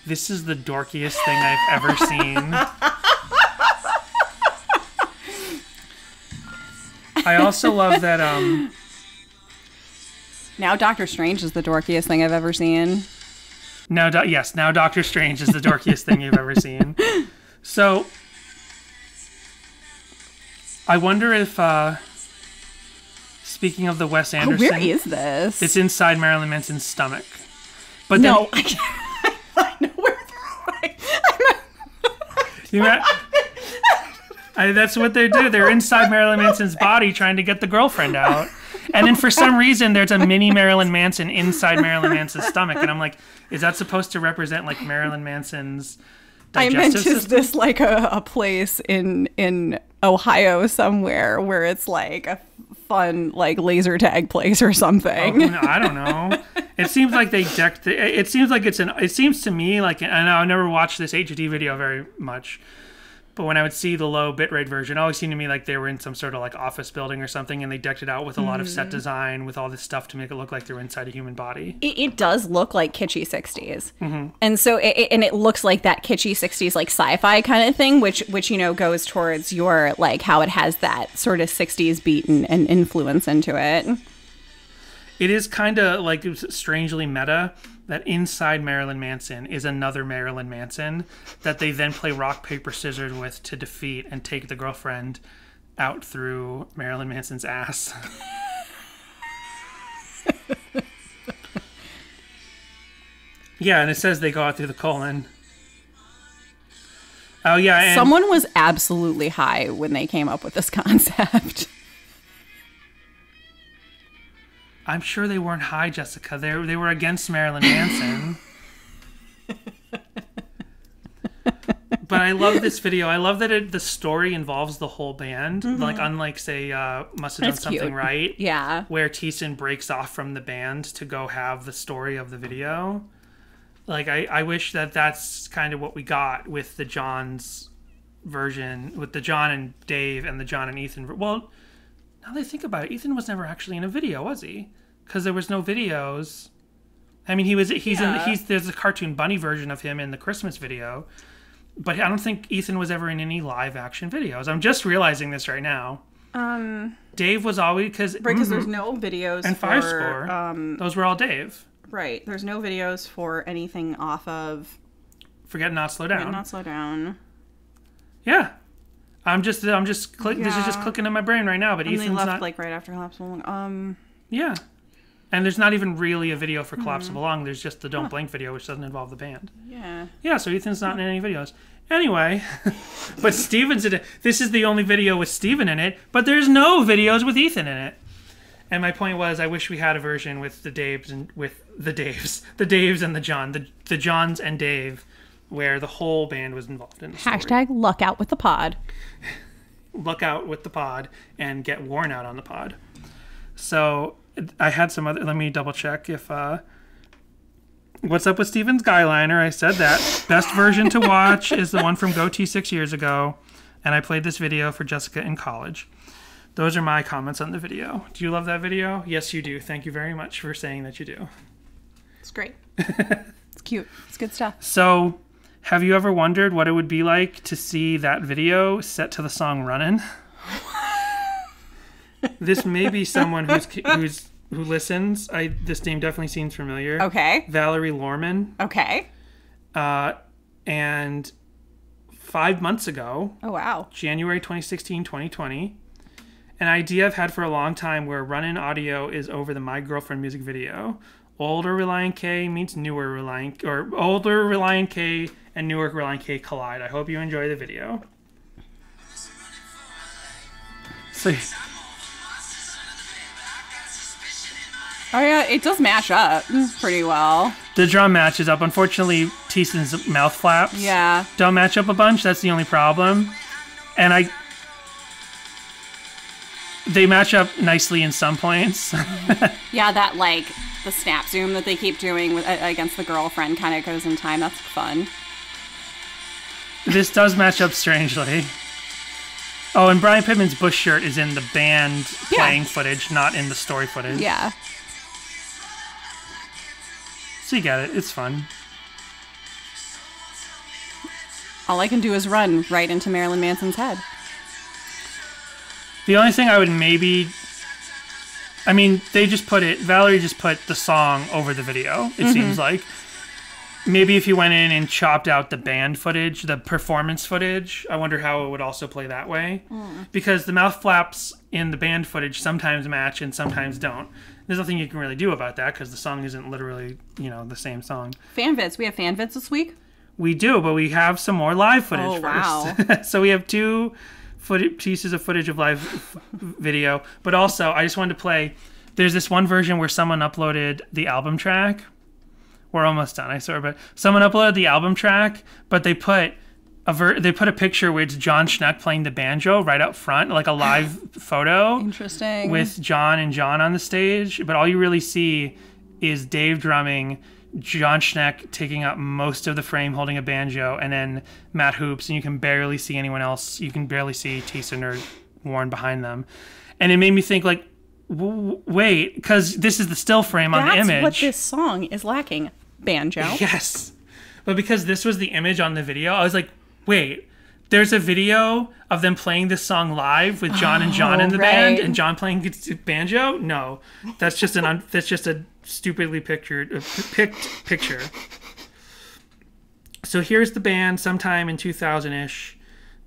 this is the dorkiest thing I've ever seen. I also love that. Now Doctor Strange is the dorkiest thing I've ever seen. Now Doctor Strange is the dorkiest thing you've ever seen. So. I wonder if, speaking of the Wes Anderson... where is this? It's inside Marilyn Manson's stomach. But no, then, I know where that's what they do. They're inside Marilyn Manson's body trying to get the girlfriend out. And then for some reason, there's a mini Marilyn Manson inside Marilyn Manson's stomach. And I'm like, is that supposed to represent, like, Marilyn Manson's digestive system? Is this like a place in Ohio somewhere where it's like a fun like laser tag place or something? Oh, no, I don't know. It seems like they decked it seems like it seems to me like, and I never watched this HD video very much, but when I would see the low bitrate version, it always seemed to me like they were in some sort of like office building or something, and they decked it out with a lot of set design with all this stuff to make it look like they're inside a human body. It does look like kitschy 60s. Mm-hmm. And so it looks like that kitschy 60s like sci-fi kind of thing, which goes towards your like how it has that sort of 60s beat and influence into it. It is kind of like strangely meta that inside Marilyn Manson is another Marilyn Manson that they then play rock, paper, scissors with to defeat and take the girlfriend out through Marilyn Manson's ass. Yeah, and it says they go out through the colon. Oh, yeah. And someone was absolutely high when they came up with this concept. I'm sure they weren't high, Jessica. They were against Marilyn Manson. But I love this video. I love that the story involves the whole band. Mm-hmm. Like, unlike, say, Must Have Done Something Right. Yeah. Where Thiessen breaks off from the band to go have the story of the video. Like, I wish that that's kind of what we got with the John's version, with the John and Dave and the John and Ethan. Well, now that I think about it, Ethan was never actually in a video, was he? Because there was no videos. I mean, there's a cartoon bunny version of him in the Christmas video, but I don't think Ethan was ever in any live action videos. I'm just realizing this right now. Dave was always because there's no videos and Five Score. Those were all Dave. Right. There's no videos for anything off of Forget Not Slow Down. Forget Not Slow Down. Yeah. I'm just clicking. This is just clicking in my brain right now. But and Ethan's they left, not like right after Collapsible Lung. Yeah. And there's not even really a video for Collapsible Lung. There's just the Don't Blink video, which doesn't involve the band. Yeah. Yeah, so Ethan's not in any videos. Anyway, but Steven's in it. This is the only video with Steven in it, but there's no videos with Ethan in it. And my point was, I wish we had a version with the Daves and with the Daves and the John, the Johns and Dave, where the whole band was involved in the story. Hashtag luck out with the pod. Luck out with the pod and get worn out on the pod. So I had some other. Let me double check if. What's up with Steven's Guyliner? I said that. Best version to watch is the one from Goatee 6 years ago, and I played this video for Jessica in college. Those are my comments on the video. Do you love that video? Yes, you do. Thank you very much for saying that you do. It's great. It's cute. It's good stuff. So, have you ever wondered what it would be like to see that video set to the song Runnin'? This may be someone who's who listens, this name definitely seems familiar. Okay. Valerie Lorman. Okay. And 5 months ago. Oh, wow. January 2016, 2020. An idea I've had for a long time where run-in audio is over the My Girlfriend music video. Older Relient K meets newer Relient, or older Relient K and newer Relient K collide. I hope you enjoy the video. So, oh yeah, it does match up pretty well. The drum matches up. Unfortunately, Thiessen's mouth flaps don't match up a bunch. That's the only problem. And they match up nicely in some points. Yeah, that like the snap zoom that they keep doing against the girlfriend kind of goes in time. That's fun. This does match up strangely. Oh, and Brian Pittman's Bush shirt is in the band playing footage, not in the story footage. Yeah. So you get it. It's fun. All I can do is run right into Marilyn Manson's head. The only thing I would Valerie just put the song over the video, it seems like. Maybe if you went in and chopped out the band footage, the performance footage, I wonder how it would also play that way. Because the mouth flaps in the band footage sometimes match and sometimes don't. There's nothing you can really do about that because the song isn't literally, the same song. Fan vids. We have fan vids this week? We do, but we have some more live footage first. Wow. So we have 2 pieces of footage of live video. But also, I just wanted to play, there's this one version where someone uploaded the album track. We're almost done, I swear, but someone uploaded the album track, but they put a picture where it's John Schneck playing the banjo right up front, like a live photo. Interesting. With John and John on the stage, but all you really see is Dave drumming, John Schneck taking up most of the frame holding a banjo, and then Matt Hoops, and you can barely see anyone else. You can barely see Thiessen or Warren behind them. And it made me think, like, wait, because this is the still frame on the image. That's what this song is lacking. Banjo. Yes. But because this was the image on the video, I was like, wait, there's a video of them playing this song live with John and John in the band and John playing banjo? No. That's just a stupidly picked picture. So here's the band sometime in 2000-ish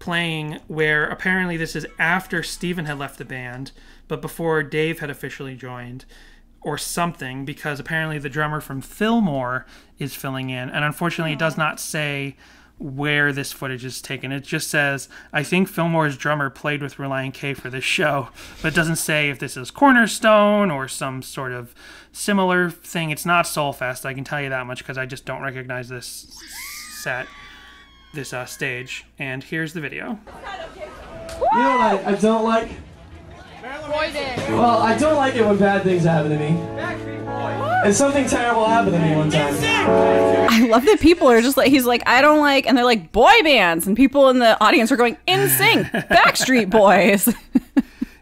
playing, where apparently this is after Steven had left the band, but before Dave had officially joined, or something, because apparently the drummer from Fillmore is filling in, and unfortunately it does not say where this footage is taken. It just says, I think Fillmore's drummer played with Relient K for this show, but it doesn't say if this is Cornerstone or some sort of similar thing. It's not Soulfest, I can tell you that much, because I just don't recognize this stage. And here's the video. You know what I don't like? Well, I don't like it when bad things happen to me. And something terrible happened to me one time. I love that people are just like, he's like, I don't like, and they're like, boy bands, and people in the audience are going, NSYNC, Backstreet Boys.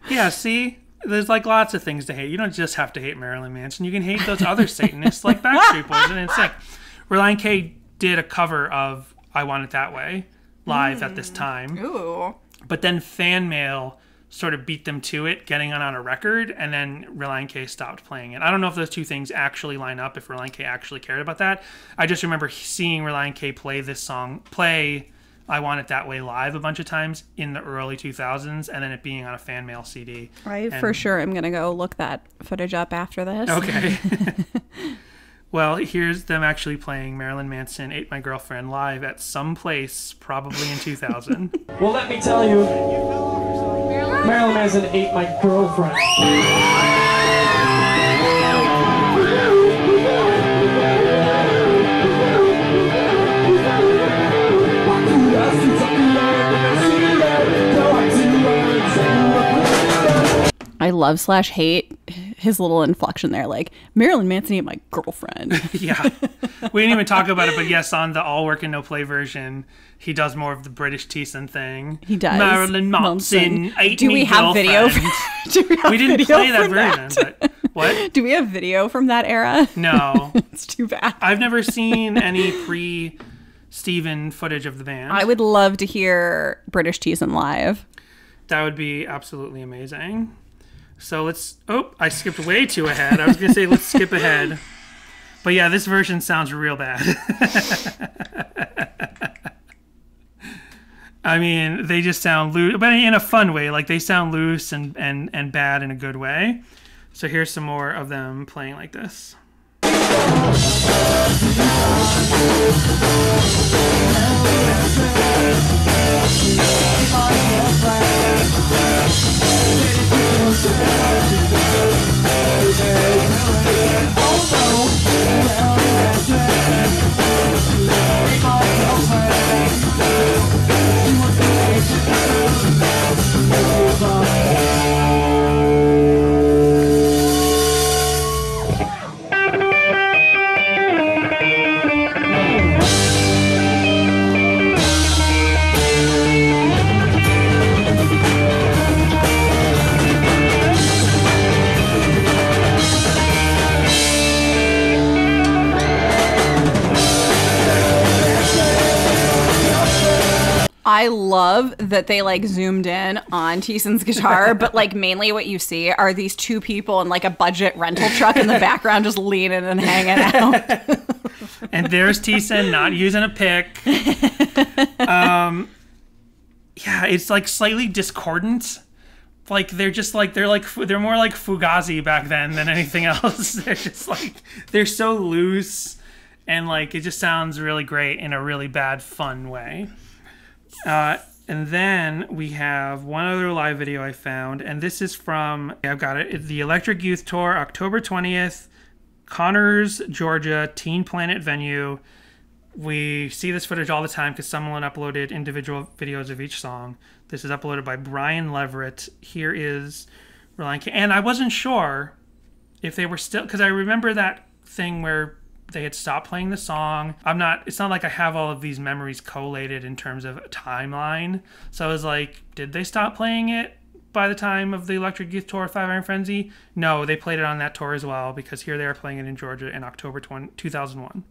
Yeah, see? There's like lots of things to hate. You don't just have to hate Marilyn Manson. You can hate those other Satanists like Backstreet Boys and NSYNC. Relient K did a cover of I Want It That Way live at this time. Ooh. But then fan mail sort of beat them to it, getting it on a record, and then Relient K stopped playing it. I don't know if those two things actually line up, if Relient K actually cared about that. I just remember seeing Relient K play I Want It That Way live a bunch of times in the early 2000s, and then it being on a fan mail CD. For sure am going to go look that footage up after this. Okay. Well, here's them actually playing Marilyn Manson Ate My Girlfriend live at some place, probably in 2000. Well, let me tell you, Marilyn Manson ate my girlfriend. I love / hate his little inflection there, like, Marilyn Manson ate my girlfriend. Yeah. We didn't even talk about it, but yes, on the All Work and No Play version, he does more of the British Thiessen thing. He does. Marilyn Manson ate Do we me have video? We didn't play that version, but what? Do we have video from that era? No. It's too bad. I've never seen any pre-Steven footage of the band. I would love to hear British Thiessen live. That would be absolutely amazing. So let's... Oh, I skipped way too ahead. I was going to say let's skip ahead. But yeah, this version sounds real bad. I mean, they just sound loose, but in a fun way. Like, they sound loose and bad in a good way. So here's some more of them playing like this. I love that they like zoomed in on Teeson's guitar, but like mainly what you see are these two people in like a budget rental truck in the background just leaning and hanging out. And there's Teeson not using a pick. Yeah, it's like slightly discordant. Like they're more like Fugazi back then than anything else. They're just like, they're so loose, and like it just sounds really great in a really bad fun way. And then we have one other live video I found, and this is from, I've got it, the Electric Youth Tour, October 20th, Connors, Georgia, Teen Planet venue. We see this footage all the time because someone uploaded individual videos of each song. This is uploaded by Brian Leverett. Here is Relient. And I wasn't sure if they were still, because I remember that thing where they had stopped playing the song. It's not like I have all of these memories collated in terms of a timeline. So I was like, did they stop playing it by the time of the Electric Youth Tour, Five Iron Frenzy? No, they played it on that tour as well, because here they are playing it in Georgia in October 2001.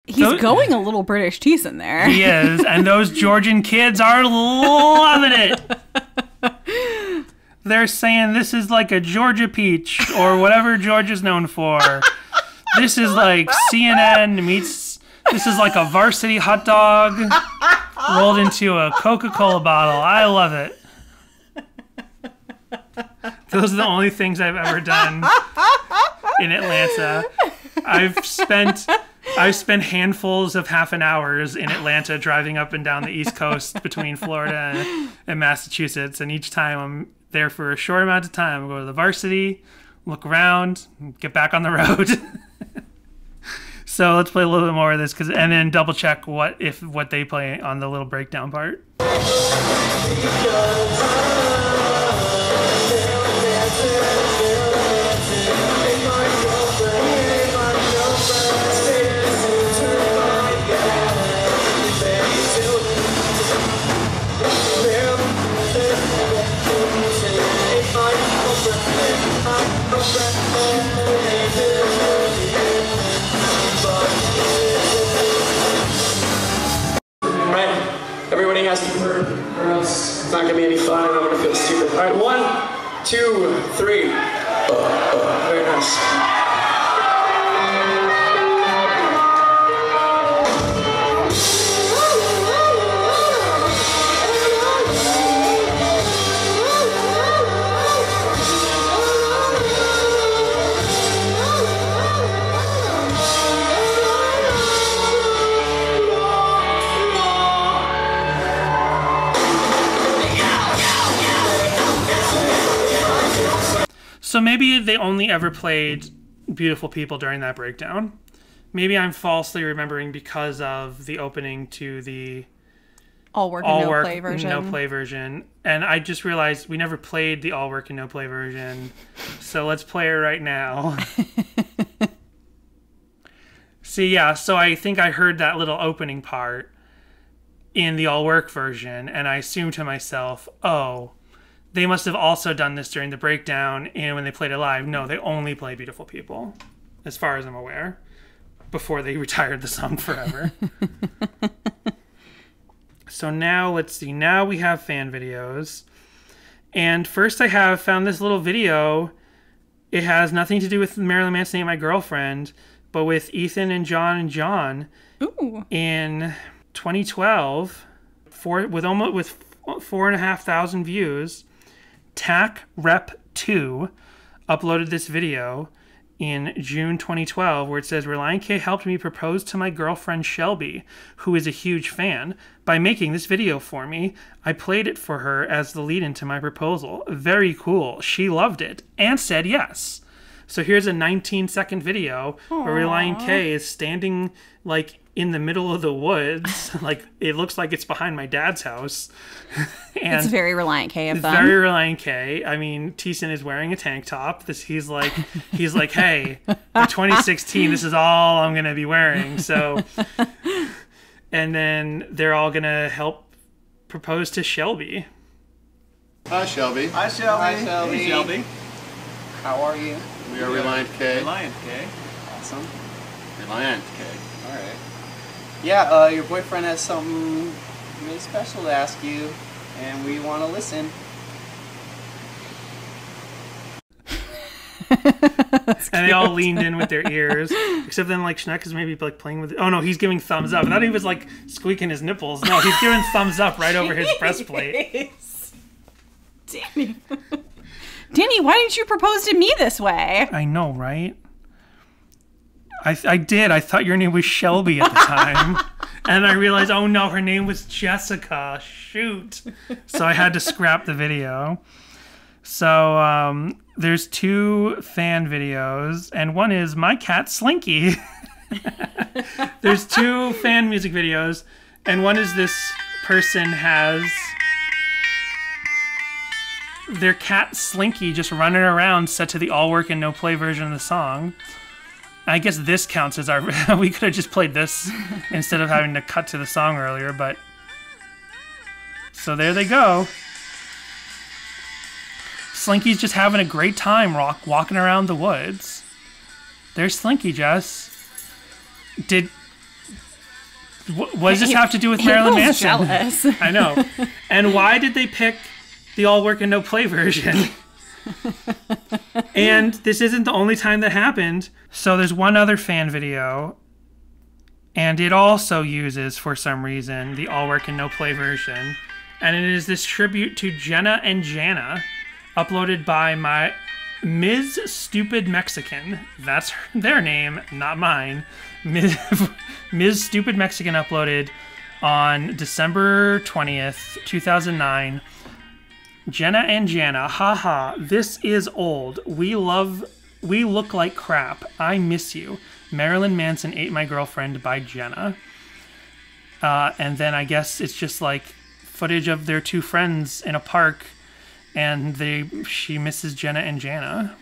He's going a little British Teeson there. He is, and those Georgian kids are loving it. They're saying this is like a Georgia peach, or whatever Georgia's known for. This is like CNN meets, this is like a varsity hot dog rolled into a Coca-Cola bottle. I love it. Those are the only things I've ever done in Atlanta. I've spent handfuls of half an hours in Atlanta driving up and down the East Coast between Florida and Massachusetts, and each time I'm there for a short amount of time. I go to the varsity, look around, get back on the road. So let's play a little bit more of this, and then double check what they play on the little breakdown part. Everybody has to be heard, or else it's not gonna be any fun, and I'm gonna feel stupid. All right, 1, 2, 3. Very nice. So maybe they only ever played Beautiful People during that breakdown. Maybe I'm falsely remembering because of the opening to the All Work and No Play version. No Play version. And I just realized we never played the All Work and No Play version. So let's play it right now. See, yeah, so I think I heard that little opening part. in the all work version, and I assumed to myself, oh, they must have also done this during the breakdown and when they played it live. No, they only play Beautiful People, as far as I'm aware, before they retired the song forever. So now, let's see. Now we have fan videos. And first I have found this little video. It has nothing to do with Marilyn Manson Ain't My Girlfriend, but with Ethan and John Ooh. In 2012, with 4,500 views. TAC Rep 2 uploaded this video in June 2012 where it says, Relient K helped me propose to my girlfriend Shelby, who is a huge fan, by making this video for me. I played it for her as the lead into my proposal. Very cool. She loved it and said yes. So here's a 19-second video where Relient K is standing like in the middle of the woods. Like it looks like it's behind my dad's house. And it's very Relient K of them. Very Relient K. I mean, Thiessen is wearing a tank top. He's like, hey, for 2016, this is all I'm gonna be wearing. So, and then they're all gonna help propose to Shelby. Hi, Shelby. Hi, Shelby. Hi, Shelby. Hey, Shelby. How are you? We are Relient K. Relient K. Awesome. Relient K. All right. Yeah, your boyfriend has something really special to ask you, and we want to listen. And they all leaned in with their ears, except then like Schneck is maybe like playing with. Oh no, he's giving thumbs up. I thought he was like squeaking his nipples. No, he's giving thumbs up right over his breastplate. Danny. Danny, why didn't you propose to me this way? I know, right? I did. I thought your name was Shelby at the time. And I realized, oh no, her name was Jessica. Shoot. So I had to scrap the video. So there's 2 fan videos, and one is My Cat Slinky. There's 2 fan music videos, and one is this person has their cat Slinky just running around set to the all work and no play version of the song. I guess this counts as our... we could have just played this instead of having to cut to the song earlier, but... So there they go. Slinky's just having a great time walking around the woods. There's Slinky, Jess. What does this have to do with Marilyn Manson? Jealous. I know. And why did they pick the all work and no play version? And this isn't the only time that happened. So there's one other fan video, and it also uses, for some reason, the all work and no play version. And it is this tribute to Jenna and Jana, uploaded by my Ms. Stupid Mexican. That's their name, not mine. Ms. Stupid Mexican uploaded on December 20th, 2009. Jenna and Jana, haha, this is old. We look like crap. I miss you. Marilyn Manson Ate My Girlfriend by Jenna. And then I guess it's just like footage of their 2 friends in a park, and she misses Jenna and Jana.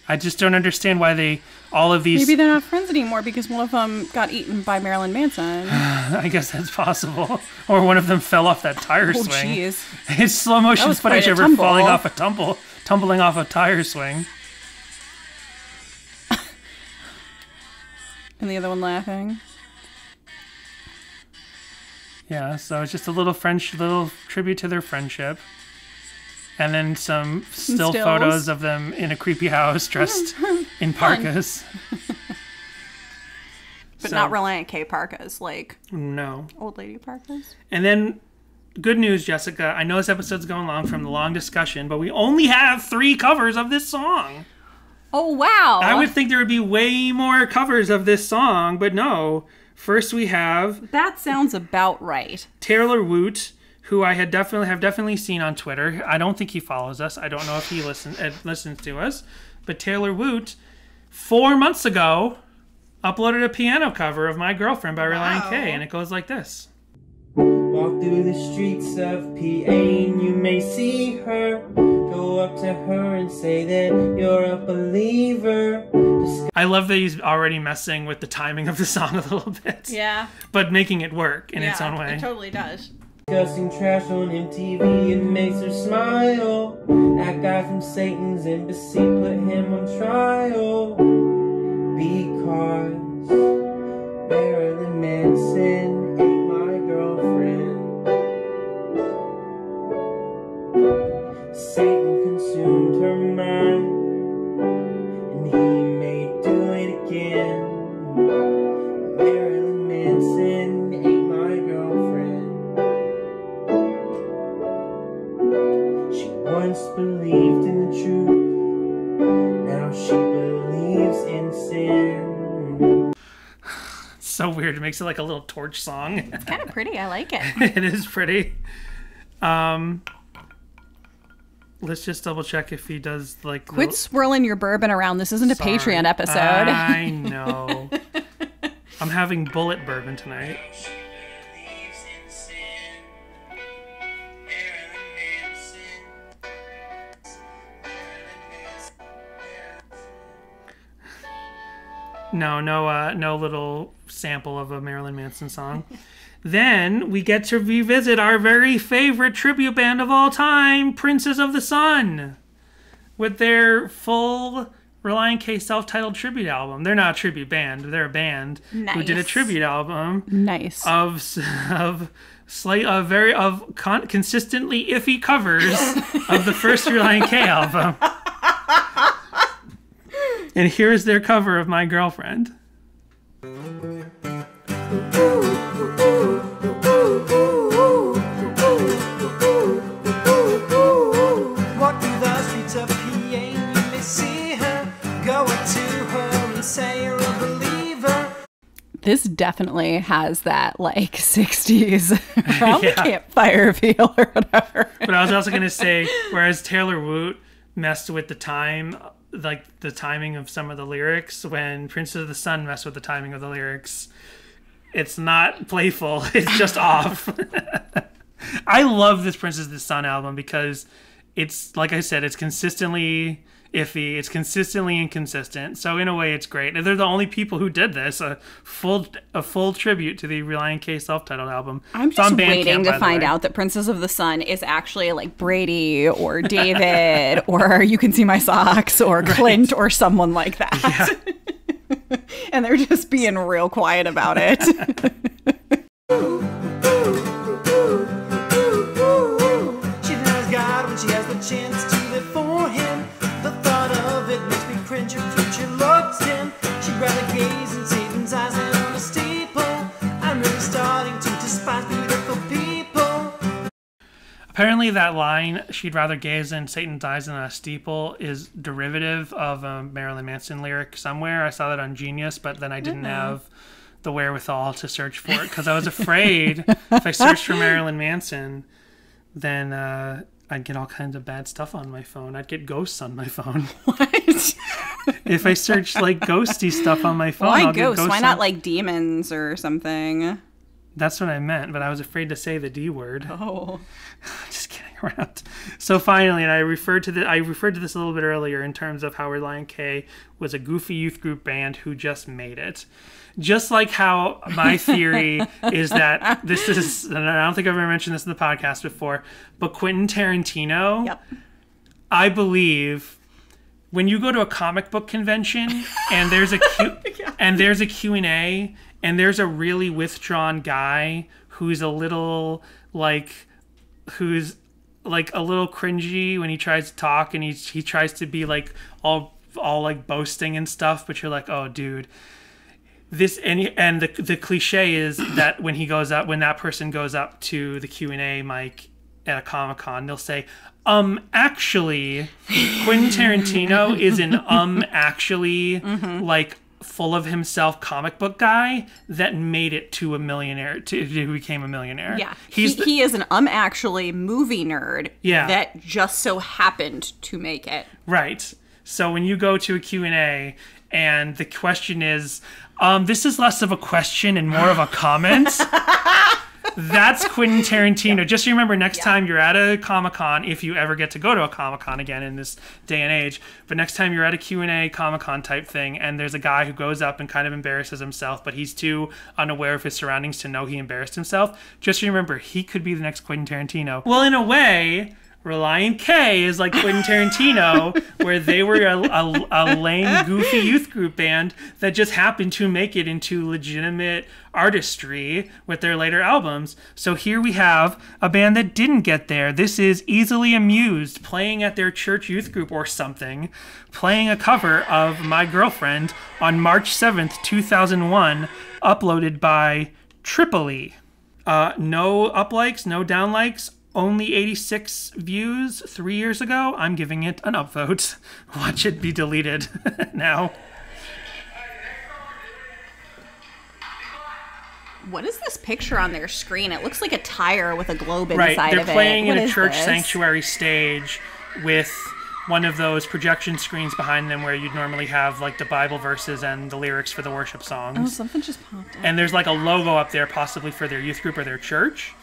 I just don't understand why all of these... Maybe they're not friends anymore because one of them got eaten by Marilyn Manson. I guess that's possible. Or one of them fell off that tire swing. Oh, jeez. It's slow motion footage of her falling off tumbling off a tire swing. And the other one laughing. Yeah, so it's just a little tribute to their friendship. And then some still photos of them in a creepy house dressed in parkas. But not Relient K parkas, like no old lady parkas. And then, good news, Jessica. I know this episode's going long from the long discussion, but we only have 3 covers of this song. Oh, wow. I would think there would be way more covers of this song, but no. First we have... That sounds about right. Taylor Woot, who I have definitely seen on Twitter. I don't think he follows us. I don't know if he listens to us. But Taylor Woot, 4 months ago, uploaded a piano cover of My Girlfriend by Relient K, and it goes like this. Walk through the streets of PA and you may see her. Go up to her and say that you're a believer. I love that he's already messing with the timing of the song a little bit. Yeah. But making it work in its own way. It totally does. Discussing trash on MTV, it makes her smile. That guy from Satan's embassy put him on trial. Because Marilyn Manson ate my girlfriend. Satan consumed her mind, and he may do it again. Marilyn Manson ate my girlfriend. She once believed in the truth, now she believes in sin. So weird. It makes it like a little torch song. It's kind of pretty. I like it. It is pretty. Let's just double check if he does like. Quit swirling your bourbon around. This isn't a Patreon episode. I know. I'm having bullet bourbon tonight. No little sample of a Marilyn Manson song. Then we get to revisit our very favorite tribute band of all time, Princes of the Sun, with their full Relient K self-titled tribute album. They're not a tribute band; they're a band who did a tribute album. Nice. Of consistently iffy covers of the first Relient K album. And here's their cover of My Girlfriend. Walk through the streets of PA and you may see her. Go up to her and say you're a believer. This definitely has that like 60s around the campfire feel or whatever. But I was also going to say, whereas Taylor Woot messed with the time, like the timing of some of the lyrics, when Princes of the Sun messed with the timing of the lyrics, it's not playful. It's just off. I love this Princes of the Sun album because it's, like I said, it's consistently iffy. It's consistently inconsistent. So in a way, it's great. And they're the only people who did this. A full tribute to the Relient K self-titled album. I'm just waiting to find out that Princes of the Sun is actually like Brady or David or You Can See My Socks or Clint or someone like that. Yeah. And they're just being real quiet about it. She denies God when she has the chance to live for him. The thought of it makes me cringe. Her future looks dim. She'd rather gaze in Satan's eyes than on a steeple. I'm really starting to despise beautiful people. Apparently that line, she'd rather gaze in Satan's eyes than a steeple, is derivative of a Marilyn Manson lyric somewhere. I saw that on Genius, but then I didn't have the wherewithal to search for it because I was afraid if I searched for Marilyn Manson, then I'd get all kinds of bad stuff on my phone. I'd get ghosts on my phone. What? If I search like ghosty stuff on my phone, why I'll ghosts? Get Why not like demons or something? That's what I meant, but I was afraid to say the D word. Oh. Just kidding around. So finally, and I referred to this a little bit earlier in terms of how Relient K was a goofy youth group band who just made it. Just like how my theory is that this is, and I don't think I've ever mentioned this in the podcast before, but Quentin Tarantino, I believe when you go to a comic book convention and there's a Q&A and there's a really withdrawn guy who's a little who's like a little cringy when he tries to talk and he tries to be like all like boasting and stuff, but you're like, oh dude, this and the cliche is that when that person goes up to the Q&A mic at a Comic-Con, they'll say, actually, Quentin Tarantino is an actually like full of himself comic book guy that made it to a millionaire, who became a millionaire. Yeah. He is an actually movie nerd that just so happened to make it. Right. So when you go to a Q&A and the question is, this is less of a question and more of a comment, That's Quentin Tarantino. Just remember, next time you're at a Comic-Con, if you ever get to go to a Comic-Con again in this day and age, but next time you're at a Q&A Comic-Con type thing, and there's a guy who goes up and kind of embarrasses himself, but he's too unaware of his surroundings to know he embarrassed himself, just remember, he could be the next Quentin Tarantino. Well, in a way, Relient K is like Quentin Tarantino, where they were a lame, goofy youth group band that just happened to make it into legitimate artistry with their later albums. So here we have a band that didn't get there. This is Easily Amused, playing at their church youth group or something, playing a cover of My Girlfriend on March 7th, 2001, uploaded by Tripoli. No up likes, no down likes. Only 86 views 3 years ago. I'm giving it an upvote. Watch it be deleted now. What is this picture on their screen? It looks like a tire with a globe Right, inside of it. they're playing in What a is church this? sanctuary stage with one of those projection screens behind them where you'd normally have like the Bible verses and the lyrics for the worship songs. Oh, something just popped up. And there's like a logo up there possibly for their youth group or their church.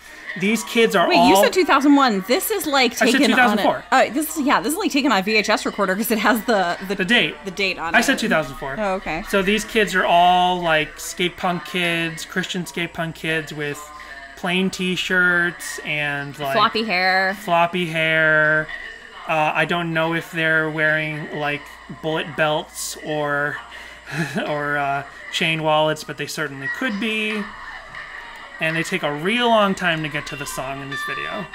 These kids are Wait, all... you said 2001. This is like I taken said 2004. on a, this is like taken on a VHS recorder because it has the date. The date on it. I said 2004. Oh, okay. So these kids are all like skate punk kids, Christian skate punk kids with plain t-shirts and like Floppy hair. I don't know if they're wearing like bullet belts or chain wallets, but they certainly could be. And they take a real long time to get to the song in this video.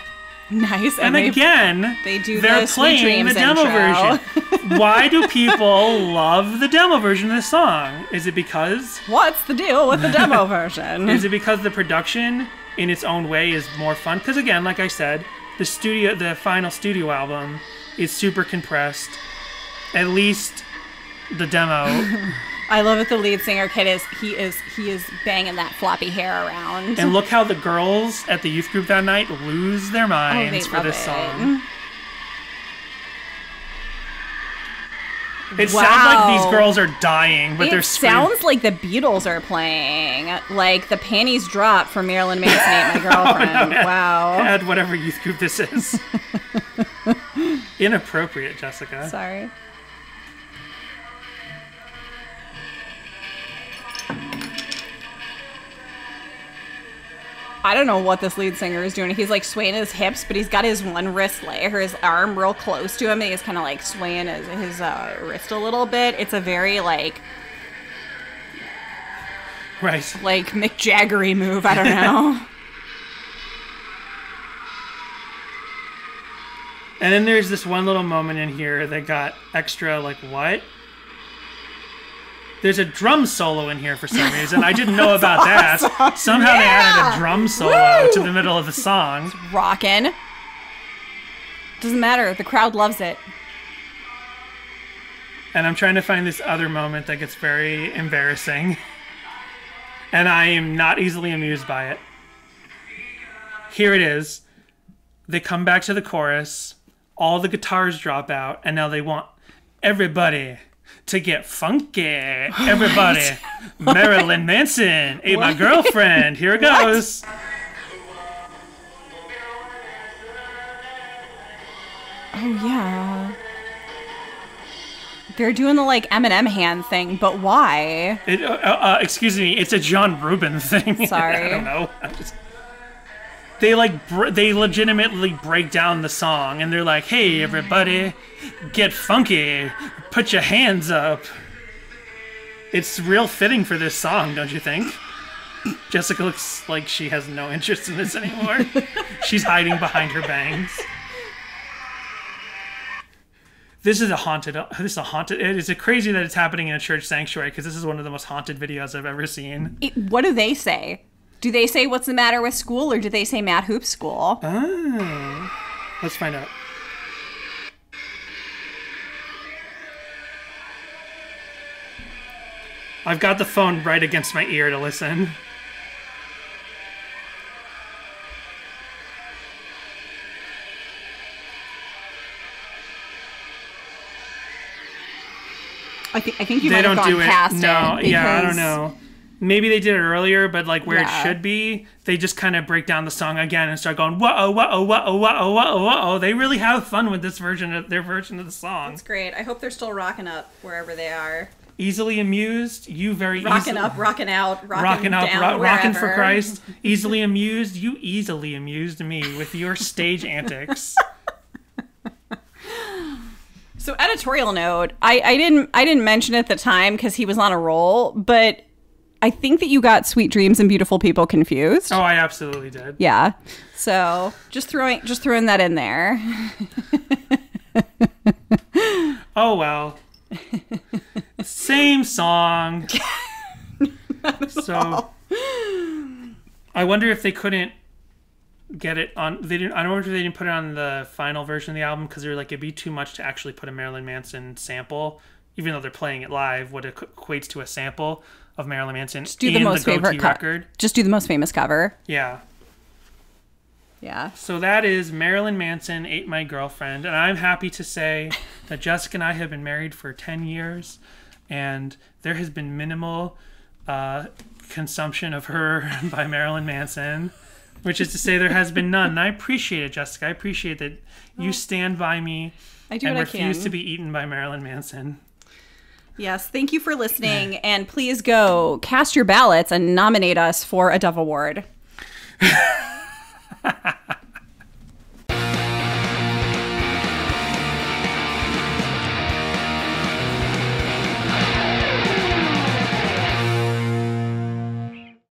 Nice. And again, they're playing the demo version. Why do people love the demo version of this song? Is it because... What's the deal with the demo version? Is it because the production in its own way is more fun? Because again, like I said, the final studio album is super compressed. At least the demo... I love it. The lead singer kid he is banging that floppy hair around. And look how the girls at the youth group that night lose their minds for this song. It sounds like these girls are dying, but they're screaming. It sounds like the Beatles are playing. Like the panties drop for Marilyn Manson Ain't My Girlfriend. Oh, no. Wow. Add whatever youth group this is. Inappropriate, Jessica. Sorry. I don't know what this lead singer is doing. He's like swaying his hips, but he's got his one wrist or his arm real close to him, and he's kind of like swaying his wrist a little bit. It's a very like Mick Jaggery move. I don't know. And then there's this one little moment in here that got extra like what? There's a drum solo in here for some reason. I didn't know about that. Awesome. Somehow they added a drum solo to the middle of the song. It's rockin'. Doesn't matter. The crowd loves it. And I'm trying to find this other moment that gets very embarrassing. And I am not easily amused by it. Here it is. They come back to the chorus. All the guitars drop out. And now they want everybody to get funky. Everybody. Marilyn Manson ate my girlfriend. Here it goes. Oh, yeah. They're doing the, like, Eminem hand thing, but why? Excuse me, it's a John Rubin thing. Sorry. I don't know. They legitimately break down the song, and they're like, hey, everybody, get funky. Put your hands up. It's real fitting for this song, don't you think? Jessica looks like she has no interest in this anymore. She's hiding behind her bangs. This is a haunted. Is it crazy that it's happening in a church sanctuary? Because this is one of the most haunted videos I've ever seen. What do they say? Do they say what's the matter with school, or do they say Matt Hoop's school? Oh, let's find out. I've got the phone right against my ear to listen. I think you might have gone past it. No, yeah, I don't know. maybe they did it earlier, but like where Yeah. it should be, they just kind of break down the song again and start going whoa, whoa, whoa, whoa, whoa, whoa. They really have fun with this version of their version of the song. It's great. I hope they're still rocking up wherever they are. Easily amused, you very Rocking easily up, rocking out, rocking up, down, rocking for wherever. Christ. Easily amused, you easily amused me with your stage antics. So editorial note, I didn't mention it at the time because he was on a roll, but I think that you got Sweet Dreams and Beautiful People confused. Oh, I absolutely did. Yeah. So just throwing that in there. Oh well. Same song. So I wonder if they couldn't get it on. They didn't. I wonder if they didn't put it on the final version of the album because they're like it'd be too much to actually put a Marilyn Manson sample, even though they're playing it live. What equates to a sample of Marilyn Manson Just do the most favorite record. Just do the most famous cover. Yeah. Yeah. So that is Marilyn Manson, Ate My Girlfriend. And I'm happy to say that Jessica and I have been married for 10 years. And there has been minimal consumption of her by Marilyn Manson. Which is to say there has been none. And I appreciate it, Jessica. I appreciate that you stand by me I do and what I refuse can. to be eaten by Marilyn Manson. Yes. Thank you for listening. And please go cast your ballots and nominate us for a Dove Award.